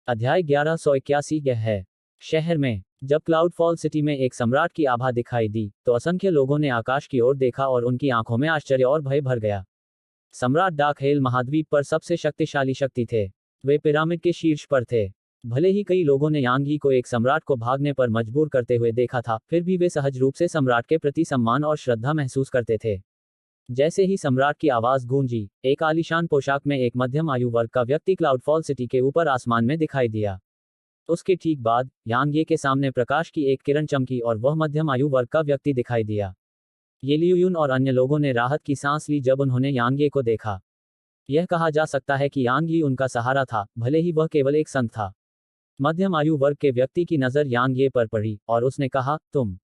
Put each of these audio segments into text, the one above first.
अध्याय 1181 यह है। शहर में जब क्लाउडफॉल सिटी में एक सम्राट की आभा दिखाई दी तो असंख्य लोगों ने आकाश की ओर देखा और उनकी आंखों में आश्चर्य और भय भर गया। सम्राट डाकहेल महाद्वीप पर सबसे शक्तिशाली शक्ति थे। वे पिरामिड के शीर्ष पर थे। भले ही कई लोगों ने यांग यी को एक सम्राट को भागने पर मजबूर करते हुए देखा था, फिर भी वे सहज रूप से सम्राट के प्रति सम्मान और श्रद्धा महसूस करते थे। जैसे ही सम्राट की आवाज गूंजी, एक आलीशान पोशाक में एक मध्यम आयु वर्ग का व्यक्ति क्लाउडफॉल सिटी के ऊपर आसमान में दिखाई दिया। उसके ठीक बाद यांग ये के सामने प्रकाश की एक किरण चमकी और वह मध्यम आयु वर्ग का व्यक्ति दिखाई दिया। ये लियुयुन और अन्य लोगों ने राहत की सांस ली जब उन्होंने यांग ये को देखा। यह कहा जा सकता है कि यांग यी उनका सहारा था, भले ही वह केवल एक संत था। मध्यम आयु वर्ग के व्यक्ति की नजर यांग ये पर पड़ी और उसने कहा, तुम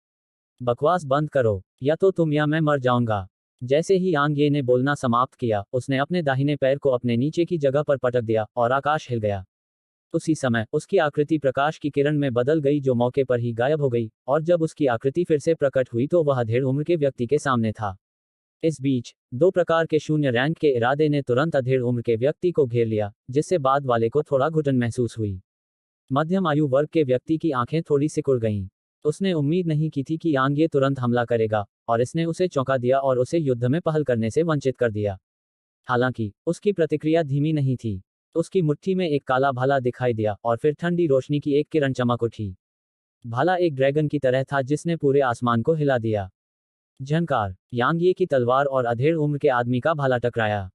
बकवास बंद करो, या तो तुम या मैं मर जाऊंगा। जैसे ही यांग ये ने बोलना समाप्त किया, उसने अपने दाहिने पैर को अपने नीचे की जगह पर पटक दिया और आकाश हिल गया। उसी समय उसकी आकृति प्रकाश की किरण में बदल गई जो मौके पर ही गायब हो गई, और जब उसकी आकृति फिर से प्रकट हुई तो वह अधेड़ उम्र के व्यक्ति के सामने था। इस बीच दो प्रकार के शून्य रैंक के इरादे ने तुरंत अधेड़ उम्र के व्यक्ति को घेर लिया, जिससे बाद वाले को थोड़ा घुटन महसूस हुई। मध्यम आयु वर्ग के व्यक्ति की आंखें थोड़ी सिकुड़ गईं। उसने उम्मीद नहीं की थी कि यांग ये तुरंत हमला करेगा, और इसने उसे चौंका दिया और उसे युद्ध में पहल करने से वंचित कर दिया। हालांकि उसकी प्रतिक्रिया धीमी नहीं थी। उसकी मुट्ठी में एक काला भाला दिखाई दिया और फिर ठंडी रोशनी की एक किरण चमक उठी। भाला एक ड्रैगन की तरह था जिसने पूरे आसमान को हिला दिया। झनकार, यांग ये की तलवार और अधेड़ उम्र के आदमी का भाला टकराया।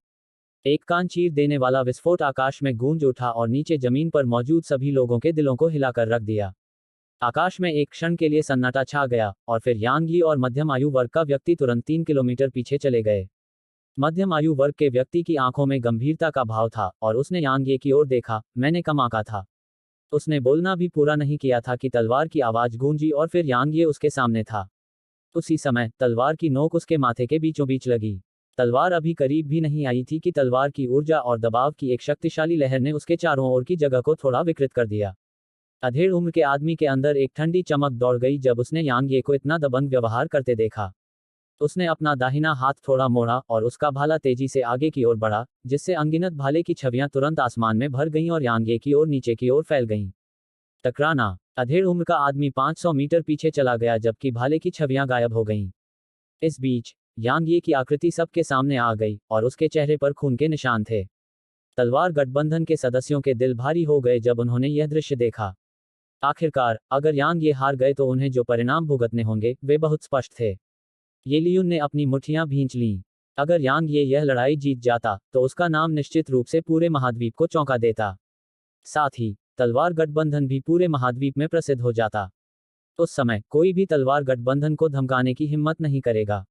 एक कान चीर देने वाला विस्फोट आकाश में गूंज उठा और नीचे जमीन पर मौजूद सभी लोगों के दिलों को हिलाकर रख दिया। आकाश में एक क्षण के लिए सन्नाटा छा गया और फिर यांग यी और मध्यम आयु वर्ग का व्यक्ति तुरंत 3 किलोमीटर पीछे चले गए। मध्यम आयु वर्ग के व्यक्ति की आंखों में गंभीरता का भाव था और उसने यांग ये की ओर देखा। मैंने कम आंका था। उसने बोलना भी पूरा नहीं किया था कि तलवार की आवाज गूंजी और फिर यांग ये उसके सामने था। उसी समय तलवार की नोक उसके माथे के बीचों बीच लगी। तलवार अभी करीब भी नहीं आई थी कि तलवार की ऊर्जा और दबाव की एक शक्तिशाली लहर ने उसके चारों ओर की जगह को थोड़ा विकृत कर दिया। अधेड़ उम्र के आदमी के अंदर एक ठंडी चमक दौड़ गई जब उसने यांग ये को इतना दबंग व्यवहार करते देखा। उसने अपना दाहिना हाथ थोड़ा मोड़ा और उसका भाला तेजी से आगे की ओर बढ़ा, जिससे अनगिनत भाले की छवियां तुरंत आसमान में भर गईं और यांग ये की ओर नीचे की ओर फैल गईं। टकराना, अधेड़ उम्र का आदमी 500 मीटर पीछे चला गया जबकि भाले की छवियां गायब हो गईं। इस बीच यांग ये की आकृति सबके सामने आ गई और उसके चेहरे पर खून के निशान थे। तलवार गठबंधन के सदस्यों के दिल भारी हो गए जब उन्होंने यह दृश्य देखा। आखिरकार अगर यांग ये हार गए तो उन्हें जो परिणाम भुगतने होंगे वे बहुत स्पष्ट थे। ये लियुन ने अपनी मुट्ठियां भींच लीं। अगर यांग ये यह लड़ाई जीत जाता तो उसका नाम निश्चित रूप से पूरे महाद्वीप को चौंका देता। साथ ही तलवार गठबंधन भी पूरे महाद्वीप में प्रसिद्ध हो जाता। उस समय कोई भी तलवार गठबंधन को धमकाने की हिम्मत नहीं करेगा,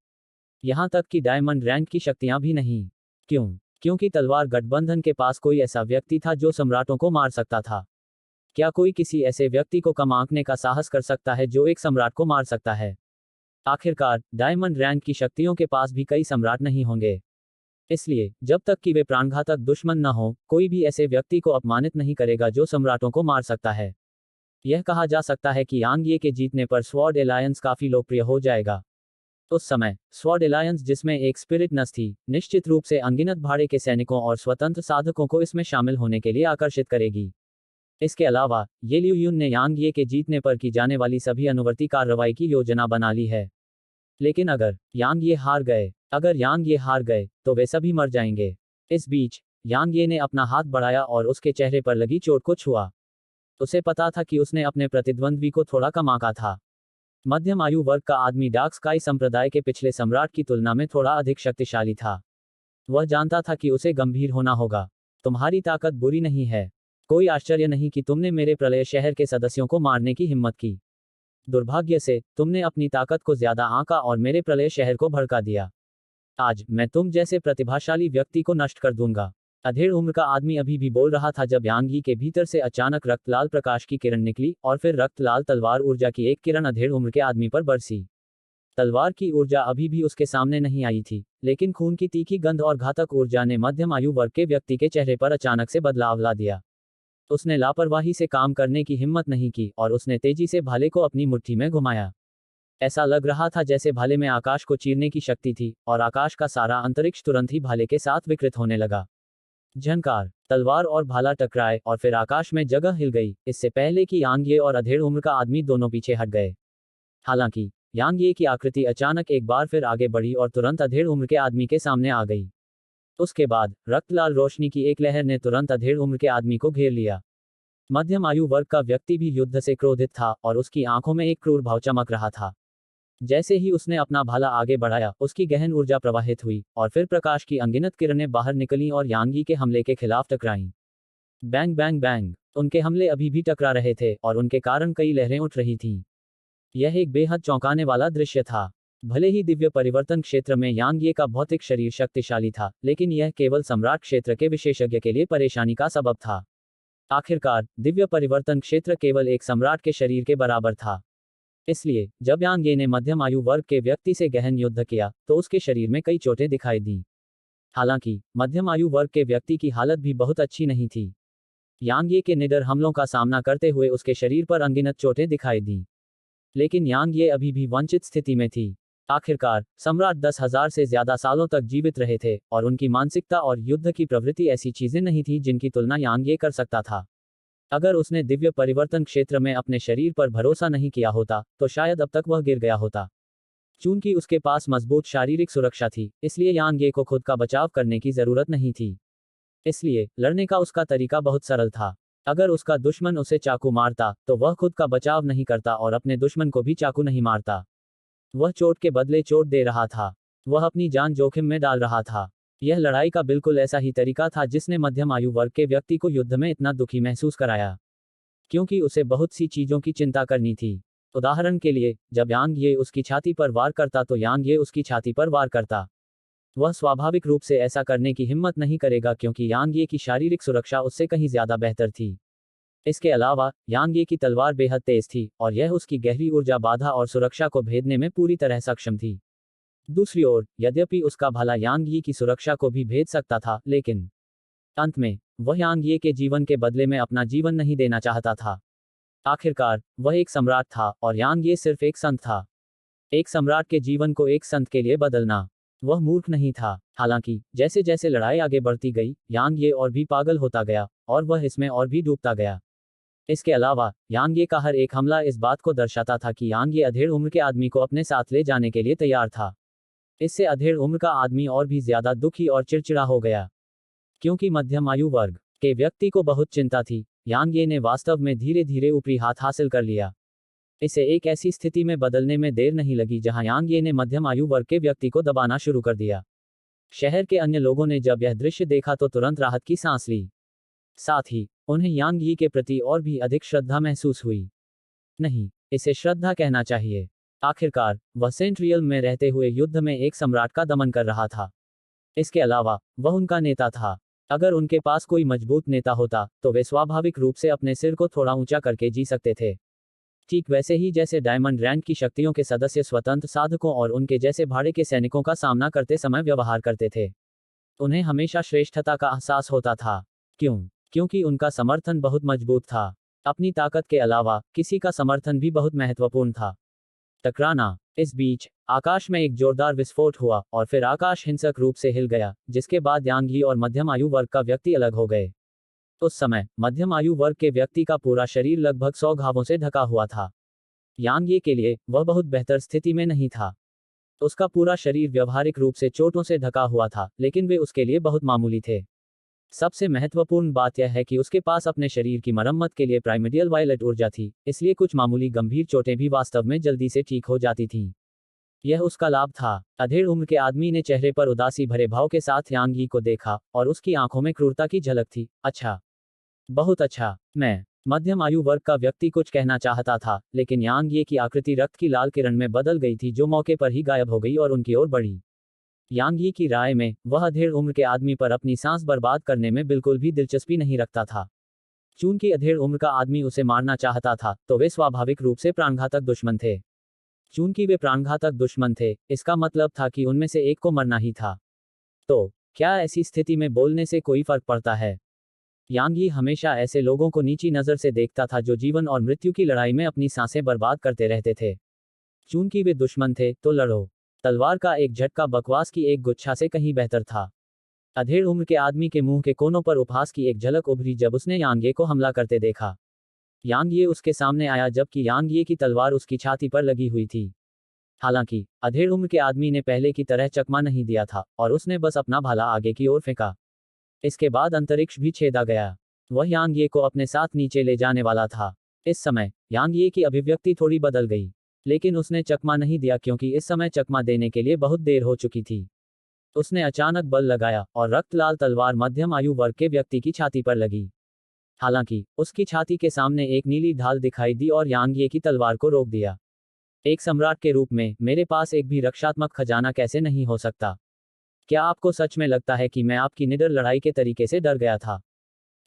यहां तक कि डायमंड रैंक की शक्तियां भी नहीं। क्यों? क्योंकि तलवार गठबंधन के पास कोई ऐसा व्यक्ति था जो सम्राटों को मार सकता था। क्या कोई किसी ऐसे व्यक्ति को कम आंकने का साहस कर सकता है जो एक सम्राट को मार सकता है? आखिरकार डायमंड रैंक की शक्तियों के पास भी कई सम्राट नहीं होंगे। इसलिए जब तक कि वे प्राणघातक दुश्मन न हो, कोई भी ऐसे व्यक्ति को अपमानित नहीं करेगा जो सम्राटों को मार सकता है। यह कहा जा सकता है कि यांग ये के जीतने पर स्वॉर्ड एलायंस काफी लोकप्रिय हो जाएगा। उस समय स्वॉर्ड एलायंस, जिसमें एक स्पिरिट नस थी, निश्चित रूप से अनगिनत भाड़े के सैनिकों और स्वतंत्र साधकों को इसमें शामिल होने के लिए आकर्षित करेगी। इसके अलावा ये लियुन ने यांग ये के जीतने पर की जाने वाली सभी अनुवर्ती कार्रवाई की योजना बना ली है। लेकिन अगर यांग ये हार गए तो वे सभी मर जाएंगे। इस बीच यांग ये ने अपना हाथ बढ़ाया और उसके चेहरे पर लगी चोट को छुआ। उसे पता था कि उसने अपने प्रतिद्वंद्वी को थोड़ा कम आंका था। मध्यम आयु वर्ग का आदमी डार्क स्काई संप्रदाय के पिछले सम्राट की तुलना में थोड़ा अधिक शक्तिशाली था। वह जानता था कि उसे गंभीर होना होगा। तुम्हारी ताकत बुरी नहीं है। कोई आश्चर्य नहीं कि तुमने मेरे प्रलय शहर के सदस्यों को मारने की हिम्मत की। दुर्भाग्य से तुमने अपनी ताकत को ज्यादा आंका और मेरे प्रलय शहर को भड़का दिया। आज मैं तुम जैसे प्रतिभाशाली व्यक्ति को नष्ट कर दूंगा। अधेड़ उम्र का आदमी अभी भी बोल रहा था जब यांग यी के भीतर से अचानक रक्तलाल प्रकाश की किरण निकली और फिर रक्तलाल तलवार ऊर्जा की एक किरण अधेड़ उम्र के आदमी पर बरसी। तलवार की ऊर्जा अभी भी उसके सामने नहीं आई थी, लेकिन खून की तीखी गंध और घातक ऊर्जा ने मध्यम आयु वर्ग के व्यक्ति के चेहरे पर अचानक से बदलाव ला दिया। उसने लापरवाही से काम करने की हिम्मत नहीं की और उसने तेजी से भाले को अपनी मुट्ठी में घुमाया। ऐसा लग रहा था जैसे भाले में आकाश को चीरने की शक्ति थी और आकाश का सारा अंतरिक्ष तुरंत ही भाले के साथ विकृत होने लगा। झनकार, तलवार और भाला टकराए और फिर आकाश में जगह हिल गई, इससे पहले कि यांग ये और अधेड़ उम्र का आदमी दोनों पीछे हट गए। हालांकि यांग ये की आकृति अचानक एक बार फिर आगे बढ़ी और तुरंत अधेड़ उम्र के आदमी के सामने आ गई। उसके बाद रक्तलाल रोशनी की एक लहर ने तुरंत अधेड़ उम्र के आदमी को घेर लिया। मध्यम आयु वर्ग का व्यक्ति भी युद्ध से क्रोधित था और उसकी आंखों में एक क्रूर भाव चमक रहा था। जैसे ही उसने अपना भाला आगे बढ़ाया, उसकी गहन ऊर्जा प्रवाहित हुई और फिर प्रकाश की अनगिनत किरणें बाहर निकलीं और यांगी के हमले के खिलाफ टकराईं। बैंग बैंग बैंग, उनके हमले अभी भी टकरा रहे थे और उनके कारण कई लहरें उठ रही थीं। यह एक बेहद चौंकाने वाला दृश्य था। भले ही दिव्य परिवर्तन क्षेत्र में यांग ये का भौतिक शरीर शक्तिशाली था, लेकिन यह केवल सम्राट क्षेत्र के विशेषज्ञ के लिए परेशानी का सबब था। आखिरकार दिव्य परिवर्तन क्षेत्र केवल एक सम्राट के शरीर के बराबर था। इसलिए जब यांग ये ने मध्यम आयु वर्ग के व्यक्ति से गहन युद्ध किया तो उसके शरीर में कई चोटें दिखाई दी। हालांकि मध्यम आयु वर्ग के व्यक्ति की हालत भी बहुत अच्छी नहीं थी। यांग ये के निडर हमलों का सामना करते हुए उसके शरीर पर अनगिनत चोटें दिखाई दी, लेकिन यांग ये अभी भी वंचित स्थिति में थी। आखिरकार सम्राट 10,000 से ज्यादा सालों तक जीवित रहे थे और उनकी मानसिकता और युद्ध की प्रवृत्ति ऐसी चीजें नहीं थी जिनकी तुलना यांग ये कर सकता था। अगर उसने दिव्य परिवर्तन क्षेत्र में अपने शरीर पर भरोसा नहीं किया होता तो शायद अब तक वह गिर गया होता। चूंकि उसके पास मजबूत शारीरिक सुरक्षा थी, इसलिए यांग ये को खुद का बचाव करने की जरूरत नहीं थी। इसलिए लड़ने का उसका तरीका बहुत सरल था। अगर उसका दुश्मन उसे चाकू मारता तो वह खुद का बचाव नहीं करता और अपने दुश्मन को भी चाकू नहीं मारता। वह चोट के बदले चोट दे रहा था। वह अपनी जान जोखिम में डाल रहा था। यह लड़ाई का बिल्कुल ऐसा ही तरीका था जिसने मध्यम आयु वर्ग के व्यक्ति को युद्ध में इतना दुखी महसूस कराया, क्योंकि उसे बहुत सी चीजों की चिंता करनी थी। उदाहरण के लिए, जब यांग ये उसकी छाती पर वार करता तो यांग ये उसकी छाती पर वार करता। वह स्वाभाविक रूप से ऐसा करने की हिम्मत नहीं करेगा क्योंकि यांग ये की शारीरिक सुरक्षा उससे कहीं ज्यादा बेहतर थी। इसके अलावा यांग ये की तलवार बेहद तेज थी और यह उसकी गहरी ऊर्जा बाधा और सुरक्षा को भेदने में पूरी तरह सक्षम थी। दूसरी ओर, यद्यपि उसका भाला यांग ये की सुरक्षा को भी भेद सकता था, लेकिन अंत में वह यांग ये के जीवन के बदले में अपना जीवन नहीं देना चाहता था। आखिरकार वह एक सम्राट था और यांग ये सिर्फ एक संत था। एक सम्राट के जीवन को एक संत के लिए बदलना, वह मूर्ख नहीं था। हालांकि जैसे जैसे लड़ाई आगे बढ़ती गई, यांग ये और भी पागल होता गया और वह इसमें और भी डूबता गया। इसके अलावा यांग ये का हर एक हमला इस बात को दर्शाता था कि यांग ये अधेड़ उम्र के आदमी को अपने साथ ले जाने के लिए तैयार था। इससे अधेड़ उम्र का आदमी और भी ज्यादा दुखी और चिड़चिड़ा हो गया, क्योंकि मध्यम आयु वर्ग के व्यक्ति को बहुत चिंता थी। यांग ये ने वास्तव में धीरे धीरे ऊपरी हाथ हासिल कर लिया। इसे एक ऐसी स्थिति में बदलने में देर नहीं लगी जहां यांग ये ने मध्यम आयु वर्ग के व्यक्ति को दबाना शुरू कर दिया। शहर के अन्य लोगों ने जब यह दृश्य देखा तो तुरंत राहत की सांस ली। साथ ही उन्हें यांग यी के प्रति और भी अधिक श्रद्धा महसूस हुई। नहीं, इसे श्रद्धा कहना चाहिए। आखिरकार वह सेंट रियल में रहते हुए युद्ध में एक सम्राट का दमन कर रहा था। इसके अलावा वह उनका नेता था। अगर उनके पास कोई मजबूत नेता होता तो वे स्वाभाविक रूप से अपने सिर को थोड़ा ऊंचा करके जी सकते थे। ठीक वैसे ही जैसे डायमंड रैंक की शक्तियों के सदस्य स्वतंत्र साधकों और उनके जैसे भाड़े के सैनिकों का सामना करते समय व्यवहार करते थे। उन्हें हमेशा श्रेष्ठता का एहसास होता था। क्योंकि उनका समर्थन बहुत मजबूत था। अपनी ताकत के अलावा किसी का समर्थन भी बहुत महत्वपूर्ण था। टकराना। इस बीच आकाश में एक जोरदार विस्फोट हुआ और फिर आकाश हिंसक रूप से हिल गया, जिसके बाद यांग यी और मध्यम आयु वर्ग का व्यक्ति अलग हो गए। उस समय मध्यम आयु वर्ग के व्यक्ति का पूरा शरीर लगभग 100 घावों से ढका हुआ था। यांग ये के लिए वह बहुत बेहतर स्थिति में नहीं था। उसका पूरा शरीर व्यवहारिक रूप से चोटों से ढका हुआ था, लेकिन वे उसके लिए बहुत मामूली थे। सबसे महत्वपूर्ण बात यह है कि उसके पास अपने शरीर की मरम्मत के लिए प्राइमर्डियल वायलेट ऊर्जा थी, इसलिए कुछ मामूली गंभीर चोटें भी वास्तव में जल्दी से ठीक हो जाती थीं। यह उसका लाभ था। अधेड़ उम्र के आदमी ने चेहरे पर उदासी भरे भाव के साथ यांग यी को देखा और उसकी आंखों में क्रूरता की झलक थी। अच्छा, बहुत अच्छा। मैं मध्यम आयु वर्ग का व्यक्ति कुछ कहना चाहता था, लेकिन यांग ये की आकृति रक्त की लाल किरण में बदल गई थी जो मौके पर ही गायब हो गई और उनकी ओर बढ़ी। यांग यी की राय में वह अधेड़ उम्र के आदमी पर अपनी सांस बर्बाद करने में बिल्कुल भी दिलचस्पी नहीं रखता था। चूंकि अधेड़ उम्र का आदमी उसे मारना चाहता था तो वे स्वाभाविक रूप से प्राणघातक दुश्मन थे। चूंकि वे प्राणघातक दुश्मन थे, इसका मतलब था कि उनमें से एक को मरना ही था। तो क्या ऐसी स्थिति में बोलने से कोई फर्क पड़ता है? यांग यी हमेशा ऐसे लोगों को नीची नजर से देखता था जो जीवन और मृत्यु की लड़ाई में अपनी सांसें बर्बाद करते रहते थे। चूंकि वे दुश्मन थे तो लड़ो। तलवार का एक झटका बकवास की एक गुच्छा से कहीं बेहतर था। अधेड़ उम्र के आदमी के मुंह के कोनों पर उपहास की एक झलक उभरी जब उसने यांग ये को हमला करते देखा। यांग ये उसके सामने आया जबकि यांग ये की तलवार उसकी छाती पर लगी हुई थी। हालांकि अधेड़ उम्र के आदमी ने पहले की तरह चकमा नहीं दिया था और उसने बस अपना भाला आगे की ओर फेंका। इसके बाद अंतरिक्ष भी छेदा गया। वह यांग ये को अपने साथ नीचे ले जाने वाला था। इस समय यांग ये की अभिव्यक्ति थोड़ी बदल गई, लेकिन उसने चकमा नहीं दिया क्योंकि इस समय चकमा देने के लिए बहुत देर हो चुकी थी। उसने अचानक बल लगाया और रक्त लाल तलवार मध्यम आयु वर्ग के व्यक्ति की छाती पर लगी। हालांकि उसकी छाती के सामने एक नीली ढाल दिखाई दी और यांग ये की तलवार को रोक दिया। एक सम्राट के रूप में मेरे पास एक भी रक्षात्मक खजाना कैसे नहीं हो सकता? क्या आपको सच में लगता है कि मैं आपकी निडर लड़ाई के तरीके से डर गया था?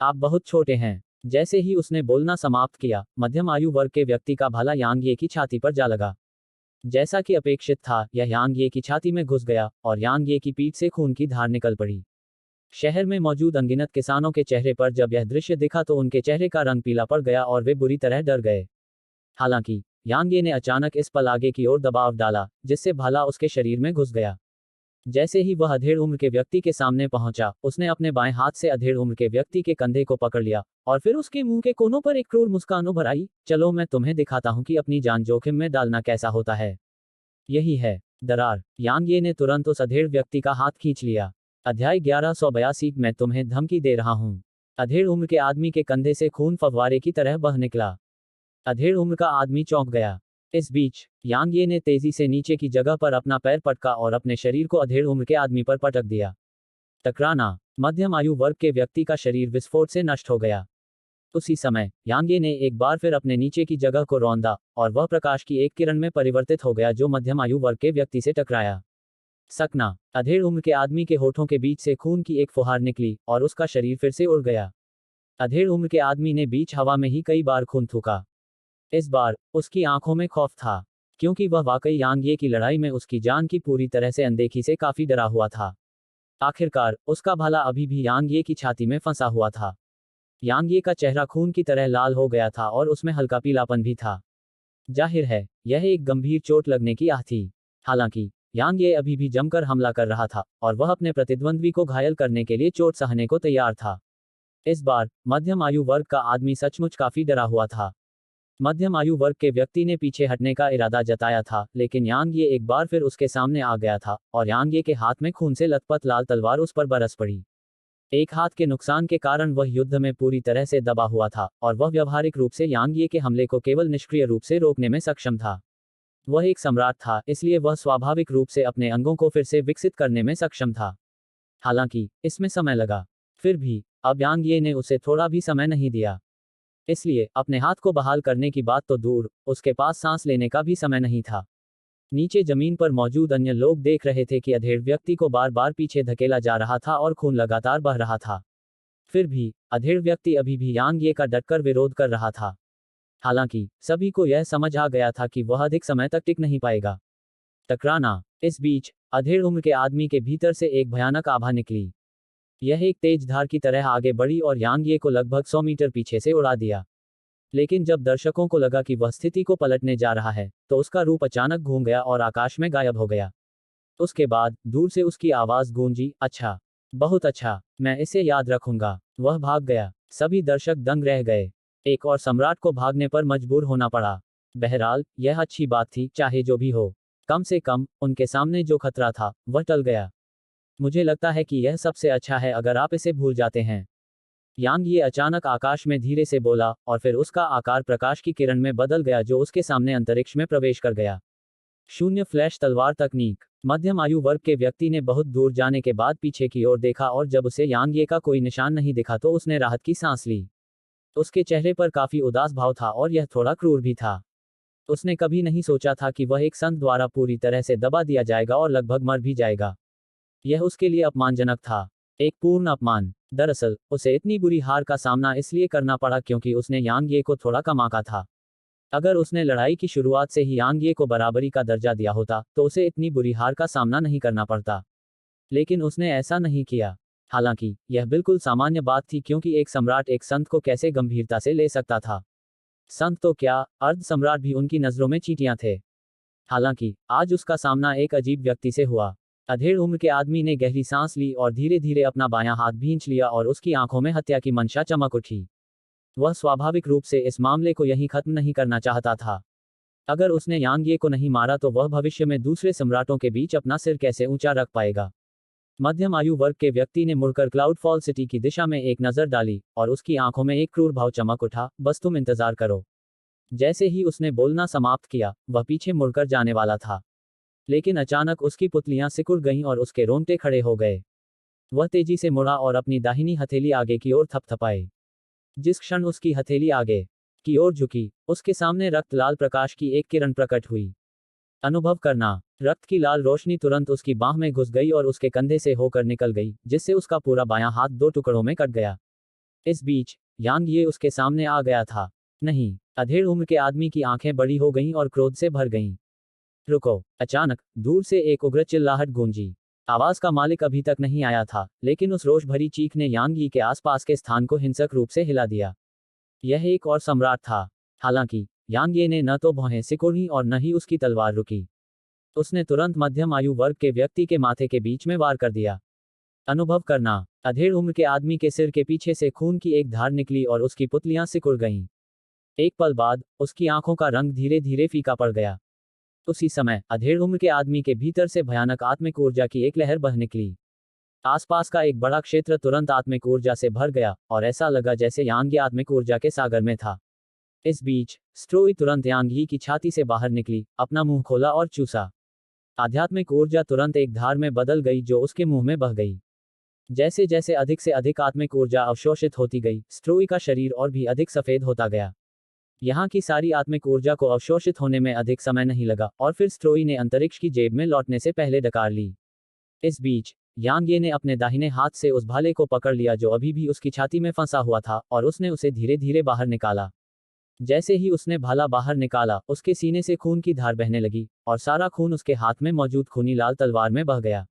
आप बहुत छोटे हैं। जैसे ही उसने बोलना समाप्त किया, मध्यम आयु वर्ग के व्यक्ति का भाला यांग ये की छाती पर जा लगा। जैसा कि अपेक्षित था, यह यांग ये की छाती में घुस गया और यांग ये की पीठ से खून की धार निकल पड़ी। शहर में मौजूद अनगिनत किसानों के चेहरे पर जब यह दृश्य दिखा तो उनके चेहरे का रंग पीला पड़ गया और वे बुरी तरह डर गए। हालांकि यांग ये ने अचानक इस पल आगे की ओर दबाव डाला, जिससे भाला उसके शरीर में घुस गया। जैसे ही वह अधेड़ उम्र के व्यक्ति के सामने पहुंचा, उसने अपने बाएं हाथ से अधेड़ उम्र के व्यक्ति के कंधे को पकड़ लिया और फिर उसके मुंह के कोनों पर एक क्रूर मुस्कान उभर आई। चलो मैं तुम्हें दिखाता हूं कि अपनी जान जोखिम में डालना कैसा होता है। यही है दरार। यांग ये ने तुरंत उस अधेड़ व्यक्ति का हाथ खींच लिया। अध्याय 1182। मैं तुम्हें धमकी दे रहा हूं। अधेड़ उम्र के आदमी के कंधे से खून फव्वारे की तरह बह निकला। अधेड़ उम्र का आदमी चौंक गया। इस बीच यांग ये ने तेजी से नीचे की जगह पर अपना पैर पटका और अपने शरीर को अधेड़ उम्र के आदमी पर पटक दिया। टकराना। मध्यम आयु वर्ग के व्यक्ति का शरीर विस्फोट से नष्ट हो गया। उसी समय यांग ये ने एक बार फिर अपने नीचे की जगह को रौंदा और वह प्रकाश की एक किरण में परिवर्तित हो गया जो मध्यम आयु वर्ग के व्यक्ति से टकराया। सकना। अधेड़ उम्र के आदमी के होठों के बीच से खून की एक फुहार निकली और उसका शरीर फिर से उड़ गया। अधेड़ उम्र के आदमी ने बीच हवा में ही कई बार खून थूका। इस बार उसकी आंखों में खौफ था, क्योंकि वह वाकई यांग ये की लड़ाई में उसकी जान की पूरी तरह से अनदेखी से काफी डरा हुआ था। आखिरकार उसका भाला अभी भी यांग ये की छाती में फंसा हुआ था। यांग ये का चेहरा खून की तरह लाल हो गया था और उसमें हल्का पीलापन भी था। जाहिर है यह एक गंभीर चोट लगने की आह थी। हालांकि यांग ये अभी भी जमकर हमला कर रहा था और वह अपने प्रतिद्वंद्वी को घायल करने के लिए चोट सहने को तैयार था। इस बार मध्यम आयु वर्ग का आदमी सचमुच काफी डरा हुआ था। मध्यम आयु वर्ग के व्यक्ति ने पीछे हटने का इरादा जताया था, लेकिन यांग ये एक बार फिर उसके सामने आ गया था और यांग ये के हाथ में खून से लथपथ लाल तलवार उस पर बरस पड़ी। एक हाथ के नुकसान के कारण वह युद्ध में पूरी तरह से दबा हुआ था और वह व्यावहारिक रूप से यांग ये के हमले को केवल निष्क्रिय रूप से रोकने में सक्षम था। वह एक सम्राट था, इसलिए वह स्वाभाविक रूप से अपने अंगों को फिर से विकसित करने में सक्षम था। हालांकि इसमें समय लगा। फिर भी अब यांग ये ने उसे थोड़ा भी समय नहीं दिया। इसलिए अपने हाथ को बहाल करने की बात तो दूर, उसके पास सांस लेने का भी समय नहीं था। नीचे जमीन पर मौजूद अन्य लोग देख रहे थे कि अधेड़ व्यक्ति को बार बार पीछे धकेला जा रहा था और खून लगातार बह रहा था। फिर भी अधेड़ व्यक्ति अभी भी यांग ये का डटकर विरोध कर रहा था। हालांकि सभी को यह समझ आ गया था कि वह अधिक समय तक टिक नहीं पाएगा। टकराना। इस बीच अधेड़ उम्र के आदमी के भीतर से एक भयानक आभा निकली। यह एक तेज धार की तरह आगे बढ़ी और यांग ये को लगभग 100 मीटर पीछे से उड़ा दिया। लेकिन जब दर्शकों को लगा कि वह स्थिति को पलटने जा रहा है, तो उसका रूप अचानक घूम गया और आकाश में गायब हो गया। उसके बाद दूर से उसकी आवाज गूंजी, अच्छा, बहुत अच्छा, मैं इसे याद रखूंगा। वह भाग गया। सभी दर्शक दंग रह गए। एक और सम्राट को भागने पर मजबूर होना पड़ा। बहरहाल यह अच्छी बात थी, चाहे जो भी हो। कम से कम उनके सामने जो खतरा था वह टल गया। मुझे लगता है कि यह सबसे अच्छा है अगर आप इसे भूल जाते हैं। यांग ये अचानक आकाश में धीरे से बोला और फिर उसका आकार प्रकाश की किरण में बदल गया जो उसके सामने अंतरिक्ष में प्रवेश कर गया। शून्य फ्लैश तलवार तकनीक। मध्यम आयु वर्ग के व्यक्ति ने बहुत दूर जाने के बाद पीछे की ओर देखा और जब उसे यांग ये का कोई निशान नहीं दिखा तो उसने राहत की सांस ली। उसके चेहरे पर काफी उदास भाव था और यह थोड़ा क्रूर भी था। उसने कभी नहीं सोचा था कि वह एक संत द्वारा पूरी तरह से दबा दिया जाएगा और लगभग मर भी जाएगा। यह उसके लिए अपमानजनक था, एक पूर्ण अपमान। दरअसल उसे इतनी बुरी हार का सामना इसलिए करना पड़ा क्योंकि उसने यांग ये को थोड़ा कम आंका था। अगर उसने लड़ाई की शुरुआत से ही यांग ये को बराबरी का दर्जा दिया होता तो उसे इतनी बुरी हार का सामना नहीं करना पड़ता। लेकिन उसने ऐसा नहीं किया। हालांकि यह बिल्कुल सामान्य बात थी क्योंकि एक सम्राट एक संत को कैसे गंभीरता से ले सकता था। संत तो क्या, अर्ध सम्राट भी उनकी नजरों में चींटियां थे। हालांकि आज उसका सामना एक अजीब व्यक्ति से हुआ। अधेड़ उम्र के आदमी ने गहरी सांस ली और धीरे धीरे अपना बायां हाथ भींच लिया और उसकी आंखों में हत्या की मंशा चमक उठी। वह स्वाभाविक रूप से इस मामले को यहीं खत्म नहीं करना चाहता था। अगर उसने यांग ये को नहीं मारा तो वह भविष्य में दूसरे सम्राटों के बीच अपना सिर कैसे ऊंचा रख पाएगा। मध्यम आयु वर्ग के व्यक्ति ने मुड़कर क्लाउड फॉल सिटी की दिशा में एक नजर डाली और उसकी आंखों में एक क्रूर भाव चमक उठा। बस तुम इंतजार करो। जैसे ही उसने बोलना समाप्त किया, वह पीछे मुड़कर जाने वाला था, लेकिन अचानक उसकी पुतलियां सिकुड़ गईं और उसके रोंगटे खड़े हो गए। वह तेजी से मुड़ा और अपनी दाहिनी हथेली आगे की ओर थपथपाई। जिस क्षण उसकी हथेली आगे की ओर झुकी, उसके सामने रक्त लाल प्रकाश की एक किरण प्रकट हुई। अनुभव करना। रक्त की लाल रोशनी तुरंत उसकी बांह में घुस गई और उसके कंधे से होकर निकल गई, जिससे उसका पूरा बायां हाथ 2 टुकड़ों में कट गया। इस बीच यांग ये उसके सामने आ गया था। नहीं। अधेड़ उम्र के आदमी की आंखें बड़ी हो गईं और क्रोध से भर गईं। रुको। अचानक दूर से एक उग्र चिल्लाहट गूंजी। आवाज का मालिक अभी तक नहीं आया था, लेकिन उस रोष भरी चीख ने यांग यी के आसपास के स्थान को हिंसक रूप से हिला दिया। यह एक और सम्राट था। हालांकि यांग ये ने न तो भौहें सिकोड़ी और न ही उसकी तलवार रुकी। उसने तुरंत मध्यम आयु वर्ग के व्यक्ति के माथे के बीच में वार कर दिया। अनुभव करना। अधेड़ उम्र के आदमी के सिर के पीछे से खून की एक धार निकली और उसकी पुतलियां सिकुड़ गईं। एक पल बाद उसकी आंखों का रंग धीरे धीरे फीका पड़ गया। उसी समय अधेड़ उम्र के आदमी के भीतर से भयानक आत्मिक ऊर्जा की एक लहर बह निकली। आसपास का एक बड़ा क्षेत्र तुरंत आत्मिक ऊर्जा से भर गया और ऐसा लगा जैसे यांग ये आत्मिक ऊर्जा के सागर में था। इस बीच स्ट्रोई तुरंत यांग यी की छाती से बाहर निकली, अपना मुंह खोला और चूसा। आध्यात्मिक ऊर्जा तुरंत एक धार में बदल गई जो उसके मुंह में बह गई। जैसे जैसे अधिक से अधिक आत्मिक ऊर्जा अवशोषित होती गई, स्ट्रोई का शरीर और भी अधिक सफेद होता गया। यहाँ की सारी आत्मिक ऊर्जा को अवशोषित होने में अधिक समय नहीं लगा और फिर स्ट्रोई ने अंतरिक्ष की जेब में लौटने से पहले डकार ली। इस बीच यांग ये ने अपने दाहिने हाथ से उस भाले को पकड़ लिया जो अभी भी उसकी छाती में फंसा हुआ था और उसने उसे धीरे धीरे बाहर निकाला। जैसे ही उसने भाला बाहर निकाला, उसके सीने से खून की धार बहने लगी और सारा खून उसके हाथ में मौजूद खूनी लाल तलवार में बह गया।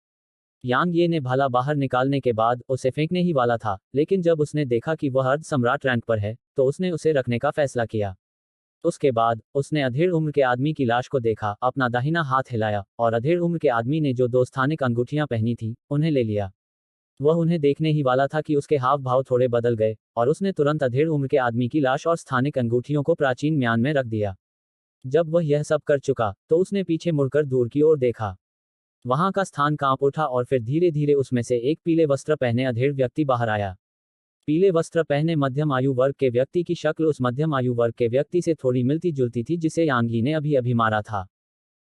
यांग ये ने भाला बाहर निकालने के बाद उसे फेंकने ही वाला था, लेकिन जब उसने देखा कि वह अर्ध सम्राट रैंक पर है, तो उसने उसे रखने का फैसला किया। उसके बाद उसने अधेड़ उम्र के आदमी की लाश को देखा, अपना दाहिना हाथ हिलाया और अधेड़ उम्र के आदमी ने जो 2 स्थानिक अंगूठियां पहनी थी, उन्हें ले लिया। वह उन्हें देखने ही वाला था कि उसके हाव भाव थोड़े बदल गए और उसने तुरंत अधेड़ उम्र के आदमी की लाश और स्थानिक अंगूठियों को प्राचीन म्यान में रख दिया। जब वह यह सब कर चुका, तो उसने पीछे मुड़कर दूर की ओर देखा। वहां का स्थान कांप उठा और फिर धीरे धीरे उसमें से एक पीले वस्त्र पहने अधेड़ व्यक्ति बाहर आया। पीले वस्त्र पहने मध्यम आयु वर्ग के व्यक्ति की शक्ल उस मध्यम आयु वर्ग के व्यक्ति से थोड़ी मिलती जुलती थी जिसे यांग यी ने अभी अभी मारा था।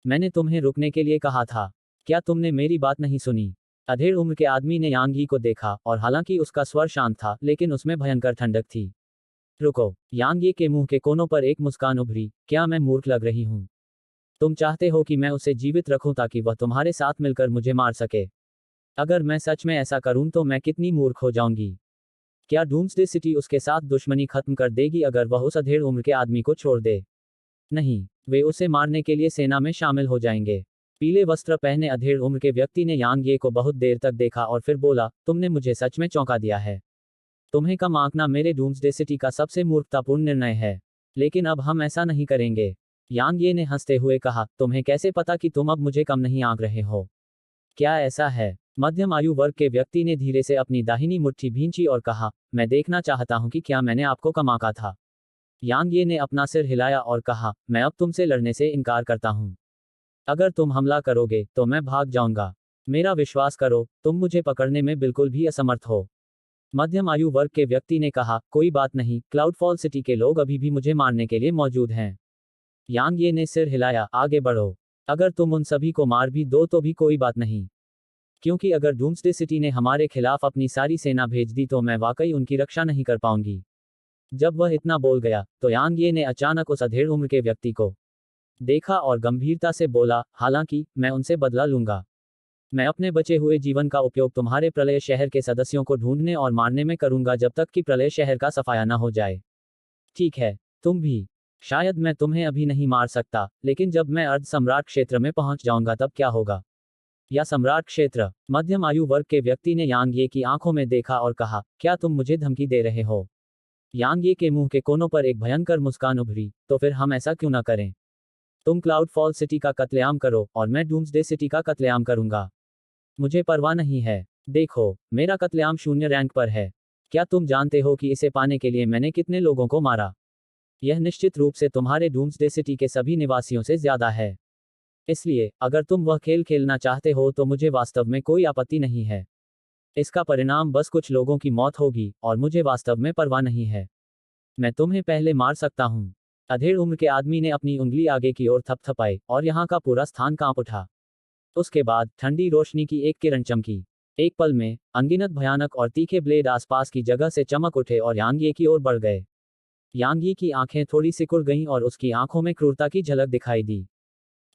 मैंने तुम्हें रुकने के लिए कहा था। क्या तुमने मेरी बात नहीं सुनी? अधेड़ उम्र के आदमी ने यांग यी को देखा और हालांकि उसका स्वर शांत था, लेकिन उसमें भयंकर ठंडक थी। रुको। यांग यी के मुंह के कोनों पर एक मुस्कान उभरी। क्या मैं मूर्ख लग रही हूं? तुम चाहते हो कि मैं उसे जीवित रखूं ताकि वह तुम्हारे साथ मिलकर मुझे मार सके? अगर मैं सच में ऐसा करूं तो मैं कितनी मूर्ख हो जाऊंगी। क्या डूम्सडे सिटी उसके साथ दुश्मनी खत्म कर देगी अगर वह उस अधेड़ उम्र के आदमी को छोड़ दे? नहीं, वे उसे मारने के लिए सेना में शामिल हो जाएंगे। पीले वस्त्र पहने अधेड़ उम्र के व्यक्ति ने यांग ये को बहुत देर तक देखा और फिर बोला, तुमने मुझे सच में चौंका दिया है। तुम्हें कम आंकना मेरे डूम्सडे सिटी का सबसे मूर्खतापूर्ण निर्णय है। लेकिन अब हम ऐसा नहीं करेंगे। यांग ये ने हंसते हुए कहा, तुम्हें कैसे पता कि तुम अब मुझे कम नहीं आंक रहे हो? क्या ऐसा है? मध्यम आयु वर्ग के व्यक्ति ने धीरे से अपनी दाहिनी मुट्ठी भींची और कहा, मैं देखना चाहता हूं कि क्या मैंने आपको कम आंका था। यांग ये ने अपना सिर हिलाया और कहा, मैं अब तुमसे लड़ने से इनकार करता हूं। अगर तुम हमला करोगे तो मैं भाग जाऊंगा। मेरा विश्वास करो, तुम मुझे पकड़ने में बिल्कुल भी असमर्थ हो। मध्यम आयु वर्ग के व्यक्ति ने कहा, कोई बात नहीं, क्लाउडफॉल सिटी के लोग अभी भी मुझे मारने के लिए मौजूद हैं। यांग ये ने सिर हिलाया, आगे बढ़ो। अगर तुम उन सभी को मार भी दो तो भी कोई बात नहीं, क्योंकि अगर डूम्सडे सिटी ने हमारे खिलाफ अपनी सारी सेना भेज दी तो मैं वाकई उनकी रक्षा नहीं कर पाऊंगी। जब वह इतना बोल गया, तो यांग ये ने अचानक उस अधेड़ उम्र के व्यक्ति को देखा और गंभीरता से बोला, हालांकि मैं उनसे बदला लूंगा। मैं अपने बचे हुए जीवन का उपयोग तुम्हारे प्रलय शहर के सदस्यों को ढूंढने और मारने में करूंगा जब तक कि प्रलय शहर का सफाया न हो जाए। ठीक है, तुम भी। शायद मैं तुम्हें अभी नहीं मार सकता, लेकिन जब मैं अर्ध सम्राट क्षेत्र में पहुंच जाऊंगा तब क्या होगा? या सम्राट क्षेत्र? मध्यम आयु वर्ग के व्यक्ति ने यांग ये की आंखों में देखा और कहा, क्या तुम मुझे धमकी दे रहे हो? यांग ये के मुंह के कोनों पर एक भयंकर मुस्कान उभरी, तो फिर हम ऐसा क्यों ना करें? तुम क्लाउड फॉल सिटी का कत्लेआम करो और मैं डूम्सडे सिटी का कत्लेआम करूंगा। मुझे परवाह नहीं है। देखो, मेरा कत्लेआम 0 रैंक पर है। क्या तुम जानते हो कि इसे पाने के लिए मैंने कितने लोगों को मारा? यह निश्चित रूप से तुम्हारे डूम्सडे सिटी के सभी निवासियों से ज्यादा है। इसलिए, अगर तुम वह खेल खेलना चाहते हो तो मुझे वास्तव में कोई आपत्ति नहीं है। इसका परिणाम बस कुछ लोगों की मौत होगी, और मुझे वास्तव में परवाह नहीं है। मैं तुम्हें पहले मार सकता हूँ। अधेड़ उम्र के आदमी ने अपनी उंगली आगे की ओर थपथपाई, और यहाँ का पूरा स्थान कांप उठा। उसके बाद ठंडी रोशनी की एक किरण चमकी। एक पल में, अनगिनत भयानक और तीखे ब्लेड आसपास की जगह से चमक उठे और यांग ये की ओर बढ़ गए। यांग यी की आंखें थोड़ी सिकुड़ गईं और उसकी आंखों में क्रूरता की झलक दिखाई दी।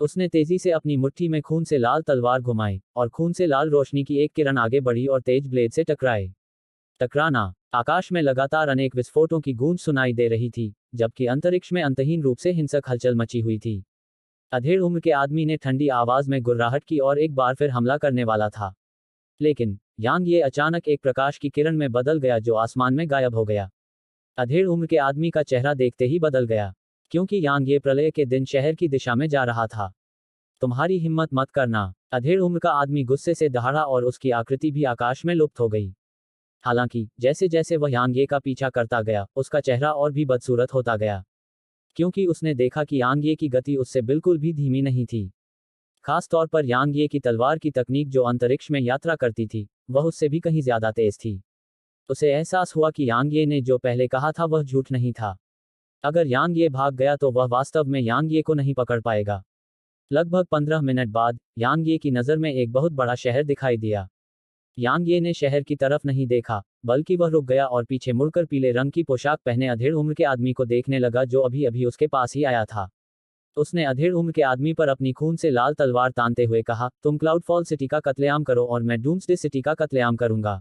उसने तेजी से अपनी मुट्ठी में खून से लाल तलवार घुमाई, और खून से लाल रोशनी की एक किरण आगे बढ़ी और तेज ब्लेड से टकराए। टकराना। आकाश में लगातार अनेक विस्फोटों की गूंज सुनाई दे रही थी, जबकि अंतरिक्ष में अंतहीन रूप से हिंसक हलचल मची हुई थी। अधेड़ उम्र के आदमी ने ठंडी आवाज में गुर्राहट की और एक बार फिर हमला करने वाला था। लेकिन यांग ये अचानक एक प्रकाश की किरण में बदल गया जो आसमान में गायब हो गया। अधेड़ उम्र के आदमी का चेहरा देखते ही बदल गया, क्योंकि यांग ये प्रलय के दिन शहर की दिशा में जा रहा था। तुम्हारी हिम्मत मत करना। अधेड़ उम्र का आदमी गुस्से से दहाड़ा और उसकी आकृति भी आकाश में लुप्त हो गई। हालांकि जैसे जैसे वह यांग ये का पीछा करता गया, उसका चेहरा और भी बदसूरत होता गया, क्योंकि उसने देखा कि यांग ये की गति उससे बिल्कुल भी धीमी नहीं थी। खास तौर पर यांग ये की तलवार की तकनीक जो अंतरिक्ष में यात्रा करती थी, वह उससे भी कहीं ज्यादा तेज थी। उसे एहसास हुआ कि यांग ये ने जो पहले कहा था वह झूठ नहीं था। अगर यांग ये भाग गया तो वह वास्तव में यांग ये को नहीं पकड़ पाएगा। लगभग 15 मिनट बाद, यांग ये की नज़र में एक बहुत बड़ा शहर दिखाई दिया। यांग ये ने शहर की तरफ नहीं देखा, बल्कि वह रुक गया और पीछे मुड़कर पीले रंग की पोशाक पहने अधेड़ उम्र के आदमी को देखने लगा जो अभी अभी उसके पास ही आया था। उसने अधेड़ उम्र के आदमी पर अपनी खून से लाल तलवार तानते हुए कहा, तुम क्लाउडफॉल सिटी का कत्लेआम करो और मैं डूम्सडे सिटी का कत्लेआम करूंगा।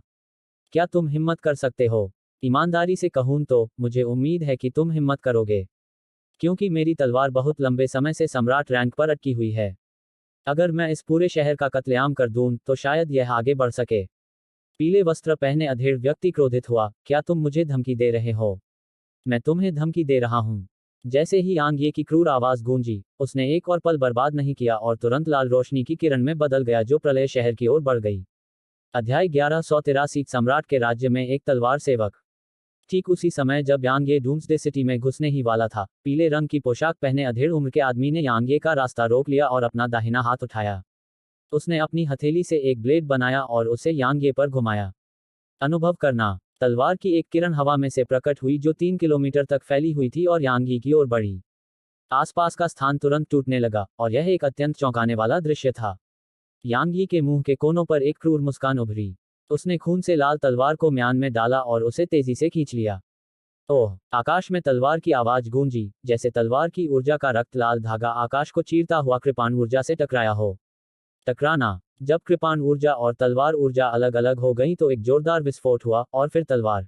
क्या तुम हिम्मत कर सकते हो? ईमानदारी से कहूं तो, मुझे उम्मीद है कि तुम हिम्मत करोगे, क्योंकि मेरी तलवार बहुत लंबे समय से सम्राट रैंक पर अटकी हुई है। अगर मैं इस पूरे शहर का कत्लेआम कर दूं, तो शायद यह आगे बढ़ सके। पीले वस्त्र पहने अधेड़ व्यक्ति क्रोधित हुआ, क्या तुम मुझे धमकी दे रहे हो? मैं तुम्हें धमकी दे रहा हूं। जैसे ही यांग ये की क्रूर आवाज गूंजी, उसने एक और पल बर्बाद नहीं किया और तुरंत लाल रोशनी की किरण में बदल गया जो प्रलय शहर की ओर बढ़ गई। अध्याय 1183 सम्राट के राज्य में एक तलवार सेवक। ठीक उसी समय जब यांग ये डूम्सडे सिटी में घुसने ही वाला था, पीले रंग की पोशाक पहने अधेड़ उम्र के आदमी ने यांग ये का रास्ता रोक लिया और अपना दाहिना हाथ उठाया। उसने अपनी हथेली से एक ब्लेड बनाया और उसे यांग ये पर घुमाया। अनुभव करना। तलवार की एक किरण हवा में से प्रकट हुई जो 3 किलोमीटर तक फैली हुई थी और यांग ये की ओर बढ़ी। आसपास का स्थान तुरंत टूटने लगा, और यह एक अत्यंत चौंकाने वाला दृश्य था। यांग ये के मुंह के कोनों पर एक क्रूर मुस्कान उभरी। उसने खून से लाल तलवार को म्यान में डाला और उसे तेजी से खींच लिया। ओह! आकाश में तलवार की आवाज गूंजी, जैसे तलवार की ऊर्जा का रक्त लाल धागा आकाश को चीरता हुआ कृपाण ऊर्जा से टकराया हो। टकराना। जब कृपाण ऊर्जा और तलवार ऊर्जा अलग अलग हो गई तो एक जोरदार विस्फोट हुआ, और फिर तलवार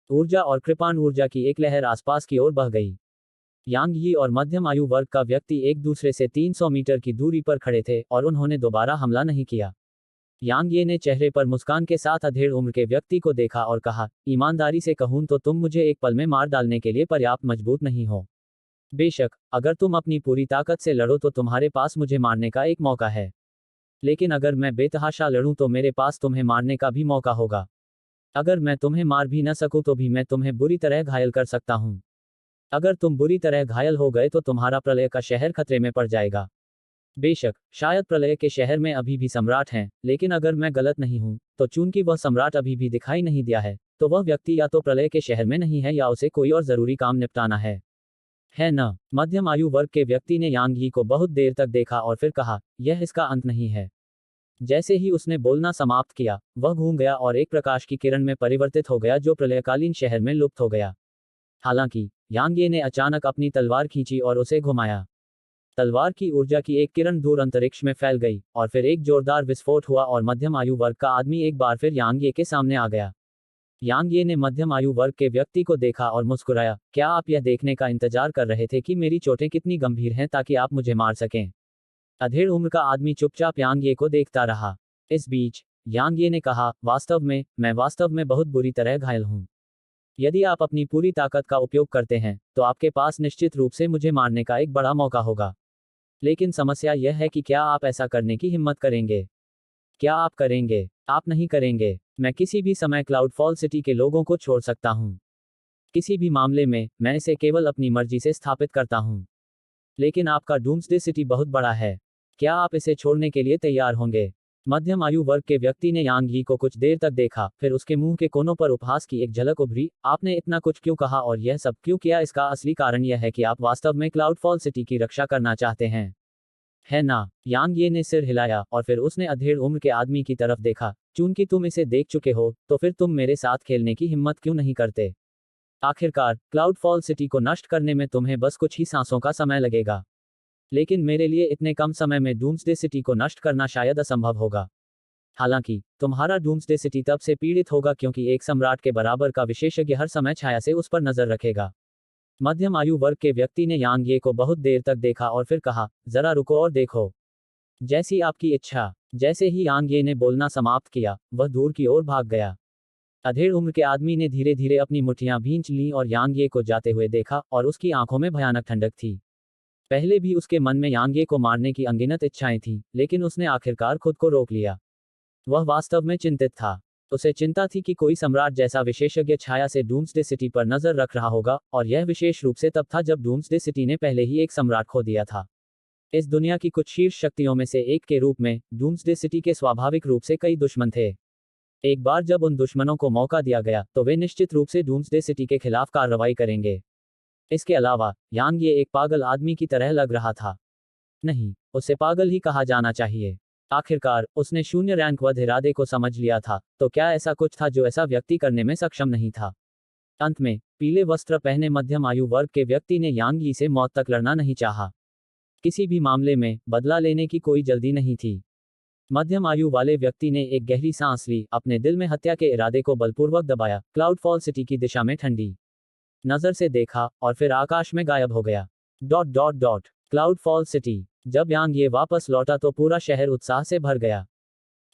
ऊर्जा और कृपाण ऊर्जा की एक लहर आसपास की ओर बह गई। यांग यी और मध्यम आयु वर्ग का व्यक्ति एक दूसरे से 300 मीटर की दूरी पर खड़े थे और उन्होंने दोबारा हमला नहीं किया। यांग ये ने चेहरे पर मुस्कान के साथ अधेड़ उम्र के व्यक्ति को देखा और कहा, ईमानदारी से कहूं तो तुम मुझे एक पल में मार डालने के लिए पर्याप्त मजबूत नहीं हो। बेशक, अगर तुम अपनी पूरी ताकत से लड़ो तो तुम्हारे पास मुझे मारने का एक मौका है। लेकिन अगर मैं बेतहाशा लड़ूं तो मेरे पास तुम्हें मारने का भी मौका होगा। अगर मैं तुम्हें मार भी न सकूं तो भी मैं तुम्हें बुरी तरह घायल कर सकता हूं। अगर तुम बुरी तरह घायल हो गए तो तुम्हारा प्रलय का शहर खतरे में पड़ जाएगा। बेशक, शायद प्रलय के शहर में अभी भी सम्राट हैं, लेकिन अगर मैं गलत नहीं हूं, तो चूंकि वह सम्राट अभी भी दिखाई नहीं दिया है, तो वह व्यक्ति या तो प्रलय के शहर में नहीं है या उसे कोई और जरूरी काम निपटाना है न? मध्यम आयु वर्ग के व्यक्ति ने यांग यी को बहुत देर तक देखा और फिर कहा, यह इसका अंत नहीं है। जैसे ही उसने बोलना समाप्त किया, वह घूम गया और एक प्रकाश की किरण में परिवर्तित हो गया जो प्रलयकालीन शहर में लुप्त हो गया। हालांकि यांग ये ने अचानक अपनी तलवार खींची और उसे घुमाया। तलवार की ऊर्जा की एक किरण दूर अंतरिक्ष में फैल गई, और फिर एक जोरदार विस्फोट हुआ और मध्यम आयु वर्ग का आदमी एक बार फिर यांग ये के सामने आ गया। यांग ये ने मध्यम आयु वर्ग के व्यक्ति को देखा और मुस्कुराया, क्या आप यह देखने का इंतजार कर रहे थे कि मेरी चोटें कितनी गंभीर हैं ताकि आप मुझे मार सकें? अधेड़ उम्र का आदमी चुपचाप यांग ये को देखता रहा। इस बीच यांग ये ने कहा, मैं वास्तव में बहुत बुरी तरह घायल हूं। यदि आप अपनी पूरी ताकत का उपयोग करते हैं, तो आपके पास निश्चित रूप से मुझे मारने का एक बड़ा मौका होगा। लेकिन समस्या यह है कि क्या आप ऐसा करने की हिम्मत करेंगे? क्या आप करेंगे? आप नहीं करेंगे। मैं किसी भी समय क्लाउडफॉल सिटी के लोगों को छोड़ सकता हूँ। किसी भी मामले में, मैं इसे केवल अपनी मर्जी से स्थापित करता हूँ। लेकिन आपका डूम्सडे सिटी बहुत बड़ा है। क्या आप इसे छोड़ने के लिए तैयार होंगे? मध्यम आयु वर्ग के व्यक्ति ने यांग यी को कुछ देर तक देखा, फिर उसके मुंह के कोनों पर उपहास की एक झलक उभरी। आपने इतना कुछ क्यों कहा और यह सब क्यों किया? इसका असली कारण यह है कि आप वास्तव में क्लाउडफॉल सिटी की रक्षा करना चाहते हैं, है ना? यांग ये ने सिर हिलाया और फिर उसने अधेड़ उम्र के आदमी की तरफ देखा। चूंकि तुम इसे देख चुके हो, तो फिर तुम मेरे साथ खेलने की हिम्मत क्यों नहीं करते? आखिरकार, क्लाउडफॉल सिटी को नष्ट करने में तुम्हें बस कुछ ही सांसों का समय लगेगा। लेकिन मेरे लिए इतने कम समय में डूम्सडे सिटी को नष्ट करना शायद असंभव होगा। हालांकि, तुम्हारा डूम्सडे सिटी तब से पीड़ित होगा क्योंकि एक सम्राट के बराबर का विशेषज्ञ हर समय छाया से उस पर नजर रखेगा। मध्यम आयु वर्ग के व्यक्ति ने यांग ये को बहुत देर तक देखा और फिर कहा, जरा रुको और देखो। जैसी आपकी इच्छा। जैसे ही यांग ये ने बोलना समाप्त किया, वह दूर की ओर भाग गया। अधेड़ उम्र के आदमी ने धीरे धीरे अपनी मुट्ठियां भींच लीं और यांग ये को जाते हुए देखा और उसकी आंखों में भयानक ठंडक थी। पहले भी उसके मन में यांग ये को मारने की अनगिनत इच्छाएं थीं, लेकिन उसने आखिरकार खुद को रोक लिया। वह वास्तव में चिंतित था। उसे चिंता थी कि कोई सम्राट जैसा विशेषज्ञ छाया से डूम्सडे सिटी पर नजर रख रहा होगा, और यह विशेष रूप से तब था जब डूम्सडे सिटी ने पहले ही एक सम्राट खो दिया था। इस दुनिया की कुछ शीर्ष शक्तियों में से एक के रूप में, डूम्सडे सिटी के स्वाभाविक रूप से कई दुश्मन थे। एक बार जब उन दुश्मनों को मौका दिया गया, तो वे निश्चित रूप से डूम्सडे सिटी के खिलाफ कार्रवाई करेंगे। इसके अलावा, यांग ये एक पागल आदमी की तरह लग रहा था। नहीं, उसे पागल ही कहा जाना चाहिए। आखिरकार, उसने शून्य रैंक वध इरादे को समझ लिया था, तो क्या ऐसा कुछ था जो ऐसा व्यक्ति करने में सक्षम नहीं था? अंत में, पीले वस्त्र पहने मध्यम आयु वर्ग के व्यक्ति ने यांग यी से मौत तक लड़ना नहीं चाहा। किसी भी मामले में, बदला लेने की कोई जल्दी नहीं थी। मध्यम आयु वाले व्यक्ति ने एक गहरी सांस ली, अपने दिल में हत्या के इरादे को बलपूर्वक दबाया, क्लाउडफॉल सिटी की दिशा में ठंडी नजर से देखा, और फिर आकाश में गायब हो गया। Dot dot dot Cloudfall City. जब यांग ये वापस लौटा तो पूरा शहर उत्साह से भर गया।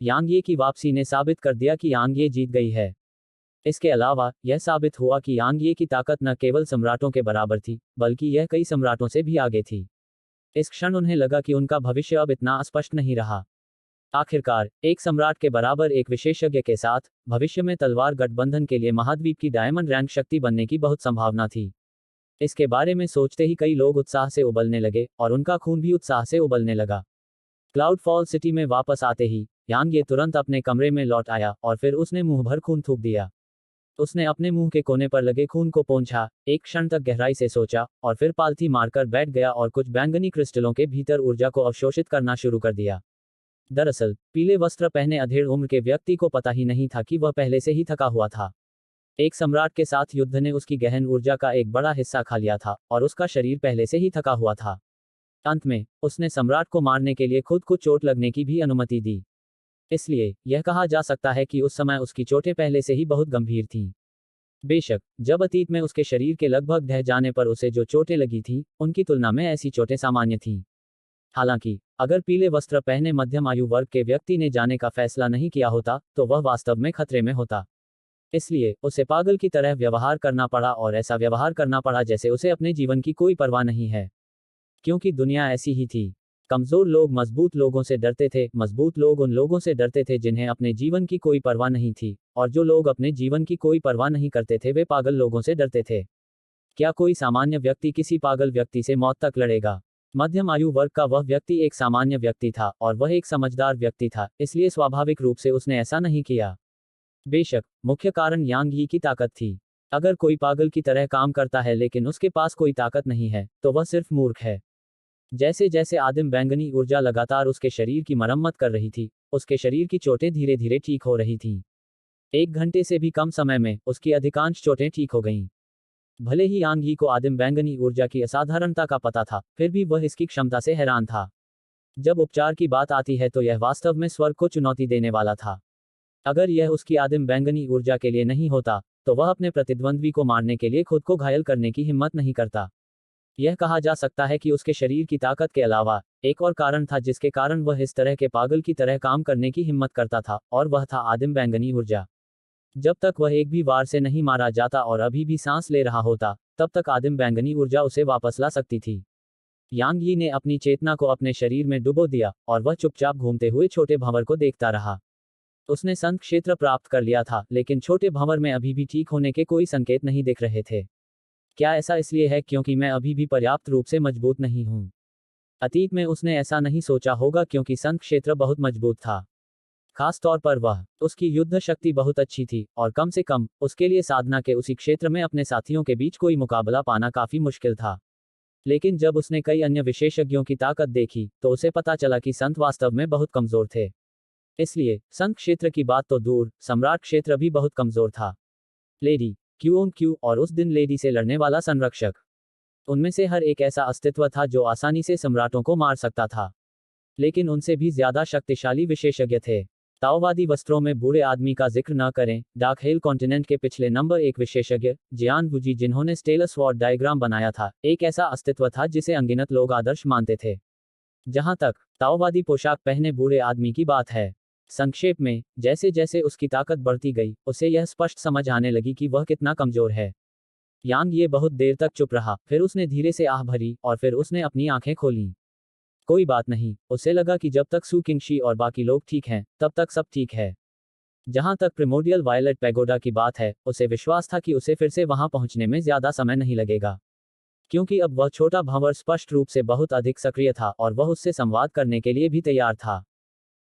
यांग ये की वापसी ने साबित कर दिया कि यांग ये जीत गई है। इसके अलावा, यह साबित हुआ कि यांग ये की ताकत न केवल सम्राटों के बराबर थी, बल्कि यह कई सम्राटों से भी आगे थी। इस क्षण उन्हें लगा कि उनका भविष्य अब इतना अस्पष्ट नहीं रहा। आखिरकार, एक सम्राट के बराबर एक विशेषज्ञ के साथ, भविष्य में तलवार गठबंधन के लिए महाद्वीप की डायमंड रैंक शक्ति बनने की बहुत संभावना थी। इसके बारे में सोचते ही कई लोग उत्साह से उबलने लगे, और उनका खून भी उत्साह से उबलने लगा। क्लाउडफॉल सिटी में वापस आते ही, यांग ये तुरंत अपने कमरे में लौट आया, और फिर उसने मुंह भर खून थूक दिया। उसने अपने मुंह के कोने पर लगे खून को पोंछा, एक क्षण तक गहराई से सोचा, और फिर पालथी मारकर बैठ गया और कुछ बैंगनी क्रिस्टलों के भीतर ऊर्जा को अवशोषित करना शुरू कर दिया। दरअसल, पीले वस्त्र पहने अधेड़ उम्र के व्यक्ति को पता ही नहीं था कि वह पहले से ही थका हुआ था। एक सम्राट के साथ युद्ध ने उसकी गहन ऊर्जा का एक बड़ा हिस्सा खा लिया था, और उसका शरीर पहले से ही थका हुआ था। अंत में, उसने सम्राट को मारने के लिए खुद को चोट लगने की भी अनुमति दी। इसलिए, यह कहा जा सकता है कि उस समय उसकी चोटें पहले से ही बहुत गंभीर थीं। बेशक, जब अतीत में उसके शरीर के लगभग ढह जाने पर उसे जो चोटें लगी थीं, उनकी तुलना में ऐसी चोटें सामान्य थीं। हालांकि, अगर पीले वस्त्र पहने मध्यम आयु वर्ग के व्यक्ति ने जाने का फैसला नहीं किया होता, तो वह वास्तव में खतरे में होता। इसलिए, उसे पागल की तरह व्यवहार करना पड़ा, और ऐसा व्यवहार करना पड़ा जैसे उसे अपने जीवन की कोई परवाह नहीं है। क्योंकि दुनिया ऐसी ही थी। कमजोर लोग मजबूत लोगों से डरते थे, मजबूत लोग उन लोगों से डरते थे जिन्हें अपने जीवन की कोई परवाह नहीं थी, और जो लोग अपने जीवन की कोई परवाह नहीं करते थे वे पागल लोगों से डरते थे। क्या कोई सामान्य व्यक्ति किसी पागल व्यक्ति से मौत तक लड़ेगा? मध्यम आयु वर्ग का वह व्यक्ति एक सामान्य व्यक्ति था, और वह एक समझदार व्यक्ति था, इसलिए स्वाभाविक रूप से उसने ऐसा नहीं किया। बेशक, मुख्य कारण यांग यी की ताकत थी। अगर कोई पागल की तरह काम करता है लेकिन उसके पास कोई ताकत नहीं है, तो वह सिर्फ मूर्ख है। जैसे जैसे आदिम बैंगनी ऊर्जा लगातार उसके शरीर की मरम्मत कर रही थी, उसके शरीर की चोटें धीरे धीरे ठीक हो रही थीं। 1 घंटे से भी कम समय में, उसकी अधिकांश चोटें ठीक हो गईं। भले ही यांग यी को आदिम बैंगनी ऊर्जा की असाधारणता का पता था, फिर भी वह इसकी क्षमता से हैरान था। जब उपचार की बात आती है तो यह वास्तव में स्वर्ग को चुनौती देने वाला था। अगर यह उसकी आदिम बैंगनी ऊर्जा के लिए नहीं होता, तो वह अपने प्रतिद्वंद्वी को मारने के लिए खुद को घायल करने की हिम्मत नहीं करता। यह कहा जा सकता है कि उसके शरीर की ताकत के अलावा, एक और कारण था जिसके कारण वह इस तरह के पागल की तरह काम करने की हिम्मत करता था, और वह था आदिम बैंगनी ऊर्जा। जब तक वह एक भी वार से नहीं मारा जाता और अभी भी सांस ले रहा होता, तब तक आदिम बैंगनी ऊर्जा उसे वापस ला सकती थी। यांग यी ने अपनी चेतना को अपने शरीर में डुबो दिया और वह चुपचाप घूमते हुए छोटे भंवर को देखता रहा। उसने संत क्षेत्र प्राप्त कर लिया था, लेकिन छोटे भंवर में अभी भी ठीक होने के कोई संकेत नहीं दिख रहे थे। क्या ऐसा इसलिए है क्योंकि मैं अभी भी पर्याप्त रूप से मजबूत नहीं हूं? अतीत में उसने ऐसा नहीं सोचा होगा क्योंकि संत क्षेत्र बहुत मजबूत था। खास तौर पर वह, उसकी युद्ध शक्ति बहुत अच्छी थी और कम से कम उसके लिए साधना के उसी क्षेत्र में अपने साथियों के बीच कोई मुकाबला पाना काफी मुश्किल था। लेकिन जब उसने कई अन्य विशेषज्ञों की ताकत देखी तो उसे पता चला कि संत वास्तव में बहुत कमजोर थे। इसलिए संत क्षेत्र की बात तो दूर, सम्राट क्षेत्र भी बहुत कमजोर था। लेडी क्यू और उस दिन लेडी से लड़ने वाला संरक्षक, उनमें से हर एक ऐसा अस्तित्व था जो आसानी से सम्राटों को मार सकता था। लेकिन उनसे भी ज्यादा शक्तिशाली विशेषज्ञ थे। ताओवादी वस्त्रों में बूढ़े आदमी का जिक्र न करें, डार्क हेल कॉन्टिनेंट के पिछले नंबर 1 विशेषज्ञ जियान वुजी, जिन्होंने स्टेलस स्वॉर्ड डायग्राम बनाया था, एक ऐसा अस्तित्व था जिसे अनगिनत लोग आदर्श मानते थे। जहां तक ताओवादी पोशाक पहने बूढ़े आदमी की बात है, संक्षेप में, जैसे जैसे उसकी ताकत बढ़ती गई, उसे यह स्पष्ट समझ आने लगी कि वह कितना कमजोर है। यांग ये बहुत देर तक चुप रहा, फिर उसने धीरे से आह भरी और फिर उसने अपनी आंखें खोलीं। कोई बात नहीं, उसे लगा कि जब तक सू किंगशी और बाकी लोग ठीक हैं, तब तक सब ठीक है। जहां तक प्रिमोडियल वायलेट पैगोडा की बात है, उसे विश्वास था कि उसे फिर से वहां पहुंचने में ज्यादा समय नहीं लगेगा। क्योंकि अब वह छोटा भंवर स्पष्ट रूप से बहुत अधिक सक्रिय था और वह उससे संवाद करने के लिए भी तैयार था।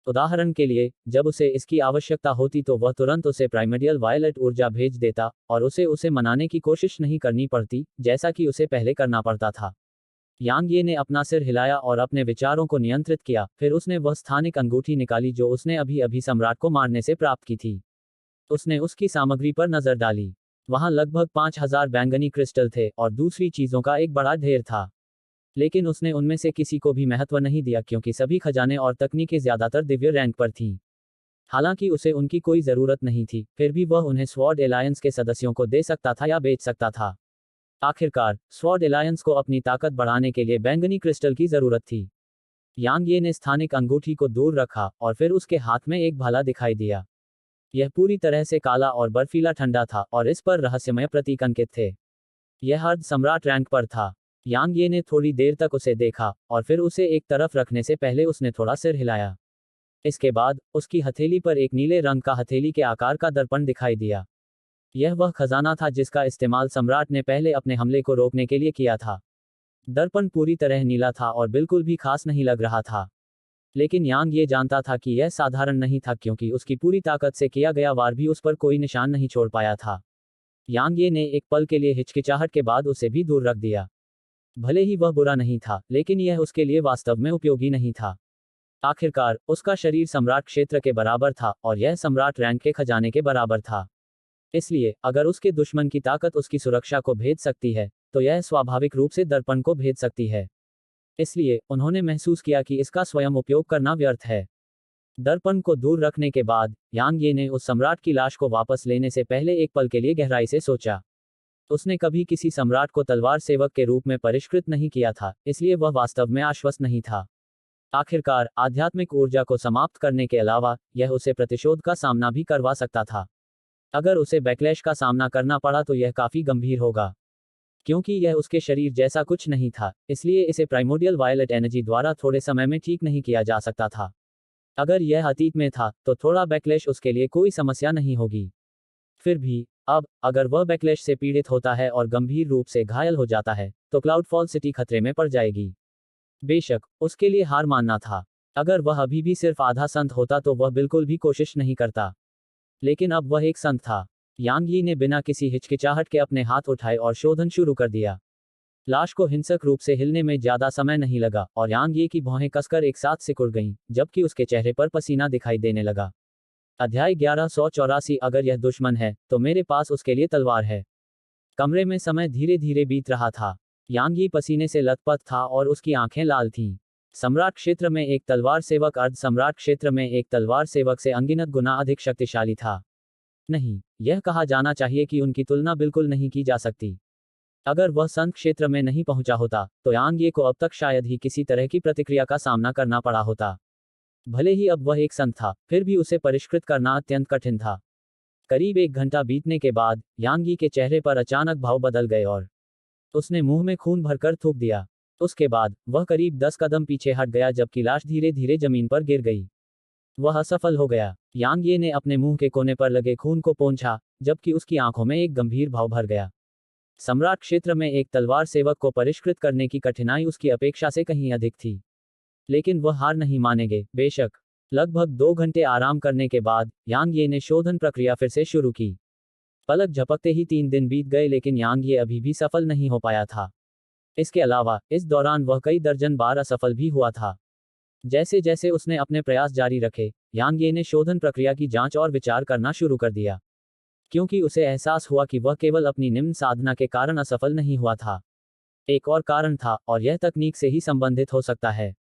उदाहरण के लिए, जब उसे इसकी आवश्यकता होती तो वह तुरंत उसे प्राइमर्डियल वायलेट ऊर्जा भेज देता और उसे मनाने की कोशिश नहीं करनी पड़ती, जैसा कि उसे पहले करना पड़ता था। यांग ये ने अपना सिर हिलाया और अपने विचारों को नियंत्रित किया, फिर उसने वह स्थानिक अंगूठी निकाली जो उसने अभी अभी सम्राट को मारने से प्राप्त की थी। उसने उसकी सामग्री पर नजर डाली। वहां लगभग 5000 बैंगनी क्रिस्टल थे और दूसरी चीजों का एक बड़ा ढेर था। लेकिन उसने उनमें से किसी को भी महत्व नहीं दिया क्योंकि सभी खजाने और तकनीकें ज्यादातर दिव्य रैंक पर थीं। हालांकि उसे उनकी कोई जरूरत नहीं थी, फिर भी वह उन्हें स्वॉर्ड एलायंस के सदस्यों को दे सकता था या बेच सकता था। आखिरकार, स्वॉर्ड एलायंस को अपनी ताकत बढ़ाने के लिए बैंगनी क्रिस्टल की जरूरत थी। यांग ये ने स्थानिक अंगूठी को दूर रखा और फिर उसके हाथ में एक भाला दिखाई दिया। यह पूरी तरह से काला और बर्फीला ठंडा था और इस पर रहस्यमय प्रतीक अंकित थे। यह अर्ध सम्राट रैंक पर था। यांग ये ने थोड़ी देर तक उसे देखा और फिर उसे एक तरफ रखने से पहले उसने थोड़ा सिर हिलाया। इसके बाद उसकी हथेली पर एक नीले रंग का हथेली के आकार का दर्पण दिखाई दिया। यह वह खजाना था जिसका इस्तेमाल सम्राट ने पहले अपने हमले को रोकने के लिए किया था। दर्पण पूरी तरह नीला था और बिल्कुल भी खास नहीं लग रहा था। लेकिन यांग ये जानता था कि यह साधारण नहीं था क्योंकि उसकी पूरी ताकत से किया गया वार भी उस पर कोई निशान नहीं छोड़ पाया था। यांग ये ने एक पल के लिए हिचकिचाहट के बाद उसे भी दूर रख दिया। भले ही वह बुरा नहीं था, लेकिन यह उसके लिए वास्तव में उपयोगी नहीं था। आखिरकार, उसका शरीर सम्राट क्षेत्र के बराबर था और यह सम्राट रैंक के खजाने के बराबर था। इसलिए, अगर उसके दुश्मन की ताकत उसकी सुरक्षा को भेद सकती है, तो यह स्वाभाविक रूप से दर्पण को भेद सकती है। इसलिए, उन्होंने महसूस किया कि इसका स्वयं उपयोग करना व्यर्थ है। दर्पण को दूर रखने के बाद, यांग ये ने उस सम्राट की लाश को वापस लेने से पहले एक पल के लिए गहराई से सोचा। उसने कभी किसी सम्राट को तलवार सेवक के रूप में परिष्कृत नहीं किया था, इसलिए वह वास्तव में आश्वस्त नहीं था। आखिरकार, आध्यात्मिक ऊर्जा को समाप्त करने के अलावा, यह उसे प्रतिशोध का सामना भी करवा सकता था। अगर उसे बैकलैश का सामना करना पड़ा तो यह काफी गंभीर होगा। क्योंकि यह उसके शरीर जैसा कुछ नहीं था, इसलिए इसे प्राइमोडियल वायलेट एनर्जी द्वारा थोड़े समय में ठीक नहीं किया जा सकता था। अगर यह अतीत में था, तो थोड़ा बैकलैश उसके लिए कोई समस्या नहीं होगी। फिर भी, अब, अगर वह बैकलैश से पीड़ित होता है और गंभीर रूप से घायल हो जाता है, तो क्लाउडफॉल सिटी खतरे में पड़ जाएगी। बेशक, उसके लिए हार मानना था। अगर वह अभी भी सिर्फ आधा संत होता तो वह बिल्कुल भी कोशिश नहीं करता। लेकिन अब वह एक संत था। यांग यी ने बिना किसी हिचकिचाहट के अपने हाथ उठाए और शोधन शुरू कर दिया। लाश को हिंसक रूप से हिलने में ज्यादा समय नहीं लगा और यांग यी की भौहें कसकर एक साथ सिकुड़ गईं, जबकि उसके चेहरे पर पसीना दिखाई देने लगा। अध्याय 1184। अगर यह दुश्मन है, तो मेरे पास उसके लिए तलवार है। कमरे में समय धीरे धीरे बीत रहा था। यांग यी पसीने से लथपथ था और उसकी आंखें लाल थीं। सम्राट क्षेत्र में एक तलवार सेवक अर्ध सम्राट क्षेत्र में एक तलवार सेवक से अनगिनत गुना अधिक शक्तिशाली था। नहीं, यह कहा जाना चाहिए कि उनकी तुलना बिल्कुल नहीं की जा सकती। अगर वह संत क्षेत्र में नहीं पहुंचा होता, तो यांग ये को अब तक शायद ही किसी तरह की प्रतिक्रिया का सामना करना पड़ा होता। भले ही अब वह एक संत था, फिर भी उसे परिष्कृत करना अत्यंत कठिन था। करीब 1 घंटा बीतने के बाद, यांग यी के चेहरे पर अचानक भाव बदल गए और उसने मुंह में खून भरकर थूक दिया। उसके बाद वह करीब 10 कदम पीछे हट गया जबकि लाश धीरे धीरे जमीन पर गिर गई। वह असफल हो गया। यांग ये ने अपने मुंह के कोने पर लगे खून को पोंछा, जबकि उसकी आंखों में एक गंभीर भाव भर गया। सम्राट क्षेत्र में एक तलवार सेवक को परिष्कृत करने की कठिनाई उसकी अपेक्षा से कहीं अधिक थी। लेकिन वह हार नहीं मानेंगे, बेशक। लगभग 2 घंटे आराम करने के बाद यांग ये ने शोधन प्रक्रिया फिर से शुरू की। पलक झपकते ही 3 दिन बीत गए लेकिन यांग ये अभी भी सफल नहीं हो पाया था। इसके अलावा इस दौरान वह कई दर्जन बार असफल भी हुआ था। जैसे जैसे उसने अपने प्रयास जारी रखे, यांग ये ने शोधन प्रक्रिया की जांच और विचार करना शुरू कर दिया। क्योंकि उसे एहसास हुआ कि वह केवल अपनी निम्न साधना के कारण असफल नहीं हुआ था। एक और कारण था, और यह तकनीक से ही संबंधित हो सकता है।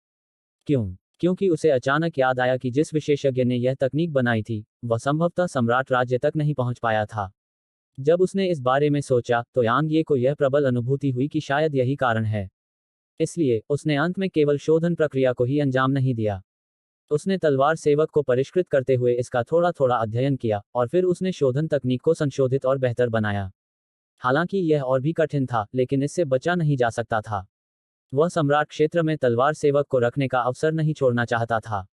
क्यों? क्योंकि उसे अचानक याद आया कि जिस विशेषज्ञ ने यह तकनीक बनाई थी, वह संभवतः सम्राट राज्य तक नहीं पहुंच पाया था। जब उसने इस बारे में सोचा, तो यांग ये को यह प्रबल अनुभूति हुई कि शायद यही कारण है। इसलिए उसने अंत में केवल शोधन प्रक्रिया को ही अंजाम नहीं दिया। उसने तलवार सेवक को परिष्कृत करते हुए इसका थोड़ा थोड़ा अध्ययन किया, और फिर उसने शोधन तकनीक को संशोधित और बेहतर बनाया। हालांकि यह और भी कठिन था, लेकिन इससे बचा नहीं जा सकता था। वह सम्राट क्षेत्र में तलवार सेवक को रखने का अवसर नहीं छोड़ना चाहता था।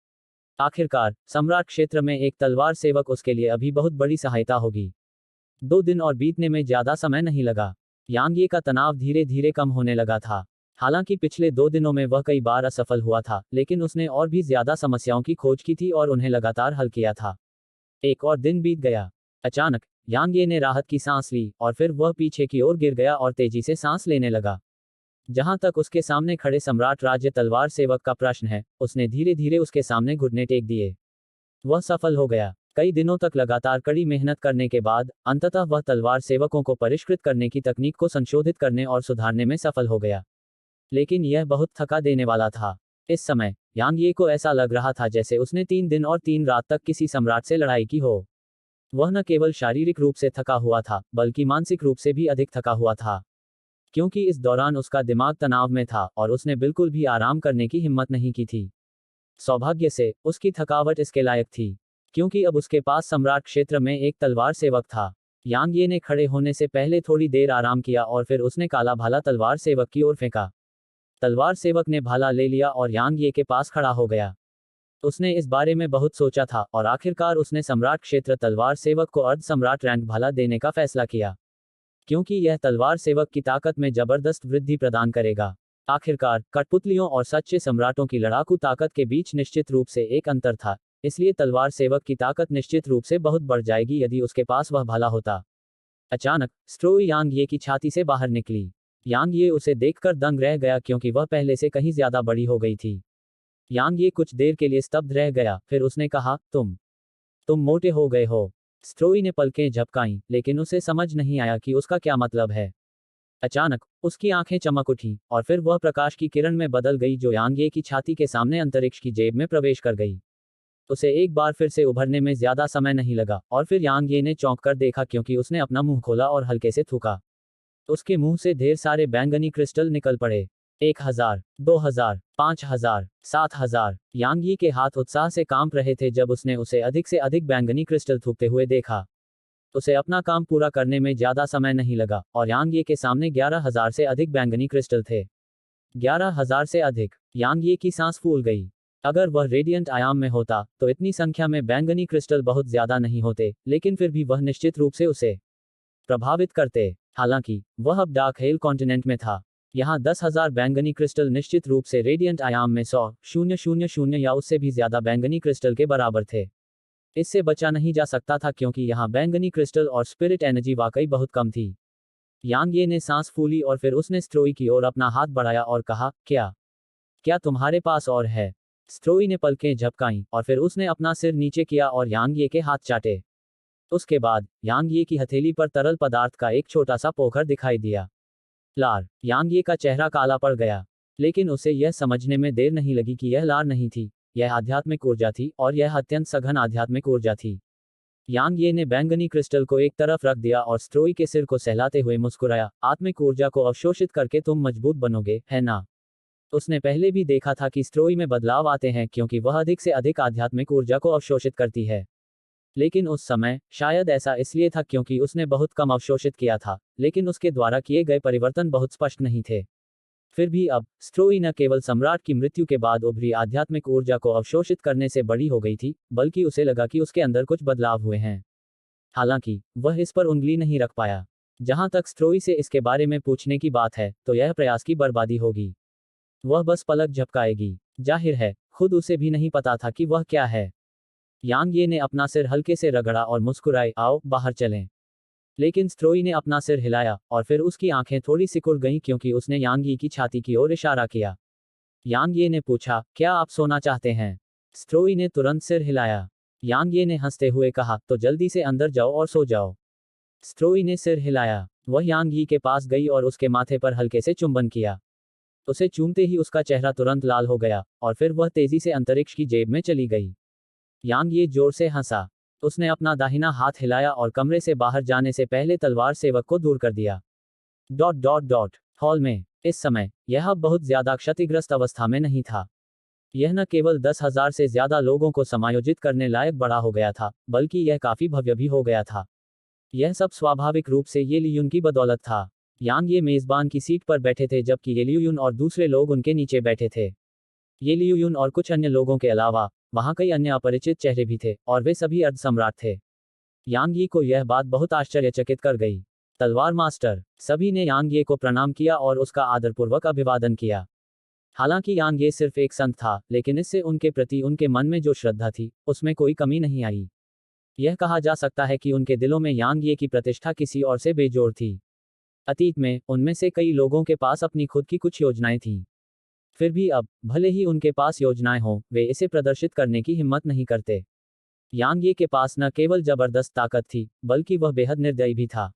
आखिरकार सम्राट क्षेत्र में एक तलवार सेवक उसके लिए अभी बहुत बड़ी सहायता होगी। 2 दिन और बीतने में ज्यादा समय नहीं लगा। यांग ये का तनाव धीरे धीरे कम होने लगा था। हालांकि पिछले 2 दिनों में वह कई बार असफल हुआ था, लेकिन उसने और भी ज्यादा समस्याओं की खोज की थी और उन्हें लगातार हल किया था। एक और दिन बीत गया। अचानक यांग ये ने राहत की सांस ली, और फिर वह पीछे की ओर गिर गया और तेजी से सांस लेने लगा। जहां तक उसके सामने खड़े सम्राट राज्य तलवार सेवक का प्रश्न है, उसने धीरे धीरे उसके सामने घुटने टेक दिए। वह सफल हो गया। कई दिनों तक लगातार कड़ी मेहनत करने के बाद अंततः वह तलवार सेवकों को परिष्कृत करने की तकनीक को संशोधित करने और सुधारने में सफल हो गया। लेकिन यह बहुत थका देने वाला था। इस समय यांग ये को ऐसा लग रहा था जैसे उसने 3 दिन और 3 रात तक किसी सम्राट से लड़ाई की हो। वह न केवल शारीरिक रूप से थका हुआ था, बल्कि मानसिक रूप से भी अधिक थका हुआ था। क्योंकि इस दौरान उसका दिमाग तनाव में था और उसने बिल्कुल भी आराम करने की हिम्मत नहीं की थी। सौभाग्य से उसकी थकावट इसके लायक थी, क्योंकि अब उसके पास सम्राट क्षेत्र में एक तलवार सेवक था। यांग ये ने खड़े होने से पहले थोड़ी देर आराम किया और फिर उसने काला भाला तलवार सेवक की ओर फेंका। तलवार सेवक ने भाला ले लिया और यांग ये के पास खड़ा हो गया। उसने इस बारे में बहुत सोचा था और आखिरकार उसने सम्राट क्षेत्र तलवार सेवक को अर्ध सम्राट रैंक भाला देने का फैसला किया, क्योंकि यह तलवार सेवक की ताकत में जबरदस्त वृद्धि प्रदान करेगा। आखिरकार कठपुतलियों और सच्चे सम्राटों की लड़ाकू ताकत के बीच निश्चित रूप से एक अंतर था, इसलिए तलवार सेवक की ताकत निश्चित रूप से बहुत बढ़ जाएगी यदि उसके पास वह भाला होता। अचानक स्ट्रोई यांग ये की छाती से बाहर निकली। यांग ये उसे देखकर दंग रह गया क्योंकि वह पहले से कहीं ज्यादा बड़ी हो गई थी। यांग ये कुछ देर के लिए स्तब्ध रह गया, फिर उसने कहा, तुम मोटे हो गए हो। स्ट्रोई ने पलकें झपकाईं, लेकिन उसे समझ नहीं आया कि उसका क्या मतलब है। अचानक उसकी आंखें चमक उठी, और फिर वह प्रकाश की किरण में बदल गई जो यांग ये की छाती के सामने अंतरिक्ष की जेब में प्रवेश कर गई। उसे एक बार फिर से उभरने में ज्यादा समय नहीं लगा, और फिर यांग ये ने चौंक कर देखा क्योंकि उसने अपना मुंह खोला और हल्के से थूका। उसके मुंह से ढेर सारे बैंगनी क्रिस्टल निकल पड़े। 1000, 2000, 5000, 7000। यांग ये के हाथ उत्साह से कांप रहे थे जब उसने उसे अधिक से अधिक बैंगनी क्रिस्टल थूकते हुए देखा। उसे अपना काम पूरा करने में ज्यादा समय नहीं लगा, और यांग ये के सामने 11,000 से अधिक बैंगनी क्रिस्टल थे। 11,000 से अधिक। यांग ये की सांस फूल गई। अगर वह रेडियंट आयाम में होता, तो इतनी संख्या में बैंगनी क्रिस्टल बहुत ज्यादा नहीं होते, लेकिन फिर भी वह निश्चित रूप से उसे प्रभावित करते। हालांकि वह अब डार्क हेल कॉन्टिनेंट में था। यहाँ 10,000 बैंगनी क्रिस्टल निश्चित रूप से रेडियंट आयाम में 100,000 या उससे भी ज्यादा बैंगनी क्रिस्टल के बराबर थे। इससे बचा नहीं जा सकता था क्योंकि यहाँ बैंगनी क्रिस्टल और स्पिरिट एनर्जी वाकई बहुत कम थी। यांग ये ने सांस फूली और फिर उसने स्ट्रोई की ओर अपना हाथ बढ़ाया और कहा, क्या तुम्हारे पास और है? स्ट्रोई ने पलकें झपकाईं, और फिर उसने अपना सिर नीचे किया और यांग ये के हाथ चाटे। उसके बाद यांग ये की हथेली पर तरल पदार्थ का एक छोटा सा पोखर दिखाई दिया। लार। यांग ये का चेहरा काला पड़ गया, लेकिन उसे यह समझने में देर नहीं लगी कि यह लार नहीं थी, यह आध्यात्मिक ऊर्जा थी, और यह अत्यंत सघन आध्यात्मिक ऊर्जा थी। यांग ये ने बैंगनी क्रिस्टल को एक तरफ रख दिया और स्ट्रोई के सिर को सहलाते हुए मुस्कुराया, आत्मिक ऊर्जा को अवशोषित करके तुम मजबूत बनोगे, है ना? उसने पहले भी देखा था कि स्ट्रोई में बदलाव आते हैं क्योंकि वह अधिक से अधिक आध्यात्मिक ऊर्जा को अवशोषित करती है। लेकिन उस समय शायद ऐसा इसलिए था क्योंकि उसने बहुत कम अवशोषित किया था, लेकिन उसके द्वारा किए गए परिवर्तन बहुत स्पष्ट नहीं थे। फिर भी अब स्ट्रोई न केवल सम्राट की मृत्यु के बाद उभरी आध्यात्मिक ऊर्जा को अवशोषित करने से बड़ी हो गई थी, बल्कि उसे लगा कि उसके अंदर कुछ बदलाव हुए हैं। हालांकि वह इस पर उंगली नहीं रख पाया। जहां तक स्ट्रोई से इसके बारे में पूछने की बात है, तो यह प्रयास की बर्बादी होगी। वह बस पलक झपकाएगी। जाहिर है, खुद उसे भी नहीं पता था कि वह क्या है। यांग ये ने अपना सिर हल्के से रगड़ा और मुस्कुराए, आओ बाहर चलें। लेकिन स्ट्रोई ने अपना सिर हिलाया, और फिर उसकी आंखें थोड़ी सिकुड़ गईं क्योंकि उसने यांग यी की छाती की ओर इशारा किया। यांग ये ने पूछा, क्या आप सोना चाहते हैं? स्ट्रोई ने तुरंत सिर हिलाया। यांग ये ने हंसते हुए कहा, तो जल्दी से अंदर जाओ और सो जाओ। स्ट्रोई ने सिर हिलाया। वह यांग यी के पास गई और उसके माथे पर हल्के से चुंबन किया। उसे चूमते ही उसका चेहरा तुरंत लाल हो गया, और फिर वह तेजी से अंतरिक्ष की जेब में चली गई। यांग ये जोर से हंसा। उसने अपना दाहिना हाथ हिलाया और कमरे से बाहर जाने से पहले तलवार सेवक को दूर कर दिया। डॉट डॉट डॉट हॉल में इस समय यह अब बहुत ज्यादा क्षतिग्रस्त अवस्था में नहीं था। यह न केवल 10,000 से ज्यादा लोगों को समायोजित करने लायक बड़ा हो गया था, बल्कि यह काफी भव्य भी हो गया था। यह सब स्वाभाविक रूप से ये लियुन की बदौलत था। यांग ये मेजबान की सीट पर बैठे थे जबकि ये लियुन और दूसरे लोग उनके नीचे बैठे थे। ये लियुन और कुछ अन्य लोगों के अलावा वहां कई अन्य अपरिचित चेहरे भी थे, और वे सभी अर्ध सम्राट थे। यांग यी को यह बात बहुत आश्चर्यचकित कर गई। तलवार मास्टर, सभी ने यांग ये को प्रणाम किया और उसका आदरपूर्वक अभिवादन किया। हालांकि यांग ये सिर्फ एक संत था, लेकिन इससे उनके प्रति उनके मन में जो श्रद्धा थी, उसमें कोई कमी नहीं आई। यह कहा जा सकता है कि उनके दिलों में यांग ये की प्रतिष्ठा किसी और से बेजोड़ थी। अतीत में उनमें से कई लोगों के पास अपनी खुद की कुछ योजनाएं थीं। फिर भी अब, भले ही उनके पास योजनाएं हों, वे इसे प्रदर्शित करने की हिम्मत नहीं करते। यांग ये के पास न केवल जबरदस्त ताकत थी, बल्कि वह बेहद निर्दयी भी था।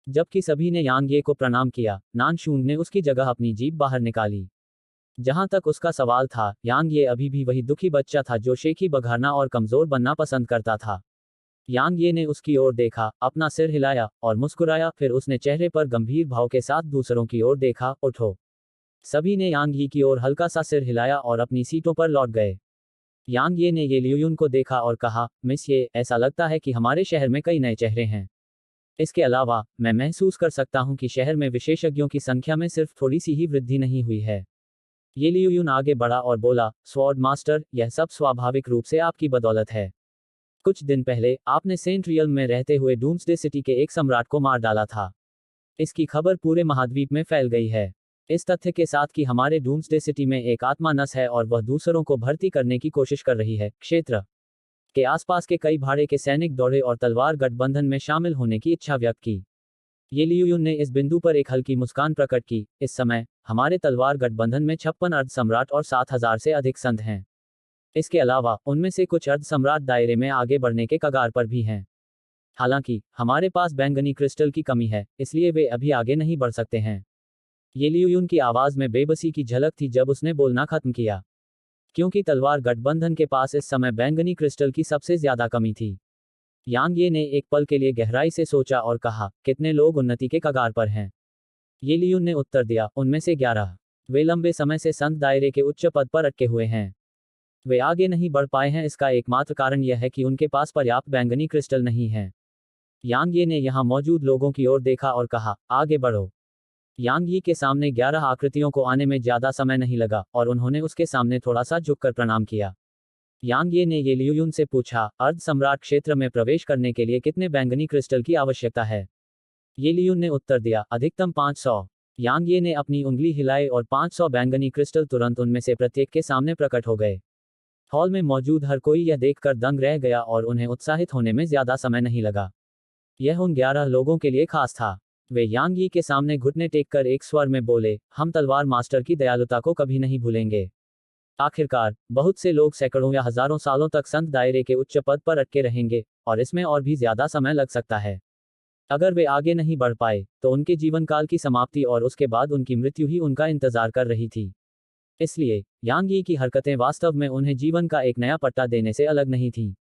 जबकि सभी ने यांग ये को प्रणाम किया, नानशून ने उसकी जगह अपनी जीभ बाहर निकाली। जहां तक उसका सवाल था, यांग ये अभी भी वही दुखी बच्चा था जो शेखी बघारना और कमजोर बनना पसंद करता था। यांग ये ने उसकी ओर देखा, अपना सिर हिलाया और मुस्कुराया, फिर उसने चेहरे पर गंभीर भाव के साथ दूसरों की ओर देखा, उठो। सभी ने यांग यी की ओर हल्का सा सिर हिलाया और अपनी सीटों पर लौट गए। यांग ये ने ये लियुन को देखा और कहा, मिस ये, ऐसा लगता है कि हमारे शहर में कई नए चेहरे हैं। इसके अलावा, मैं महसूस कर सकता हूं कि शहर में विशेषज्ञों की संख्या में सिर्फ थोड़ी सी ही वृद्धि नहीं हुई है। ये लियुन आगे बढ़ा और बोला, स्वॉर्ड मास्टर, यह सब स्वाभाविक रूप से आपकी बदौलत है। कुछ दिन पहले आपने सेंट रियल्म में रहते हुए डूम्सडे सिटी के एक सम्राट को मार डाला था। इसकी खबर पूरे महाद्वीप में फैल गई है। इस तथ्य के साथ कि हमारे डूम्सडे सिटी में एक आत्मा नस है और वह दूसरों को भर्ती करने की कोशिश कर रही है। क्षेत्र के आसपास के कई भाड़े के सैनिक दौड़े और तलवार गठबंधन में शामिल होने की इच्छा व्यक्त की। ये लियुन ने इस बिंदु पर एक हल्की मुस्कान प्रकट की। इस समय हमारे तलवार गठबंधन में 56 अर्ध सम्राट और 7,000 से अधिक संत हैं। इसके अलावा उनमें से कुछ अर्ध सम्राट दायरे में आगे बढ़ने के कगार पर भी हैं। हालांकि हमारे पास बैंगनी क्रिस्टल की कमी है, इसलिए वे अभी आगे नहीं बढ़ सकते हैं। ये लियुन की आवाज में बेबसी की झलक थी जब उसने बोलना खत्म किया, क्योंकि तलवार गठबंधन के पास इस समय बैंगनी क्रिस्टल की सबसे ज्यादा कमी थी। यांग ये ने एक पल के लिए गहराई से सोचा और कहा, कितने लोग उन्नति के कगार पर हैं? ये लियुन ने उत्तर दिया, उनमें से 11। वे लंबे समय से संत दायरे के उच्च पद पर अटके हुए हैं। वे आगे नहीं बढ़ पाए हैं। इसका एकमात्र कारण यह है कि उनके पास पर्याप्त बैंगनी क्रिस्टल नहीं है। यांग ये ने यहां मौजूद लोगों की ओर देखा और कहा, आगे बढ़ो। यांग यी के सामने 11 आकृतियों को आने में ज्यादा समय नहीं लगा, और उन्होंने उसके सामने थोड़ा सा झुककर प्रणाम किया। यांग ये ने ये लियुन से पूछा, अर्ध सम्राट क्षेत्र में प्रवेश करने के लिए कितने बैंगनी क्रिस्टल की आवश्यकता है? ये लियुन ने उत्तर दिया, अधिकतम 500। यांग ये ने अपनी उंगली हिलाई और 500 बैंगनी क्रिस्टल तुरंत उनमें से प्रत्येक के सामने प्रकट हो गए। हॉल में मौजूद हर कोई यह देखकर दंग रह गया और उन्हें उत्साहित होने में ज्यादा समय नहीं लगा। यह उन 11 लोगों के लिए खास था। वे यांग यी के सामने घुटने टेककर एक स्वर में बोले, हम तलवार मास्टर की दयालुता को कभी नहीं भूलेंगे। आखिरकार, बहुत से लोग सैकड़ों या हजारों सालों तक संत दायरे के उच्च पद पर अटके रहेंगे, और इसमें और भी ज्यादा समय लग सकता है। अगर वे आगे नहीं बढ़ पाए, तो उनके जीवन काल की समाप्ति और उसके बाद उनकी मृत्यु ही उनका इंतजार कर रही थी। इसलिए, यांग यी की हरकतें वास्तव में उन्हें जीवन का एक नया पट्टा देने से अलग नहीं थीं।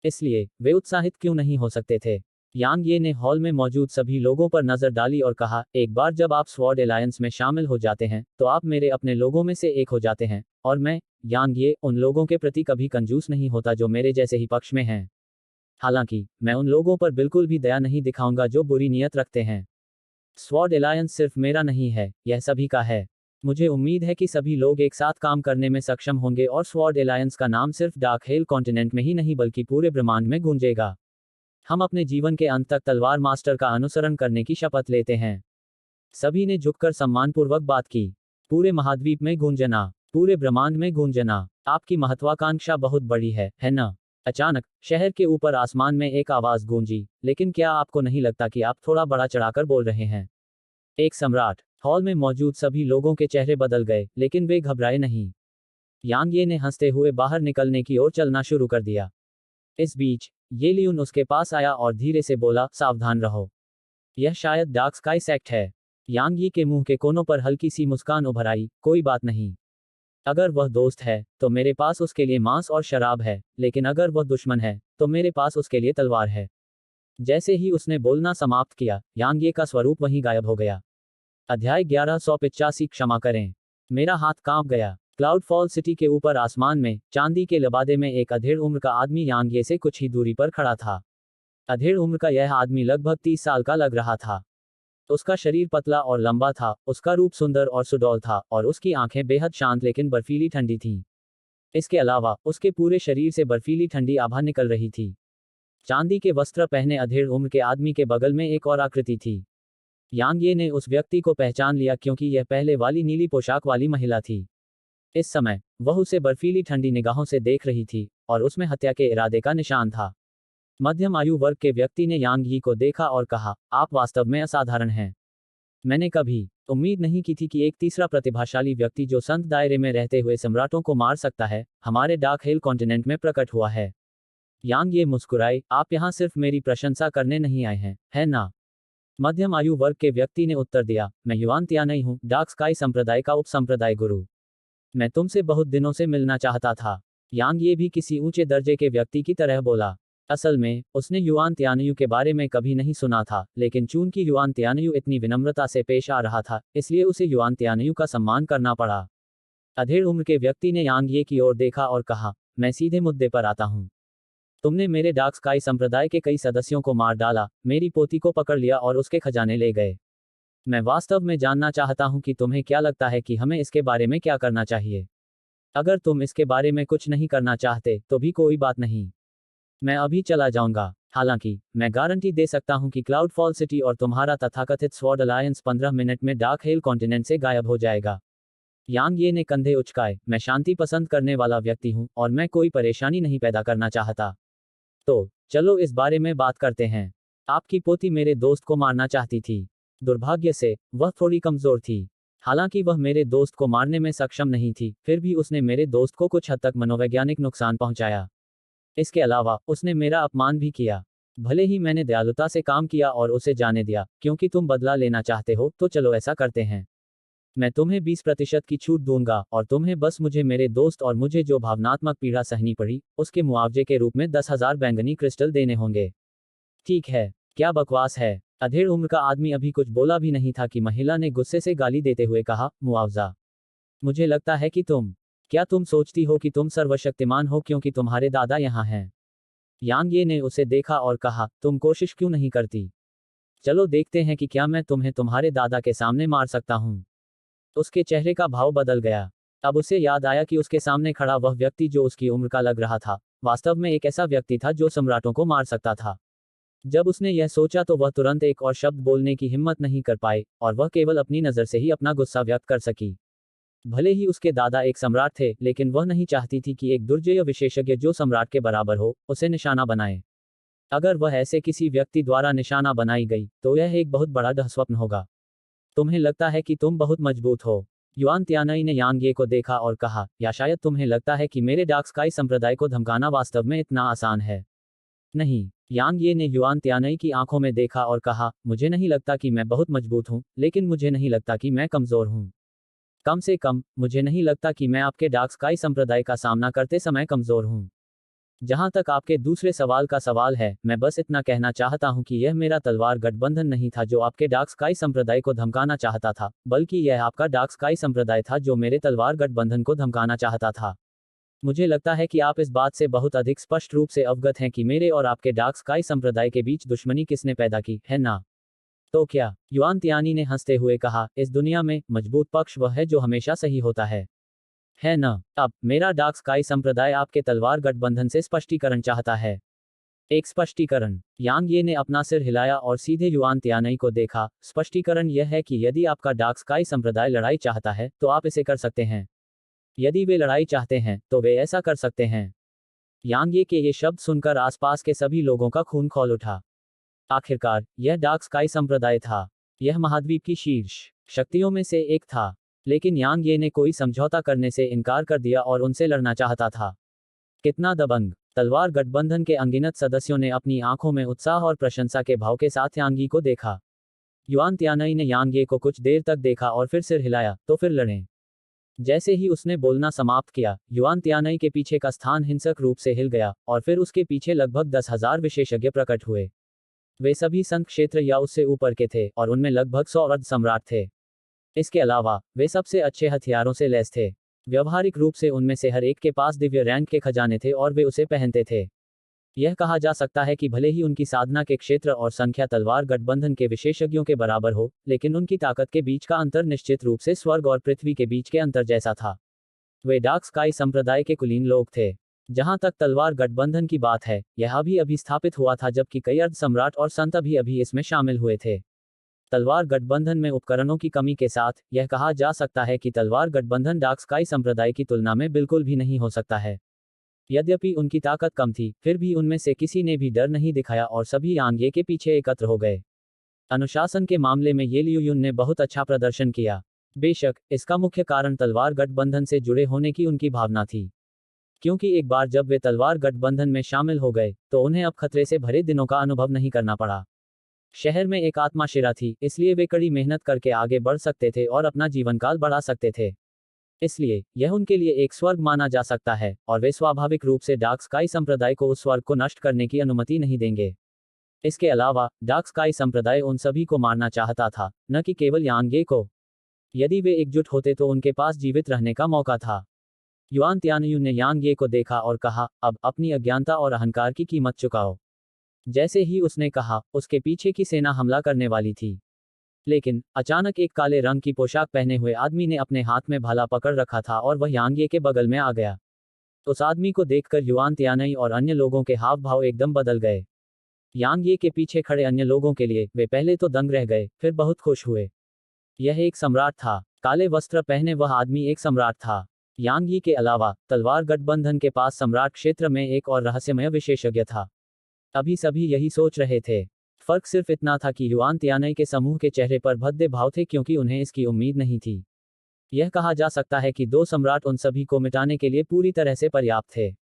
इसलिए, वे उत्साहित क्यों नहीं हो सकते थे? यांग ये ने हॉल में मौजूद सभी लोगों पर नजर डाली और कहा, एक बार जब आप स्वॉर्ड एलायंस में शामिल हो जाते हैं, तो आप मेरे अपने लोगों में से एक हो जाते हैं, और मैं, यांग ये, उन लोगों के प्रति कभी कंजूस नहीं होता जो मेरे जैसे ही पक्ष में हैं। हालांकि, मैं उन लोगों पर बिल्कुल भी दया नहीं दिखाऊंगा जो बुरी नीयत रखते हैं। स्वॉर्ड एलायंस सिर्फ मेरा नहीं है, यह सभी का है। मुझे उम्मीद है कि सभी लोग एक साथ काम करने में सक्षम होंगे और स्वॉर्ड एलायंस का नाम सिर्फ डार्क हेल कॉन्टिनेंट में ही नहीं बल्कि पूरे ब्रह्मांड में गूंजेगा। हम अपने जीवन के अंत तक तलवार मास्टर का अनुसरण करने की शपथ लेते हैं। सभी ने झुककर सम्मानपूर्वक बात की। पूरे महाद्वीप में गूंजना, पूरे ब्रह्मांड में गूंजना। आपकी महत्वाकांक्षा बहुत बड़ी है ना? अचानक शहर के ऊपर आसमान में एक आवाज गूंजी, लेकिन क्या आपको नहीं लगता कि आप थोड़ा बड़ा चढ़ाकर बोल रहे हैं? एक सम्राट। हॉल में मौजूद सभी लोगों के चेहरे बदल गए, लेकिन वे घबराए नहीं। यांग ये ने हंसते हुए बाहर निकलने की ओर चलना शुरू कर दिया। इस बीच ये लियून उसके पास आया और धीरे से बोला, सावधान रहो। यह शायद डार्क स्काई सेक्ट है। यांग यी के मुंह के कोनों पर हल्की सी मुस्कान उभर आई, कोई बात नहीं। अगर वह दोस्त है तो मेरे पास उसके लिए मांस और शराब है, लेकिन अगर वह दुश्मन है तो मेरे पास उसके लिए तलवार है। जैसे ही उसने बोलना समाप्त किया, यांग ये का स्वरूप वहीं गायब हो गया। अध्याय 1185। क्षमा करें, मेरा हाथ कांप गया। क्लाउड फॉल सिटी के ऊपर आसमान में चांदी के लबादे में एक अधेड़ उम्र का आदमी यांग ये से कुछ ही दूरी पर खड़ा था। अधेड़ उम्र का यह आदमी लगभग 30 साल का लग रहा था। उसका शरीर पतला और लंबा था, उसका रूप सुंदर और सुडौल था, और उसकी आंखें बेहद शांत लेकिन बर्फीली ठंडी थीं। इसके अलावा उसके पूरे शरीर से बर्फीली ठंडी आभा निकल रही थी। चांदी के वस्त्र पहने अधेड़ उम्र के आदमी के बगल में एक और आकृति थी। यांग ये ने उस व्यक्ति को पहचान लिया क्योंकि यह पहले वाली नीली पोशाक वाली महिला थी। इस समय वह उसे बर्फीली ठंडी निगाहों से देख रही थी, और उसमें हत्या के इरादे का निशान था। मध्यम आयु वर्ग के व्यक्ति ने यांग यी को देखा और कहा, आप वास्तव में असाधारण हैं। मैंने कभी उम्मीद नहीं की थी कि एक तीसरा प्रतिभाशाली व्यक्ति जो संत दायरे में रहते हुए सम्राटों को मार सकता है, हमारे डार्क हेल कॉन्टिनेंट में प्रकट हुआ है। यांग ये मुस्कुराए, आप यहाँ सिर्फ मेरी प्रशंसा करने नहीं आए हैं, है ना? मध्यम आयु वर्ग के व्यक्ति ने उत्तर दिया, मैं युआन तियानई हूँ, डार्क स्काई संप्रदाय का उप संप्रदाय गुरु। मैं तुमसे बहुत दिनों से मिलना चाहता था। यांग ये भी किसी ऊंचे दर्जे के व्यक्ति की तरह बोला। असल में उसने युआन तियानयू के बारे में कभी नहीं सुना था, लेकिन चूंकि युआन तियानयू इतनी विनम्रता से पेश आ रहा था, इसलिए उसे युआन तियानयू का सम्मान करना पड़ा। अधेड़ उम्र के व्यक्ति ने यांग ये की ओर देखा और कहा, मैं सीधे मुद्दे पर आता हूँ। तुमने मेरे डार्क स्काई संप्रदाय के कई सदस्यों को मार डाला, मेरी पोती को पकड़ लिया और उसके खजाने ले गए। मैं वास्तव में जानना चाहता हूं कि तुम्हें क्या लगता है कि हमें इसके बारे में क्या करना चाहिए। अगर तुम इसके बारे में कुछ नहीं करना चाहते तो भी कोई बात नहीं, मैं अभी चला जाऊंगा। हालांकि मैं गारंटी दे सकता हूं कि क्लाउड फॉल सिटी और तुम्हारा तथाकथित स्वॉर्ड अलायंस 15 मिनट में डार्क हेल कॉन्टिनेंट से गायब हो जाएगा। यांग ये ने कंधे उचकाए, मैं शांति पसंद करने वाला व्यक्ति हूं और मैं कोई परेशानी नहीं पैदा करना चाहता। तो चलो इस बारे में बात करते हैं। आपकी पोती मेरे दोस्त को मारना चाहती थी। दुर्भाग्य से वह थोड़ी कमजोर थी। हालांकि वह मेरे दोस्त को मारने में सक्षम नहीं थी, फिर भी उसने मेरे दोस्त को कुछ हद तक मनोवैज्ञानिक नुकसान पहुंचाया। इसके अलावा उसने मेरा अपमान भी किया। भले ही मैंने दयालुता से काम किया और उसे जाने दिया, क्योंकि तुम बदला लेना चाहते हो, तो चलो ऐसा करते हैं। मैं तुम्हें 20% की छूट दूंगा और तुम्हें बस मुझे मेरे दोस्त और मुझे जो भावनात्मक पीड़ा सहनी पड़ी, उसके मुआवजे के रूप में 10,000 बैंगनी क्रिस्टल देने होंगे। ठीक है, क्या बकवास है। अधेड़ उम्र का आदमी अभी कुछ बोला भी नहीं था कि महिला ने गुस्से से गाली देते हुए कहा, मुआवजा? मुझे लगता है कि क्या तुम सोचती हो कि तुम सर्वशक्तिमान हो क्योंकि तुम्हारे दादा यहाँ हैं? यांग ये ने उसे देखा और कहा, तुम कोशिश क्यों नहीं करती? चलो देखते हैं कि क्या मैं तुम्हें तुम्हारे दादा के सामने मार सकता हूँ। उसके चेहरे का भाव बदल गया। अब उसे याद आया कि उसके सामने खड़ा वह व्यक्ति जो उसकी उम्र का लग रहा था, वास्तव में एक ऐसा व्यक्ति था जो सम्राटों को मार सकता था। जब उसने यह सोचा तो वह तुरंत एक और शब्द बोलने की हिम्मत नहीं कर पाए, और वह केवल अपनी नज़र से ही अपना गुस्सा व्यक्त कर सकी। भले ही उसके दादा एक सम्राट थे, लेकिन वह नहीं चाहती थी कि एक दुर्जय विशेषज्ञ जो सम्राट के बराबर हो, उसे निशाना बनाए। अगर वह ऐसे किसी व्यक्ति द्वारा निशाना बनाई गई, तो यह एक बहुत बड़ा दुःस्वप्न होगा। तुम्हें लगता है कि तुम बहुत मजबूत हो? युआन तियानई ने यांग ये को देखा और कहा, या शायद तुम्हें लगता है कि मेरे डार्क स्काई संप्रदाय को धमकाना वास्तव में इतना आसान है? नहीं। यांग ये ने युआन तियानई की आंखों में देखा और कहा, मुझे नहीं लगता कि मैं बहुत मजबूत हूं, लेकिन मुझे नहीं लगता कि मैं कमजोर हूं। कम से कम मुझे नहीं लगता कि मैं आपके डार्क स्काई संप्रदाय का सामना करते समय कमजोर हूं। जहां तक आपके दूसरे सवाल का सवाल है, मैं बस इतना कहना चाहता हूं कि यह मेरा तलवार गठबंधन नहीं था जो आपके डार्क स्काई संप्रदाय को धमकाना चाहता था, बल्कि यह आपका डार्क स्काई संप्रदाय था जो मेरे तलवार गठबंधन को धमकाना चाहता था। मुझे लगता है कि आप इस बात से बहुत अधिक स्पष्ट रूप से अवगत हैं कि मेरे और आपके डार्क स्काई संप्रदाय के बीच दुश्मनी किसने पैदा की, है ना? तो क्या? युआन तियानी ने हंसते हुए कहा, इस दुनिया में मजबूत पक्ष वह है जो हमेशा सही होता है ना? अब मेरा डार्क स्काई संप्रदाय आपके तलवार गठबंधन से स्पष्टीकरण चाहता है। एक स्पष्टीकरण। यांग ये ने अपना सिर हिलाया और सीधे युआन तियानई को देखा। स्पष्टीकरण यह है कि यदि आपका डार्क स्काई संप्रदाय लड़ाई चाहता है तो आप इसे कर सकते हैं। यदि वे लड़ाई चाहते हैं तो वे ऐसा कर सकते हैं। यांग ये के ये शब्द सुनकर आसपास के सभी लोगों का खून खौल उठा। आखिरकार यह डार्क स्काई संप्रदाय था। यह महाद्वीप की शीर्ष शक्तियों में से एक था। लेकिन यांग ये ने कोई समझौता करने से इनकार कर दिया और उनसे लड़ना चाहता था। कितना दबंग! तलवार गठबंधन के अनगिनत सदस्यों ने अपनी आंखों में उत्साह और प्रशंसा के भाव के साथ यांगी को देखा। युआन तियानई ने यांगे को कुछ देर तक देखा और फिर सिर हिलाया, तो फिर लड़ें। जैसे ही उसने बोलना समाप्त किया, युआन तियानई के पीछे का स्थान हिंसक रूप से हिल गया और फिर उसके पीछे लगभग 10,000 विशेषज्ञ प्रकट हुए। वे सभी संत क्षेत्र या उससे ऊपर के थे और उनमें लगभग 100 अर्ध सम्राट थे। इसके अलावा वे सबसे अच्छे हथियारों से लैस थे। व्यवहारिक रूप से उनमें से हर एक के पास दिव्य रैंक के खजाने थे और वे उसे पहनते थे। यह कहा जा सकता है कि भले ही उनकी साधना के क्षेत्र और संख्या तलवार गठबंधन के विशेषज्ञों के बराबर हो, लेकिन उनकी ताकत के बीच का अंतर निश्चित रूप से स्वर्ग और पृथ्वी के बीच के अंतर जैसा था। वे डार्क स्काई संप्रदाय के कुलीन लोग थे। जहां तक तलवार गठबंधन की बात है, यह अभी स्थापित हुआ था जबकि कई अर्ध सम्राट और संत अभी इसमें शामिल हुए थे। तलवार गठबंधन में उपकरणों की कमी के साथ, यह कहा जा सकता है कि तलवार गठबंधन डार्क स्काई संप्रदाय की तुलना में बिल्कुल भी नहीं हो सकता है। यद्यपि उनकी ताकत कम थी, फिर भी उनमें से किसी ने भी डर नहीं दिखाया और सभी यांगे के पीछे एकत्र हो गए। अनुशासन के मामले में ये लियू युन ने बहुत अच्छा प्रदर्शन किया। बेशक, इसका मुख्य कारण तलवार गठबंधन से जुड़े होने की उनकी भावना थी। क्योंकि एक बार जब वे तलवार गठबंधन में शामिल हो गए, तो उन्हें अब खतरे से भरे दिनों का अनुभव नहीं करना पड़ा। शहर में एक आत्माशिरा थी, इसलिए वे कड़ी मेहनत करके आगे बढ़ सकते थे और अपना जीवनकाल बढ़ा सकते थे। इसलिए यह उनके लिए एक स्वर्ग माना जा सकता है और वे स्वाभाविक रूप से डार्क स्काई संप्रदाय को उस स्वर्ग को नष्ट करने की अनुमति नहीं देंगे। इसके अलावा डार्क स्काई संप्रदाय उन सभी को मारना चाहता था, न कि केवल यांगे को। यदि वे एकजुट होते तो उनके पास जीवित रहने का मौका था। युआन तियानयू ने यांगे को देखा और कहा, अब अपनी अज्ञानता और अहंकार की कीमत चुकाओ। जैसे ही उसने कहा, उसके पीछे की सेना हमला करने वाली थी। लेकिन अचानक एक काले रंग की पोशाक पहने हुए आदमी ने अपने हाथ में भाला पकड़ रखा था और वह यांगे के बगल में आ गया। उस आदमी को देखकर युआन तियानई और अन्य लोगों के हाव भाव एकदम बदल गए। यांगे के पीछे खड़े अन्य लोगों के लिए वे पहले तो दंग रह गए, फिर बहुत खुश हुए। यह एक सम्राट था। काले वस्त्र पहने वह आदमी एक सम्राट था। यांगी के अलावा तलवार गठबंधन के पास सम्राट क्षेत्र में एक और रहस्यमय विशेषज्ञ था। अभी सभी यही सोच रहे थे। फर्क सिर्फ इतना था कि युआन तियानई के समूह के चेहरे पर भद्दे भाव थे क्योंकि उन्हें इसकी उम्मीद नहीं थी। यह कहा जा सकता है कि दो सम्राट उन सभी को मिटाने के लिए पूरी तरह से पर्याप्त थे।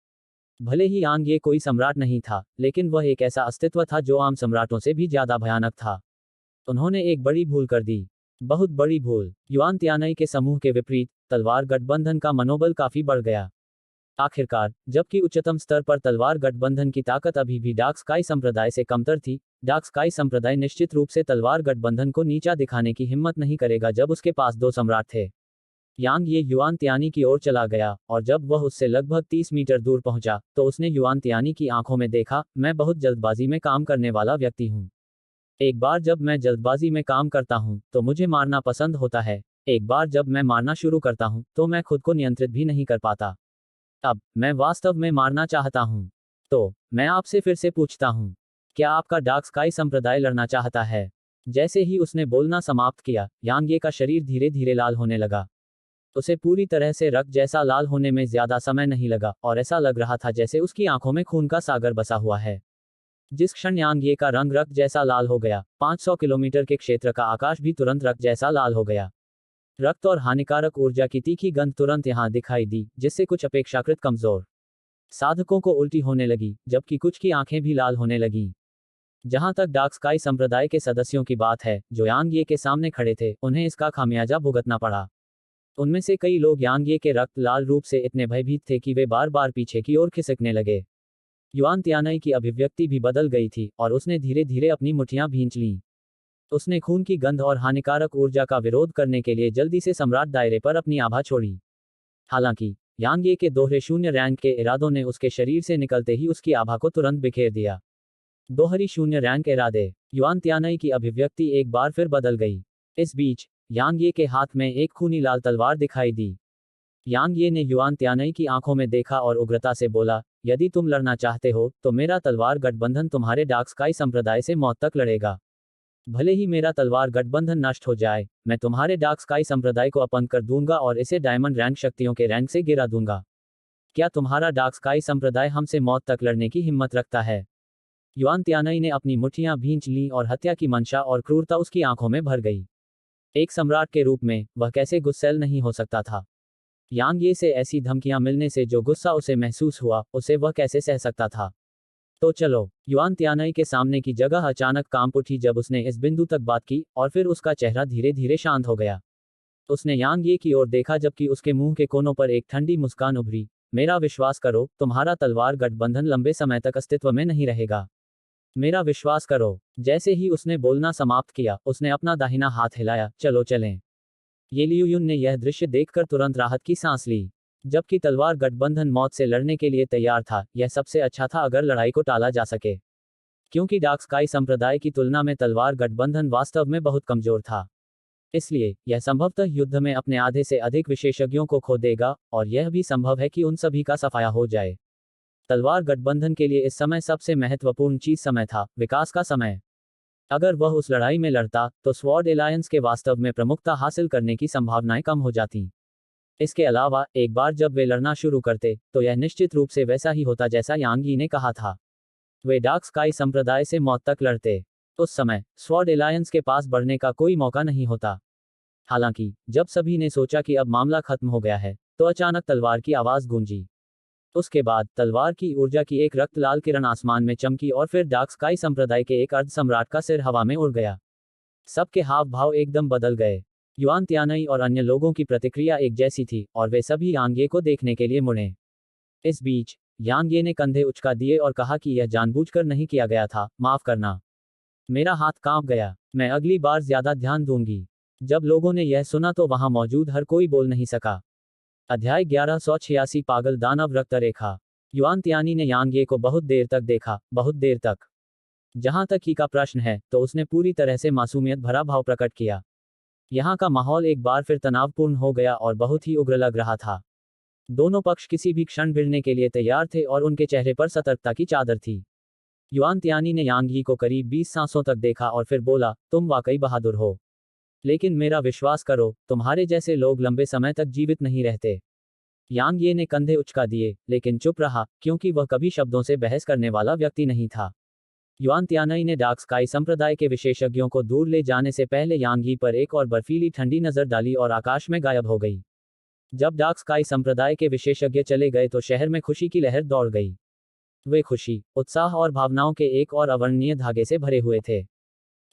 भले ही यांग ये कोई सम्राट नहीं था, लेकिन वह एक ऐसा अस्तित्व था जो आम सम्राटों से भी ज्यादा भयानक था। उन्होंने एक बड़ी भूल कर दी। बहुत बड़ी भूल। युआन तियानई के समूह के विपरीत तलवार गठबंधन का मनोबल काफी बढ़ गया। आखिरकार, जबकि उच्चतम स्तर पर तलवार गठबंधन की ताकत अभी भी डार्क स्काई संप्रदाय से कमतर थी, डार्क स्काई संप्रदाय निश्चित रूप से तलवार गठबंधन को नीचा दिखाने की हिम्मत नहीं करेगा जब उसके पास दो सम्राट थे। यांग ये युआन तियानी की ओर चला गया और जब वह उससे लगभग 30 मीटर दूर पहुंचा, तो उसने युआन तियानी की आंखों में देखा, मैं बहुत जल्दबाजी में काम करने वाला व्यक्ति हूं। एक बार जब मैं जल्दबाजी में काम करता हूं, तो मुझे मारना पसंद होता है। एक बार जब मैं मारना शुरू करता हूं, तो मैं खुद को नियंत्रित भी नहीं कर पाता। अब मैं वास्तव में मारना चाहता हूं। तो मैं आपसे फिर से पूछता हूं, क्या आपका डार्क स्काई संप्रदाय लड़ना चाहता है? जैसे ही उसने बोलना समाप्त किया, यांगे का शरीर धीरे धीरे लाल होने लगा। उसे पूरी तरह से रक्त जैसा लाल होने में ज्यादा समय नहीं लगा और ऐसा लग रहा था जैसे उसकी आंखों में खून का सागर बसा हुआ है। जिस क्षण यांगे का रंग रक्त जैसा लाल हो गया, 500 किलोमीटर के क्षेत्र का आकाश भी तुरंत रक्त जैसा लाल हो गया। रक्त और हानिकारक ऊर्जा की तीखी गंध तुरंत यहां दिखाई दी, जिससे कुछ अपेक्षाकृत कमजोर साधकों को उल्टी होने लगी, जबकि कुछ की आंखें भी लाल होने लगीं। जहां तक डार्क स्काई संप्रदाय के सदस्यों की बात है, जो यांगे के सामने खड़े थे, उन्हें इसका खामियाजा भुगतना पड़ा। उनमें से कई लोग यांगे के रक्त लाल रूप से इतने भयभीत थे कि वे बार बार पीछे की ओर खिसकने लगे। युआन तियानई की अभिव्यक्ति भी बदल गई थी और उसने धीरे धीरे अपनी मुठ्ठियां भींच लीं। उसने खून की गंध और हानिकारक ऊर्जा का विरोध करने के लिए जल्दी से सम्राट दायरे पर अपनी आभा छोड़ी। हालांकि यांगे के दोहरे शून्य रैंक के इरादों ने उसके शरीर से निकलते ही उसकी आभा को तुरंत बिखेर दिया। दोहरी शून्य रैंक इरादे। युआन त्यानई की अभिव्यक्ति एक बार फिर बदल गई। इस बीच यांग ये के हाथ में एक खूनी लाल तलवार दिखाई दी। यांग ये ने युआन त्यानई की आंखों में देखा और उग्रता से बोला, यदि तुम लड़ना चाहते हो तो मेरा तलवार गठबंधन तुम्हारे डार्क स्काई संप्रदाय से मौत तक लड़ेगा। भले ही मेरा तलवार गठबंधन नष्ट हो जाए, मैं तुम्हारे डार्क स्काई संप्रदाय को अपंग कर दूंगा और इसे डायमंड रैंक शक्तियों के रैंक से गिरा दूंगा। क्या तुम्हारा डार्क स्काई संप्रदाय हमसे मौत तक लड़ने की हिम्मत रखता है? युआन त्यानई ने अपनी मुट्ठियां भींच लीं और हत्या की मंशा और क्रूरता उसकी आंखों में भर गई। एक सम्राट के रूप में वह कैसे गुस्सैल नहीं हो सकता था? यांग ये से ऐसी धमकियां मिलने से जो गुस्सा उसे महसूस हुआ, उसे वह कैसे सह सकता था? तो चलो, युआन त्यानई के सामने की जगह अचानक कांप उठी जब उसने इस बिंदु तक बात की, और फिर उसका चेहरा धीरे धीरे शांत हो गया। उसने यांग ये की ओर देखा जबकि उसके मुंह के कोनों पर एक ठंडी मुस्कान उभरी। मेरा विश्वास करो, तुम्हारा तलवार गठबंधन लंबे समय तक अस्तित्व में नहीं रहेगा। मेरा विश्वास करो। जैसे ही उसने बोलना समाप्त किया, उसने अपना दाहिना हाथ हिलाया। चलो चलें। ये लियू युन ने यह दृश्य देखकर तुरंत राहत की सांस ली। जबकि तलवार गठबंधन मौत से लड़ने के लिए तैयार था, यह सबसे अच्छा था अगर लड़ाई को टाला जा सके। क्योंकि डार्क स्काई संप्रदाय की तुलना में तलवार गठबंधन वास्तव में बहुत कमजोर था। इसलिए यह संभवतः युद्ध में अपने आधे से अधिक विशेषज्ञों को खो देगा, और यह भी संभव है कि उन सभी का सफाया हो जाए। तलवार गठबंधन के लिए इस समय सबसे महत्वपूर्ण चीज समय था, विकास का समय। अगर वह उस लड़ाई में लड़ता, तो स्वॉर्ड एलायंस के वास्तव में प्रमुखता हासिल करने की संभावनाएं कम हो जाती। इसके अलावा, एक बार जब वे लड़ना शुरू करते, तो यह निश्चित रूप से वैसा ही होता जैसा यांग यी ने कहा था। वे डार्क स्काई संप्रदाय से मौत तक लड़ते। उस समय स्वॉर्ड एलायंस के पास बढ़ने का कोई मौका नहीं होता। हालांकि जब सभी ने सोचा कि अब मामला खत्म हो गया है, तो अचानक तलवार की आवाज गूंजी। उसके बाद तलवार की ऊर्जा की एक रक्त लाल किरण आसमान में चमकी और फिर डार्क स्काई संप्रदाय के एक अर्ध सम्राट का सिर हवा में उड़ गया। सबके हाव भाव एकदम बदल गए। युआन त्यानई और अन्य लोगों की प्रतिक्रिया एक जैसी थी, और वे सभी यांग ये को देखने के लिए मुड़े। इस बीच यांग ये ने कंधे उचका दिए और कहा कि यह जानबूझकर नहीं किया गया था, माफ करना। मेरा हाथ कांप गया। मैं अगली बार ज्यादा ध्यान दूंगी। जब लोगों ने यह सुना तो वहां मौजूद हर कोई बोल नहीं सका। अध्याय 1186 पागल दानव रक्त रेखा। युआन त्यानी ने यांग ये को बहुत देर तक देखा, बहुत देर तक। जहां तक ही का प्रश्न है, तो उसने पूरी तरह से मासूमियत भरा भाव प्रकट किया। यहाँ का माहौल एक बार फिर तनावपूर्ण हो गया और बहुत ही उग्र लग रहा था। दोनों पक्ष किसी भी क्षण भिड़ने के लिए तैयार थे और उनके चेहरे पर सतर्कता की चादर थी। युआन त्यानी ने यांग यी को करीब 20 सांसों तक देखा और फिर बोला, तुम वाकई बहादुर हो। लेकिन मेरा विश्वास करो, तुम्हारे जैसे लोग लंबे समय तक जीवित नहीं रहते। यांग ये ने कंधे उचका दिए, लेकिन चुप रहा, क्योंकि वह कभी शब्दों से बहस करने वाला व्यक्ति नहीं था। युआन त्यानई ने डार्क स्काई संप्रदाय के विशेषज्ञों को दूर ले जाने से पहले यांग यी पर एक और बर्फीली ठंडी नजर डाली और आकाश में गायब हो गई। जब डार्क स्काई संप्रदाय के विशेषज्ञ चले गए तो शहर में खुशी की लहर दौड़ गई। वे खुशी, उत्साह और भावनाओं के एक और अवर्णनीय धागे से भरे हुए थे।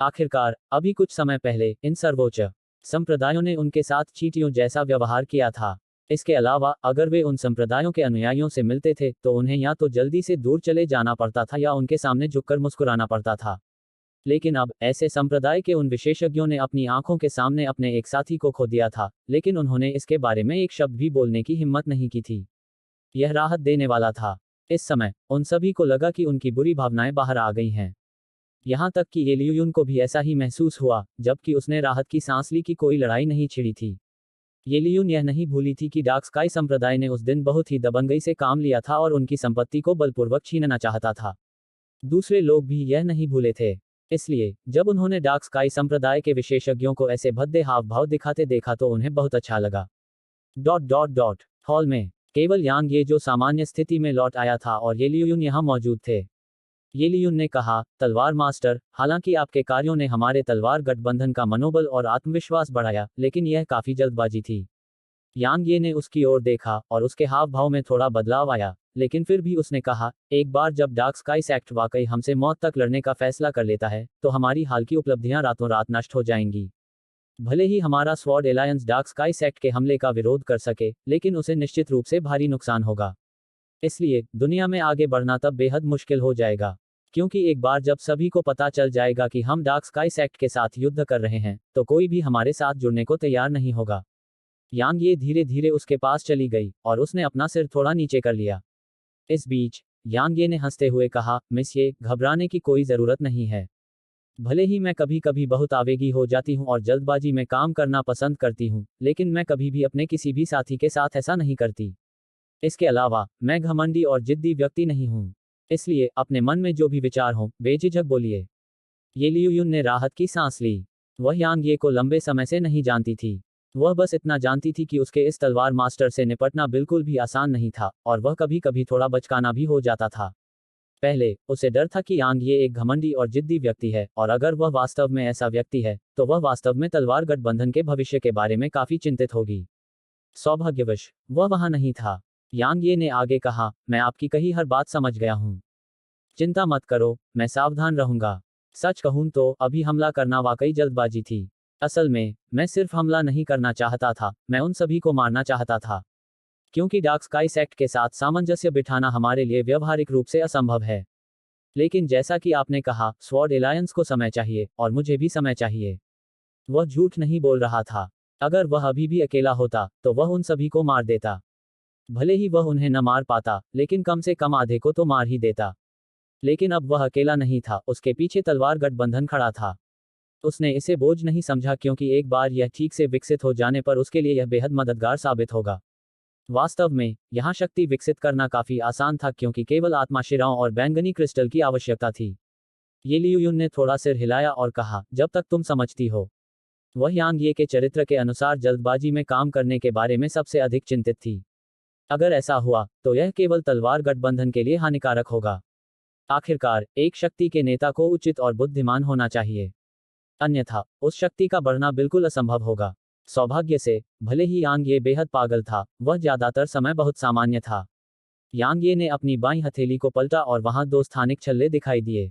आखिरकार, अभी कुछ समय पहले, इन सर्वोच्च संप्रदायों ने उनके साथ चींटियों जैसा व्यवहार किया था। इसके अलावा, अगर वे उन संप्रदायों के अनुयायियों से मिलते थे, तो उन्हें या तो जल्दी से दूर चले जाना पड़ता था या उनके सामने झुककर मुस्कुराना पड़ता था। लेकिन अब, ऐसे संप्रदाय के उन विशेषज्ञों ने अपनी आंखों के सामने अपने एक साथी को खो दिया था, लेकिन उन्होंने इसके बारे में एक शब्द भी बोलने की हिम्मत नहीं की थी। यह राहत देने वाला था। इस समय, उन सभी को लगा कि उनकी बुरी भावनाएं बाहर आ गई हैं। यहाँ तक कि ये लियू युन को भी ऐसा ही महसूस हुआ, जबकि उसने राहत की सांस ली कि कोई लड़ाई नहीं छिड़ी थी। ये लियू युन यह नहीं भूली थी कि डार्क स्काई संप्रदाय ने उस दिन बहुत ही दबंगई से काम लिया था और उनकी संपत्ति को बलपूर्वक छीनना चाहता था। दूसरे लोग भी यह नहीं भूले थे। इसलिए, जब उन्होंने डार्क स्काई संप्रदाय के विशेषज्ञों को ऐसे भद्दे हाव भाव दिखाते देखा तो उन्हें बहुत अच्छा लगा। हॉल में केवल यांग ये जो सामान्य स्थिति में लौट आया था और ये लियू युन यहाँ मौजूद थे। ये लियून ने कहा, तलवार मास्टर, हालांकि आपके कार्यों ने हमारे तलवार गठबंधन का मनोबल और आत्मविश्वास बढ़ाया, लेकिन यह काफी जल्दबाजी थी। यांग ये ने उसकी ओर देखा और उसके हाव भाव में थोड़ा बदलाव आया, लेकिन फिर भी उसने कहा, एक बार जब डार्क स्काई सेक्ट वाकई हमसे मौत तक लड़ने का फैसला कर लेता है, तो हमारी हाल की उपलब्धियां रातों रात नष्ट हो जाएंगी। भले ही हमारा sword alliance dark sky sect के हमले का विरोध कर सके, लेकिन उसे निश्चित रूप से भारी नुकसान होगा। इसलिए, दुनिया में आगे बढ़ना तब बेहद मुश्किल हो जाएगा। क्योंकि एक बार जब सभी को पता चल जाएगा कि हम डार्क स्काई सेक्ट के साथ युद्ध कर रहे हैं, तो कोई भी हमारे साथ जुड़ने को तैयार नहीं होगा। यांग ये धीरे धीरे उसके पास चली गई और उसने अपना सिर थोड़ा नीचे कर लिया। इस बीच यांग ये ने हंसते हुए कहा, मिस ये, घबराने की कोई ज़रूरत नहीं है। भले ही मैं कभी कभी बहुत आवेगी हो जाती हूँ और जल्दबाजी में काम करना पसंद करती हूँ, लेकिन मैं कभी भी अपने किसी भी साथी के साथ ऐसा नहीं करती। इसके अलावा मैं घमंडी और जिद्दी व्यक्ति नहीं हूँ। इसलिए अपने मन में जो भी विचार हो बेझिझक बोलिए। ये लियू युन ने राहत की सांस ली। वह यांग ये को लंबे समय से नहीं जानती थी। वह बस इतना जानती थी कि उसके इस तलवार मास्टर से निपटना बिल्कुल भी आसान नहीं था, और वह कभी कभी थोड़ा बचकाना भी हो जाता था। पहले उसे डर था कि यांग ये एक घमंडी और जिद्दी व्यक्ति है, और अगर वह वास्तव में ऐसा व्यक्ति है तो वह वास्तव में तलवार गठबंधन के भविष्य के बारे में काफी चिंतित होगी। सौभाग्यवश वह वहां नहीं था। यांग ये ने आगे कहा, मैं आपकी कही हर बात समझ गया हूँ। चिंता मत करो, मैं सावधान रहूंगा। सच कहूं तो अभी हमला करना वाकई जल्दबाजी थी। असल में मैं सिर्फ हमला नहीं करना चाहता था, मैं उन सभी को मारना चाहता था। क्योंकि डार्क स्काई सेक्ट के साथ सामंजस्य बिठाना हमारे लिए व्यवहारिक रूप से असंभव है। लेकिन जैसा कि आपने कहा, स्वॉर्ड एलायंस को समय चाहिए, और मुझे भी समय चाहिए। वह झूठ नहीं बोल रहा था। अगर वह अभी भी अकेला होता तो वह उन सभी को मार देता। भले ही वह उन्हें न मार पाता, लेकिन कम से कम आधे को तो मार ही देता। लेकिन अब वह अकेला नहीं था, उसके पीछे तलवार गठबंधन खड़ा था। उसने इसे बोझ नहीं समझा, क्योंकि एक बार यह ठीक से विकसित हो जाने पर उसके लिए यह बेहद मददगार साबित होगा। वास्तव में यहाँ शक्ति विकसित करना काफी आसान था, क्योंकि केवल आत्माशिराओं और बैंगनी क्रिस्टल की आवश्यकता थी। ये लियू युन ने थोड़ा सिर हिलाया और कहा, जब तक तुम समझती हो। वह यांग ये के चरित्र के अनुसार जल्दबाजी में काम करने के बारे में सबसे अधिक चिंतित थी। अगर ऐसा हुआ तो यह केवल तलवार गठबंधन के लिए हानिकारक होगा। आखिरकार एक शक्ति के नेता को उचित और बुद्धिमान होना चाहिए, अन्यथा उस शक्ति का बढ़ना बिल्कुल असंभव होगा। सौभाग्य से भले ही यांग ये बेहद पागल था, वह ज्यादातर समय बहुत सामान्य था। यांग ये ने अपनी बाईं हथेली को पलटा और वहां 2 स्थानिक छल्ले दिखाई दिए।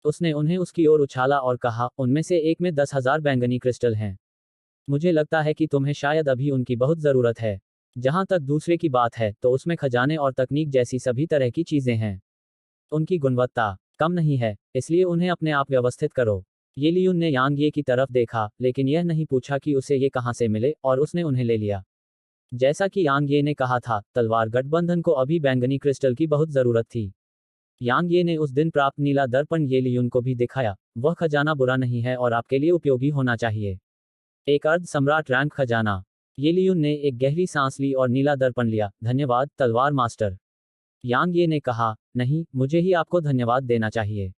उसने उन्हें उसकी ओर उछाला और कहा, उनमें से एक में 10,000 बैंगनी क्रिस्टल हैं। मुझे लगता है कि तुम्हें शायद अभी उनकी बहुत ज़रूरत है। जहां तक दूसरे की बात है तो उसमें खजाने और तकनीक जैसी सभी तरह की चीज़ें हैं। उनकी गुणवत्ता कम नहीं है, इसलिए उन्हें अपने आप व्यवस्थित करो। ये लियून ने यांग ये की तरफ देखा, लेकिन यह नहीं पूछा कि उसे ये कहां से मिले, और उसने उन्हें ले लिया। जैसा कि यांग ये ने कहा था, तलवार गठबंधन को अभी बैंगनी क्रिस्टल की बहुत ज़रूरत थी। यांग ये ने उस दिन प्राप्त नीला दर्पण ये लियून को भी दिखाया। वह खजाना बुरा नहीं है और आपके लिए उपयोगी होना चाहिए। एक अर्ध सम्राट रैंक खजाना। ये लियून ने एक गहरी सांस ली और नीला दर्पण लिया। धन्यवाद तलवार मास्टर। यांग ये ने कहा, नहीं, मुझे ही आपको धन्यवाद देना चाहिए।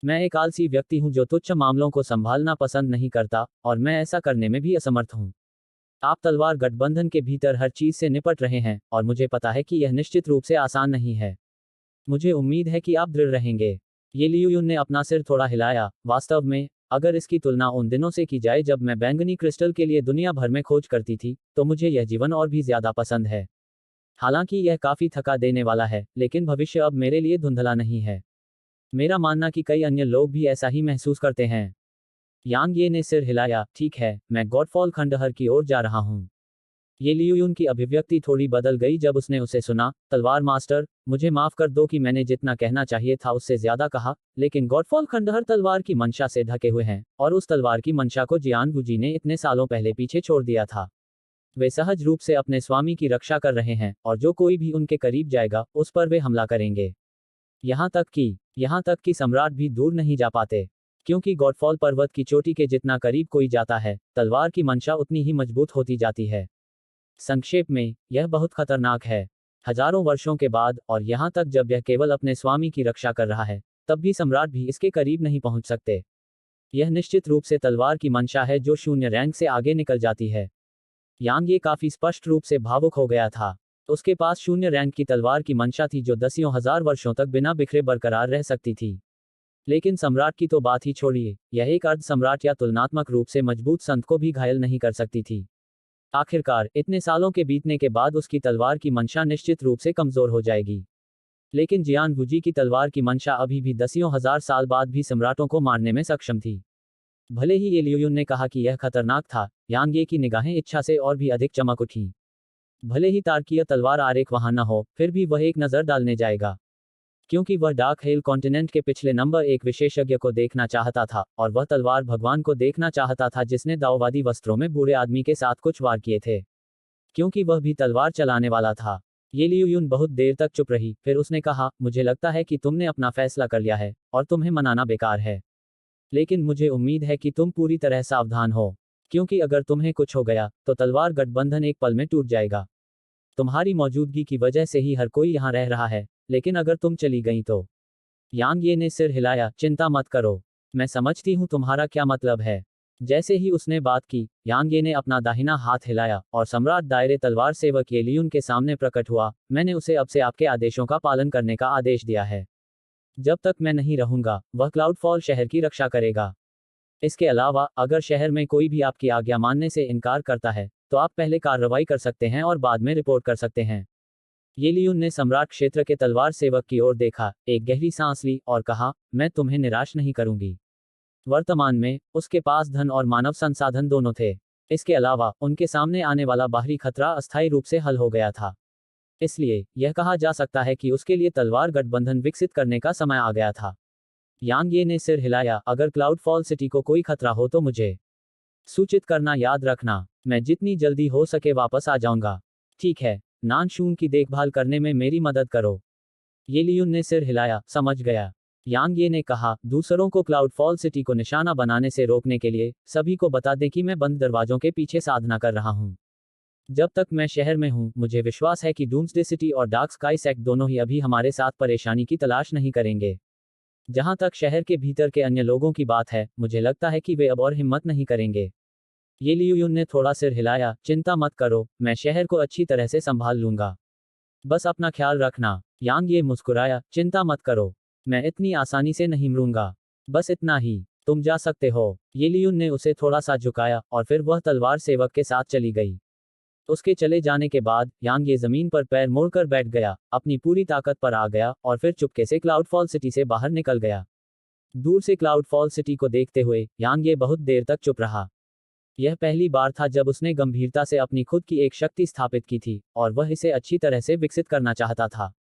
मैं एक आलसी व्यक्ति हूं जो तुच्छ मामलों को संभालना पसंद नहीं करता, और मैं ऐसा करने में भी असमर्थ हूं। आप तलवार गठबंधन के भीतर हर चीज से निपट रहे हैं, और मुझे पता है कि यह निश्चित रूप से आसान नहीं है। मुझे उम्मीद है कि आप दृढ़ रहेंगे। ये लियू युन ने अपना सिर थोड़ा हिलाया। वास्तव में अगर इसकी तुलना उन दिनों से की जाए जब मैं बैंगनी क्रिस्टल के लिए दुनिया भर में खोज करती थी, तो मुझे यह जीवन और भी ज्यादा पसंद है। हालांकि यह काफी थका देने वाला है, लेकिन भविष्य अब मेरे लिए धुंधला नहीं है। मेरा मानना कि कई अन्य लोग भी ऐसा ही महसूस करते हैं। यांग ये ने सिर हिलाया। ठीक है, मैं गॉडफॉल खंडहर की ओर जा रहा हूँ। ये लियू युन की अभिव्यक्ति थोड़ी बदल गई जब उसने उसे सुना। तलवार मास्टर, मुझे माफ कर दो कि मैंने जितना कहना चाहिए था उससे ज्यादा कहा, लेकिन गॉडफॉल खंडहर तलवार की मंशा से ढके हुए हैं, और उस तलवार की मंशा को जियान वुजी ने इतने सालों पहले पीछे छोड़ दिया था। वे सहज रूप से अपने स्वामी की रक्षा कर रहे हैं, और जो कोई भी उनके करीब जाएगा उस पर वे हमला करेंगे। यहाँ तक कि सम्राट भी दूर नहीं जा पाते, क्योंकि गॉडफॉल पर्वत की चोटी के जितना करीब कोई जाता है, तलवार की मंशा उतनी ही मजबूत होती जाती है। संक्षेप में, यह बहुत खतरनाक है। हजारों वर्षों के बाद, और यहाँ तक जब यह केवल अपने स्वामी की रक्षा कर रहा है, तब भी सम्राट भी इसके करीब नहीं पहुंच सकते। यह निश्चित रूप से तलवार की मंशा है जो शून्य रैंक से आगे निकल जाती है। यांग ये काफी स्पष्ट रूप से भावुक हो गया था। उसके पास शून्य रैंक की तलवार की मंशा थी जो दसियों हजार वर्षों तक बिना बिखरे बरकरार रह सकती थी। लेकिन सम्राट की तो बात ही छोड़िए, यह एक अर्ध सम्राट या तुलनात्मक रूप से मजबूत संत को भी घायल नहीं कर सकती थी। आखिरकार इतने सालों के बीतने के बाद उसकी तलवार की मंशा निश्चित रूप से कमजोर हो जाएगी। लेकिन जियान वुजी की तलवार की मंशा अभी भी दसियों हजार साल बाद भी सम्राटों को मारने में सक्षम थी। भले ही ये लियू युन ने कहा कि यह खतरनाक था, यांग ये की निगाहें इच्छा से और भी अधिक चमक उठीं। भले ही तार्कीय तलवार आरेख वहां न हो, फिर भी वह एक नजर डालने जाएगा, क्योंकि वह डार्क हेल कॉन्टिनेंट के पिछले नंबर 1 विशेषज्ञ को देखना चाहता था, और वह तलवार भगवान को देखना चाहता था जिसने दाओवादी वस्त्रों में बूढ़े आदमी के साथ कुछ वार किए थे, क्योंकि वह भी तलवार चलाने वाला था। ये लियूयुन बहुत देर तक चुप रही, फिर उसने कहा, मुझे लगता है कि तुमने अपना फैसला कर लिया है, और तुम्हें मनाना बेकार है। लेकिन मुझे उम्मीद है कि तुम पूरी तरह सावधान हो। क्योंकि अगर तुम्हें कुछ हो गया, तो तलवार गठबंधन एक पल में टूट जाएगा। तुम्हारी मौजूदगी की वजह से ही हर कोई यहाँ रह रहा है, लेकिन अगर तुम चली गई तो। यांग ये ने सिर हिलाया, चिंता मत करो। मैं समझती हूँ तुम्हारा क्या मतलब है। जैसे ही उसने बात की, यांग ये ने अपना दाहिना हाथ हिलाया, और सम्राट दायरे तलवार सेवक ये लियून के सामने प्रकट हुआ। मैंने उसे अब से आपके आदेशों का पालन करने का आदेश दिया है। जब तक मैं नहीं रहूंगा, वह क्लाउडफॉल शहर की रक्षा करेगा। इसके अलावा, अगर शहर में कोई भी आपकी आज्ञा मानने से इनकार करता है, तो आप पहले कार्रवाई कर सकते हैं और बाद में रिपोर्ट कर सकते हैं। ये लियून ने सम्राट क्षेत्र के तलवार सेवक की ओर देखा, एक गहरी सांस ली, और कहा, मैं तुम्हें निराश नहीं करूंगी। वर्तमान में, उसके पास धन और मानव संसाधन दोनों थे। इसके अलावा, उनके सामने आने वाला बाहरी खतरा अस्थायी रूप से हल हो गया था। इसलिए, यह कहा जा सकता है कि उसके लिए तलवार गठबंधन विकसित करने का समय आ गया था। यांग ये ने सिर हिलाया, अगर क्लाउडफॉल सिटी को कोई खतरा हो तो मुझे सूचित करना याद रखना। मैं जितनी जल्दी हो सके वापस आ जाऊंगा। ठीक है, नानशून की देखभाल करने में मेरी मदद करो। ये लियून ने सिर हिलाया, समझ गया। यांग ये ने कहा, दूसरों को क्लाउडफॉल सिटी को निशाना बनाने से रोकने के लिए, सभी को बता दें कि मैं बंद दरवाजों के पीछे साधना कर रहा हूँ। जब तक मैं शहर में हूँ, मुझे विश्वास है कि डूम्सडे सिटी और डार्क स्काई सेक्ट दोनों ही अभी हमारे साथ परेशानी की तलाश नहीं करेंगे। जहां तक शहर के भीतर के अन्य लोगों की बात है, मुझे लगता है कि वे अब और हिम्मत नहीं करेंगे। ये लियूयुन ने थोड़ा सिर हिलाया, चिंता मत करो, मैं शहर को अच्छी तरह से संभाल लूंगा। बस अपना ख्याल रखना। यांग ये मुस्कुराया, चिंता मत करो, मैं इतनी आसानी से नहीं मरूंगा। बस इतना ही, तुम जा सकते हो। ये लियून ने उसे थोड़ा सा झुकाया, और फिर वह तलवार सेवक के साथ चली गई। उसके चले जाने के बाद, यांग ये जमीन पर पैर मोड़कर बैठ गया, अपनी पूरी ताकत पर आ गया, और फिर चुपके से क्लाउडफॉल सिटी से बाहर निकल गया। दूर से क्लाउडफॉल सिटी को देखते हुए, यांग ये बहुत देर तक चुप रहा। यह पहली बार था जब उसने गंभीरता से अपनी खुद की एक शक्ति स्थापित की थी, और वह इसे अच्छी तरह से विकसित करना चाहता था।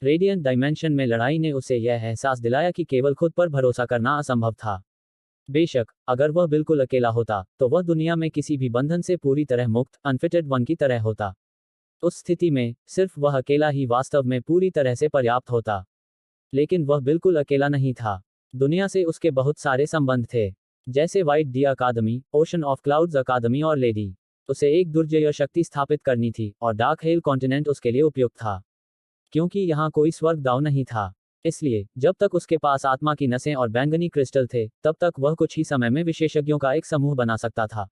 रेडियंट डायमेंशन में लड़ाई ने उसे यह एहसास दिलाया कि केवल खुद पर भरोसा करना असंभव था। बेशक, अगर वह बिल्कुल अकेला होता, तो वह दुनिया में किसी भी बंधन से पूरी तरह मुक्त, अनफिटेड वन की तरह होता। उस स्थिति में, सिर्फ वह अकेला ही वास्तव में पूरी तरह से पर्याप्त होता। लेकिन वह बिल्कुल अकेला नहीं था। दुनिया से उसके बहुत सारे संबंध थे। जैसे White D Academy, Ocean of Clouds Academy और लेडी। उसे एक दुर्जय शक्ति स्थापित करनी थी, और डार्क हेल कॉन्टिनेंट उसके लिए उपयुक्त था। क्योंकि यहाँ कोई स्वर्ग दाव नहीं था। इसलिए, जब तक उसके पास आत्मा की नसें और बैंगनी क्रिस्टल थे, तब तक वह कुछ ही समय में विशेषज्ञों का एक समूह बना सकता था।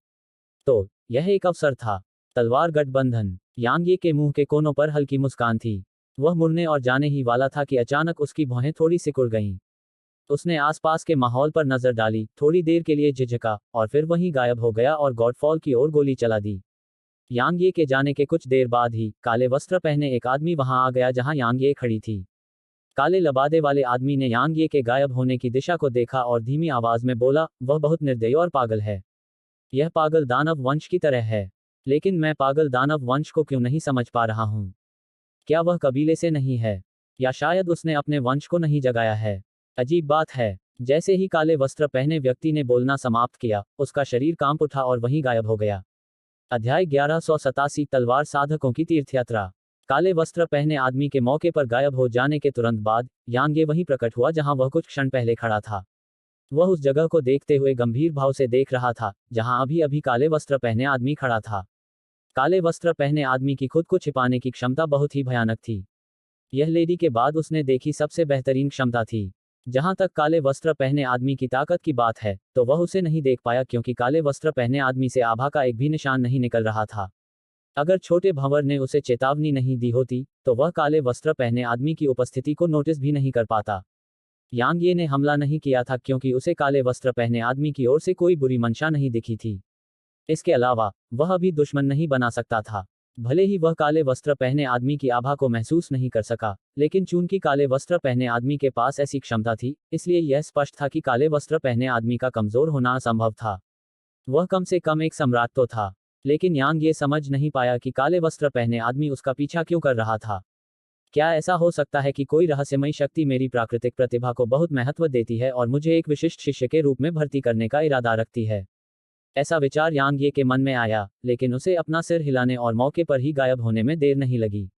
तो, यह एक अवसर था। तलवार गठबंधन। यांग ये के मुंह के कोनों पर हल्की मुस्कान थी। वह मुड़ने और जाने ही वाला था कि अचानक उसकी भौहें थोड़ी सिकुड़ गईं। उसने आसपास के माहौल पर नजर डाली, थोड़ी देर के लिए झिझका, और फिर वहीं गायब हो गया और गॉडफॉल की ओर गोली चला दी। यांग ये के जाने के कुछ देर बाद ही, काले वस्त्र पहने एक आदमी वहां आ गया जहां यांग ये खड़ी थी। काले लबादे वाले आदमी ने यांग ये के गायब होने की दिशा को देखा और धीमी आवाज में बोला, वह बहुत निर्दयी और पागल है। यह पागल दानव वंश की तरह है। लेकिन मैं पागल दानव वंश को क्यों नहीं समझ पा रहा हूं? क्या वह कबीले से नहीं है? या शायद उसने अपने वंश को नहीं जगाया है? अजीब बात है। जैसे ही काले वस्त्र पहने व्यक्ति ने बोलना समाप्त किया, उसका शरीर कांप उठा और वहीं गायब हो गया। अध्याय 1187, तलवार साधकों की तीर्थयात्रा। काले वस्त्र पहने आदमी के मौके पर गायब हो जाने के तुरंत बाद, यांग ये वहीं प्रकट हुआ जहां वह कुछ क्षण पहले खड़ा था। वह उस जगह को देखते हुए गंभीर भाव से देख रहा था, जहां अभी अभी काले वस्त्र पहने आदमी खड़ा था। काले वस्त्र पहने आदमी की खुद को छिपाने की क्षमता बहुत ही भयानक थी। यह लेडी के बाद उसने देखी सबसे बेहतरीन क्षमता थी। जहां तक काले वस्त्र पहने आदमी की ताकत की बात है, तो वह उसे नहीं देख पाया क्योंकि काले वस्त्र पहने आदमी से आभा का एक भी निशान नहीं निकल रहा था। अगर छोटे भंवर ने उसे चेतावनी नहीं दी होती, तो वह काले वस्त्र पहने आदमी की उपस्थिति को नोटिस भी नहीं कर पाता। यांग ये ने हमला नहीं किया था क्योंकि उसे काले वस्त्र पहने आदमी की ओर से कोई बुरी मंशा नहीं दिखी थी। इसके अलावा, वह अभी दुश्मन नहीं बना सकता था। भले ही वह काले वस्त्र पहने आदमी की आभा को महसूस नहीं कर सका, लेकिन चूंकि काले वस्त्र पहने आदमी के पास ऐसी क्षमता थी, इसलिए यह स्पष्ट था कि काले वस्त्र पहने आदमी का कमजोर होना असंभव था। वह कम से कम एक सम्राट तो था। लेकिन यांग ये समझ नहीं पाया कि काले वस्त्र पहने आदमी उसका पीछा क्यों कर रहा था। क्या ऐसा हो सकता है कि कोई रहस्यमयी शक्ति मेरी प्राकृतिक प्रतिभा को बहुत महत्व देती है और मुझे एक विशिष्ट शिष्य के रूप में भर्ती करने का इरादा रखती है? ऐसा विचार यांग ये के मन में आया, लेकिन उसे अपना सिर हिलाने और मौके पर ही गायब होने में देर नहीं लगी।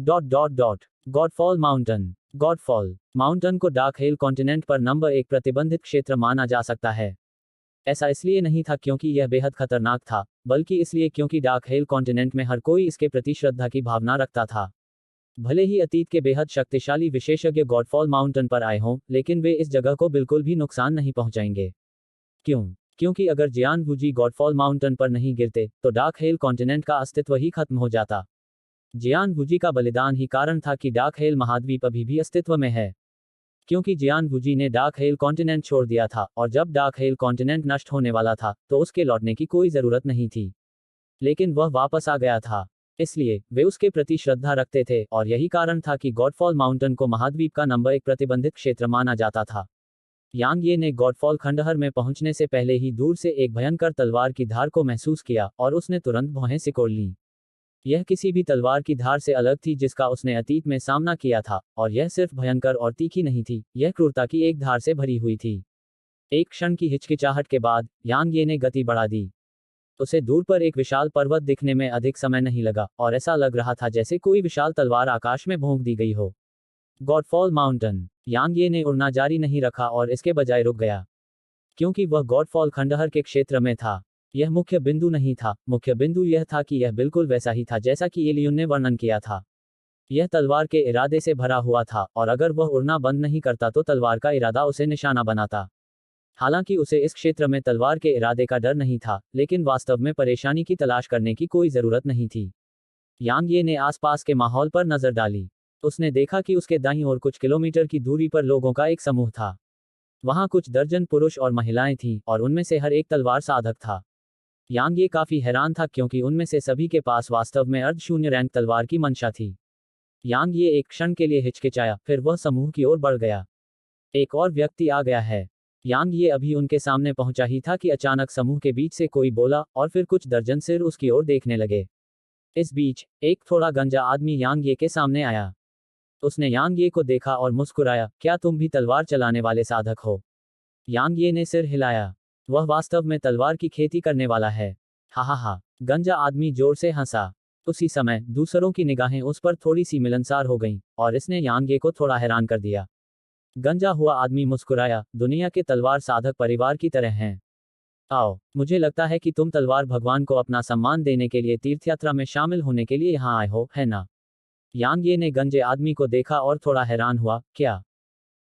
गॉडफॉल माउंटेन। गॉडफॉल माउंटेन को डार्क हेल कॉन्टिनेंट पर नंबर 1 प्रतिबंधित क्षेत्र माना जा सकता है। ऐसा इसलिए नहीं था क्योंकि यह बेहद खतरनाक था, बल्कि इसलिए क्योंकि डार्क हेल कॉन्टिनेंट में हर कोई इसके प्रति श्रद्धा की भावना रखता था। भले ही अतीत के बेहद शक्तिशाली विशेषज्ञ गॉडफॉल माउंटेन पर आए हों, लेकिन वे इस जगह को बिल्कुल भी नुकसान नहीं पहुंचाएंगे। क्यों? क्योंकि अगर जियानगुजी गॉडफॉल माउंटेन पर नहीं गिरते, तो डार्क हेल कॉन्टिनेंट का अस्तित्व ही खत्म हो जाता। जियानगुजी का बलिदान ही कारण था कि डार्क हेल महाद्वीप अभी भी अस्तित्व में है। क्योंकि जियानगुजी ने डार्क हेल कॉन्टिनेंट छोड़ दिया था, और जब डार्क हेल कॉन्टिनेंट नष्ट होने वाला था, तो उसके लौटने की कोई जरूरत नहीं थी। लेकिन वह वापस आ गया था। इसलिए वे उसके प्रति श्रद्धा रखते थे, और यही कारण था कि गॉडफॉल माउंटेन को महाद्वीप का नंबर 1 प्रतिबंधित क्षेत्र माना जाता था। यांग ये ने गॉडफॉल खंडहर में पहुंचने से पहले ही दूर से एक भयंकर तलवार की धार को महसूस किया, और उसने तुरंत भौहें सिकोड़ लीं। यह किसी भी तलवार की धार से अलग थी जिसका उसने अतीत में सामना किया था, और यह सिर्फ भयंकर और तीखी नहीं थी, यह क्रूरता की एक धार से भरी हुई थी। एक क्षण की हिचकिचाहट के बाद यांग ये ने गति बढ़ा दी। उसे दूर पर एक विशाल पर्वत दिखने में अधिक समय नहीं लगा, और ऐसा लग रहा था जैसे कोई विशाल तलवार आकाश में भोंक दी गई हो। गॉडफॉल माउंटेन। यांग ये ने उड़ना जारी नहीं रखा और इसके बजाय रुक गया, क्योंकि वह गॉडफॉल खंडहर के क्षेत्र में था। यह मुख्य बिंदु नहीं था, मुख्य बिंदु यह था कि यह बिल्कुल वैसा ही था जैसा कि एलियन ने वर्णन किया था। यह तलवार के इरादे से भरा हुआ था, और अगर वह उड़ना बंद नहीं करता तो तलवार का इरादा उसे निशाना बनाता। हालांकि उसे इस क्षेत्र में तलवार के इरादे का डर नहीं था, लेकिन वास्तव में परेशानी की तलाश करने की कोई जरूरत नहीं थी। यांग ये ने आसपास के माहौल पर नजर डाली। उसने देखा कि उसके दाईं ओर कुछ किलोमीटर की दूरी पर लोगों का एक समूह था। वहां कुछ दर्जन पुरुष और महिलाएं थीं, और उनमें से हर एक तलवार साधक था। यांग ये काफी हैरान था क्योंकि उनमें से सभी के पास वास्तव में अर्धशून्य रैंक तलवार की मंशा थी। यांग ये एक क्षण के लिए हिचकिचाया, फिर वह समूह की ओर बढ़ गया। एक और व्यक्ति आ गया है। यांग ये अभी उनके सामने पहुंचा ही था कि अचानक समूह के बीच से कोई बोला, और फिर कुछ दर्जन सिर उसकी ओर देखने लगे। इस बीच एक थोड़ा गंजा आदमी यांग ये के सामने आया। उसने यांग ये को देखा और मुस्कुराया, क्या तुम भी तलवार चलाने वाले साधक हो? यांग ये ने सिर हिलाया। वह वास्तव में तलवार की खेती करने वाला है। हा हा हा। गंजा आदमी जोर से हंसा। उसी समय दूसरों की निगाहें उस पर थोड़ी सी मिलनसार हो गईं, और इसने यांग ये को थोड़ा हैरान कर दिया। गंजा हुआ आदमी मुस्कुराया, दुनिया के तलवार साधक परिवार की तरह हैं। आओ, मुझे लगता है कि तुम तलवार भगवान को अपना सम्मान देने के लिए तीर्थयात्रा में शामिल होने के लिए यहाँ आए हो, है ना? यांग ये ने गंजे आदमी को देखा और थोड़ा हैरान हुआ। क्या?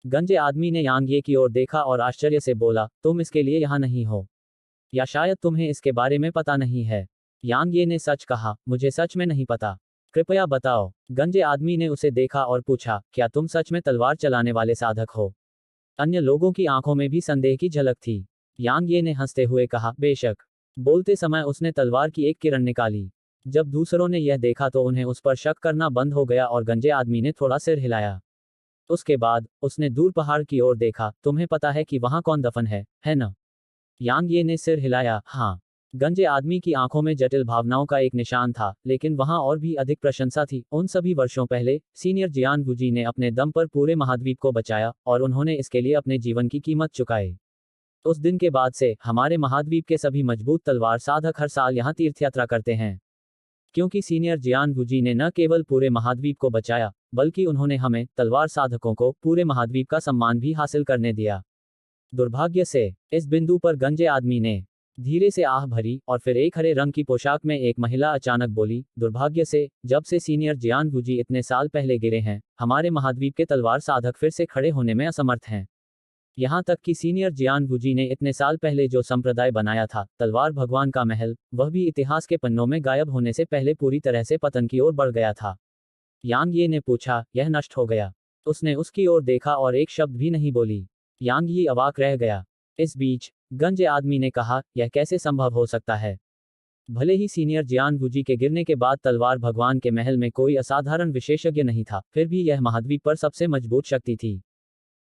गंजे आदमी ने यांग ये की ओर देखा और आश्चर्य से बोला, तुम इसके लिए यहाँ नहीं हो, या शायद तुम्हें इसके बारे में पता नहीं है। यांग ये ने सच कहा, मुझे सच में नहीं पता। कृपया बताओ। गंजे आदमी ने उसे देखा और पूछा, क्या तुम सच में तलवार चलाने वाले साधक हो? अन्य लोगों की आंखों में भी संदेह की झलक थी। यांग ये ने हंसते हुए कहा, बेशक। बोलते समय उसने तलवार की एक किरण निकाली। जब दूसरों ने यह देखा तो उन्हें उस पर शक करना बंद हो गया, और गंजे आदमी ने थोड़ा सिर हिलाया। उसके बाद उसने दूर पहाड़ की ओर देखा। तुम्हें पता है कि वहां कौन दफन है ना? यांग ये ने सिर हिलाया, हाँ। गंजे आदमी की आंखों में जटिल भावनाओं का एक निशान था, लेकिन वहां और भी अधिक प्रशंसा थी। उन सभी वर्षों पहले सीनियर जियानगुजी ने अपने दम पर पूरे महाद्वीप को बचाया, और उन्होंने इसके लिए अपने जीवन की कीमत चुकाई। उस दिन के बाद से हमारे महाद्वीप के सभी मजबूत तलवार साधक हर साल यहाँ तीर्थयात्रा करते हैं, क्योंकि सीनियर जियानगुजी ने न केवल पूरे महाद्वीप को बचाया, बल्कि उन्होंने हमें तलवार साधकों को पूरे महाद्वीप का सम्मान भी हासिल करने दिया। दुर्भाग्य से इस बिंदु पर गंजे आदमी ने धीरे से आह भरी, और फिर एक हरे रंग की पोशाक में एक महिला अचानक बोली, दुर्भाग्य से जब से सीनियर जियानगुजी इतने साल पहले गिरे हैं, हमारे महाद्वीप के तलवार साधक फिर से खड़े होने में असमर्थ हैं। यहाँ तक कि सीनियर जियानगुजी ने इतने साल पहले जो संप्रदाय बनाया था, तलवार भगवान का महल, वह भी इतिहास के पन्नों में गायब होने से पहले पूरी तरह से पतन की ओर बढ़ गया था। यांग ये ने पूछा, यह नष्ट हो गया? उसने उसकी ओर देखा और एक शब्द भी नहीं बोली। यांग ये अवाक रह गया। इस बीच गंजे आदमी ने कहा, यह कैसे संभव हो सकता है? भले ही सीनियर जियानगुजी के गिरने के बाद तलवार भगवान के महल में कोई असाधारण विशेषज्ञ नहीं था, फिर भी यह महाद्वीप पर सबसे मजबूत शक्ति थी।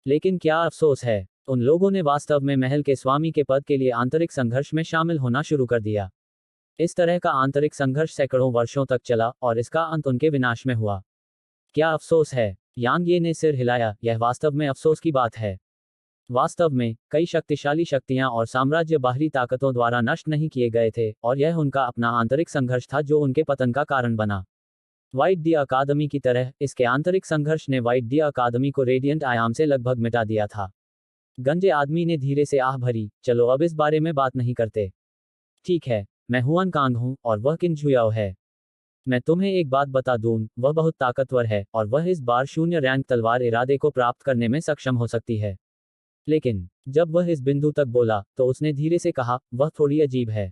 लेकिन क्या अफसोस है, उन लोगों ने वास्तव में महल के स्वामी के पद के लिए आंतरिक संघर्ष में शामिल होना शुरू कर दिया। इस तरह का आंतरिक संघर्ष सैकड़ों वर्षों तक चला, और इसका अंत उनके विनाश में हुआ। क्या अफसोस है? यांग ये ने सिर हिलाया, यह वास्तव में अफसोस की बात है। वास्तव में कई शक्तिशाली शक्तियां और साम्राज्य बाहरी ताकतों द्वारा नष्ट नहीं किए गए थे, और यह उनका अपना आंतरिक संघर्ष था जो उनके पतन का कारण बना। व्हाइट डी अकादमी की तरह इसके आंतरिक संघर्ष ने व्हाइट डी अकादमी को रेडियंट आयाम से लगभग मिटा दिया था। गंजे आदमी ने धीरे से आह भरी, चलो अब इस बारे में बात नहीं करते। ठीक है, मैं हुआन कांग हूं और वह किन झुयाओ है। मैं तुम्हें एक बात बता दूं, वह बहुत ताकतवर है और वह इस बार शून्य रैंक तलवार इरादे को प्राप्त करने में सक्षम हो सकती है। लेकिन जब वह इस बिंदु तक बोला तो उसने धीरे से कहा, वह थोड़ी अजीब है।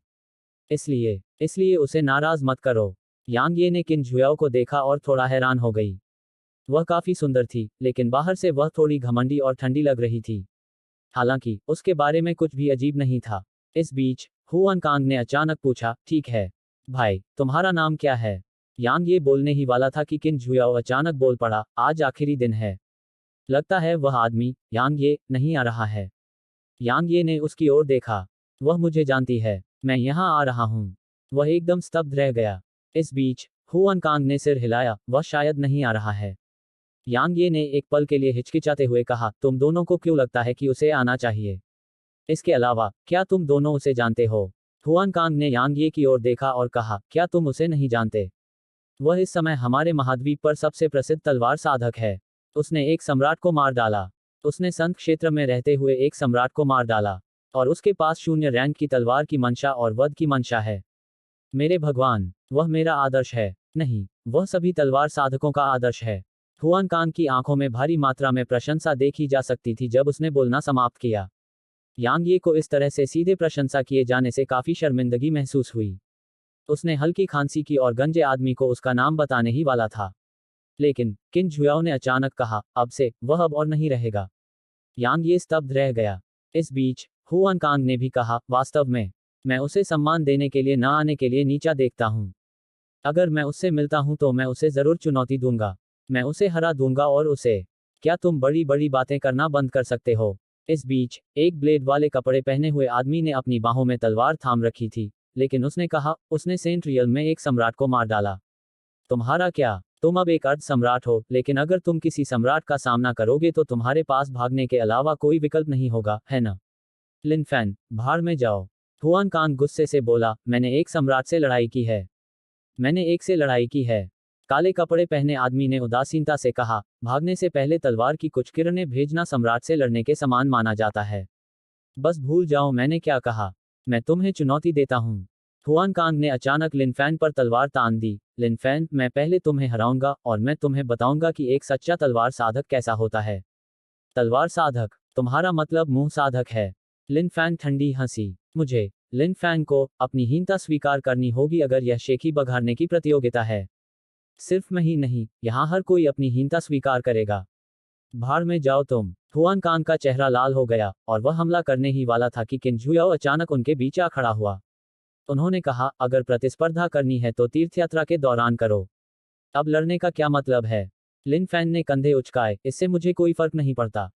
इसलिए उसे नाराज मत करो। यांग ये ने किन झुयाओ को देखा और थोड़ा हैरान हो गई। वह काफी सुंदर थी, लेकिन बाहर से वह थोड़ी घमंडी और ठंडी लग रही थी। हालांकि उसके बारे में कुछ भी अजीब नहीं था। इस बीच हुआन कांग ने अचानक पूछा, ठीक है भाई, तुम्हारा नाम क्या है। यांग ये बोलने ही वाला था कि किन झुयाओ अचानक बोल पड़ा, आज आखिरी दिन है। लगता है वह आदमी यांग ये नहीं आ रहा है। यांग ये ने उसकी ओर देखा। वह मुझे जानती है, मैं यहाँ आ रहा हूँ। वह एकदम स्तब्ध रह गया। इस बीच हुआन कांग ने सिर हिलाया, वह शायद नहीं आ रहा है। यांग ये ने एक पल के लिए हिचकिचाते हुए कहा, तुम दोनों को क्यों लगता है कि उसे आना चाहिए? इसके अलावा क्या तुम दोनों उसे जानते हो? हुआन कांग ने यांग ये की ओर देखा और कहा, क्या तुम उसे नहीं जानते? वह इस समय हमारे महाद्वीप पर सबसे प्रसिद्ध तलवार साधक है। उसने एक सम्राट को मार डाला। उसने संत क्षेत्र में रहते हुए एक सम्राट को मार डाला। और उसके पास शून्य रैंक की तलवार की मंशा और वध की मंशा है। मेरे भगवान, वह मेरा आदर्श है। नहीं, वह सभी तलवार साधकों का आदर्श है। हुआन कांग की आंखों में भारी मात्रा में प्रशंसा देखी जा सकती थी जब उसने बोलना समाप्त किया। यांग ये को इस तरह से सीधे प्रशंसा किए जाने से काफी शर्मिंदगी महसूस हुई। उसने हल्की खांसी की और गंजे आदमी को उसका नाम बताने ही वाला था। लेकिन किन झुयाओ ने अचानक कहा, अब से वह अब और नहीं रहेगा। यांग ये स्तब्ध रह गया। इस बीच हुआन कांग ने भी कहा, वास्तव में मैं उसे सम्मान देने के लिए न आने के लिए नीचा देखता हूं। अगर मैं उससे मिलता हूं तो मैं उसे जरूर चुनौती दूंगा। मैं उसे हरा दूंगा और उसे। क्या तुम बड़ी बड़ी बातें करना बंद कर सकते हो? इस बीच एक ब्लेड वाले कपड़े पहने हुए आदमी ने अपनी बाहों में तलवार थाम रखी थी, लेकिन उसने कहा, उसने सेंट रियल में एक सम्राट को मार डाला। तुम्हारा क्या? तुम अब एक अर्ध सम्राट हो, लेकिन अगर तुम किसी सम्राट का सामना करोगे तो तुम्हारे पास भागने के अलावा कोई विकल्प नहीं होगा, है ना? लिन फैन, भाड़ में जाओ। हुआन कांग गुस्से से बोला, मैंने एक सम्राट से लड़ाई की है। मैंने एक से लड़ाई की है। काले कपड़े पहने आदमी ने उदासीनता से कहा, भागने से पहले तलवार की कुछ किरणें भेजना सम्राट से लड़ने के समान माना जाता है। बस भूल जाओ मैंने क्या कहा। मैं तुम्हें चुनौती देता हूँ। हुआन कांग ने अचानक लिनफैन पर तलवार तान दी। लिनफैन, मैं पहले तुम्हें हराऊंगा और मैं तुम्हें बताऊंगा कि एक सच्चा तलवार साधक कैसा होता है। तलवार साधक? तुम्हारा मतलब मुंह साधक है? लिनफैन ठंडी हंसी। मुझे लिनफैन को अपनी हीनता स्वीकार करनी होगी अगर यह शेखी बघारने की प्रतियोगिता है। सिर्फ मैं ही नहीं, यहाँ हर कोई अपनी हीनता स्वीकार करेगा। भाड़ में जाओ तुम। हुआन कांग का चेहरा लाल हो गया और वह हमला करने ही वाला था कि किन झुयाओ अचानक उनके बीच आ खड़ा हुआ। उन्होंने कहा, अगर प्रतिस्पर्धा करनी है तो तीर्थयात्रा के दौरान करो। अब लड़ने का क्या मतलब है? लिन फैन ने कंधे उचकाए, इससे मुझे कोई फर्क नहीं पड़ता।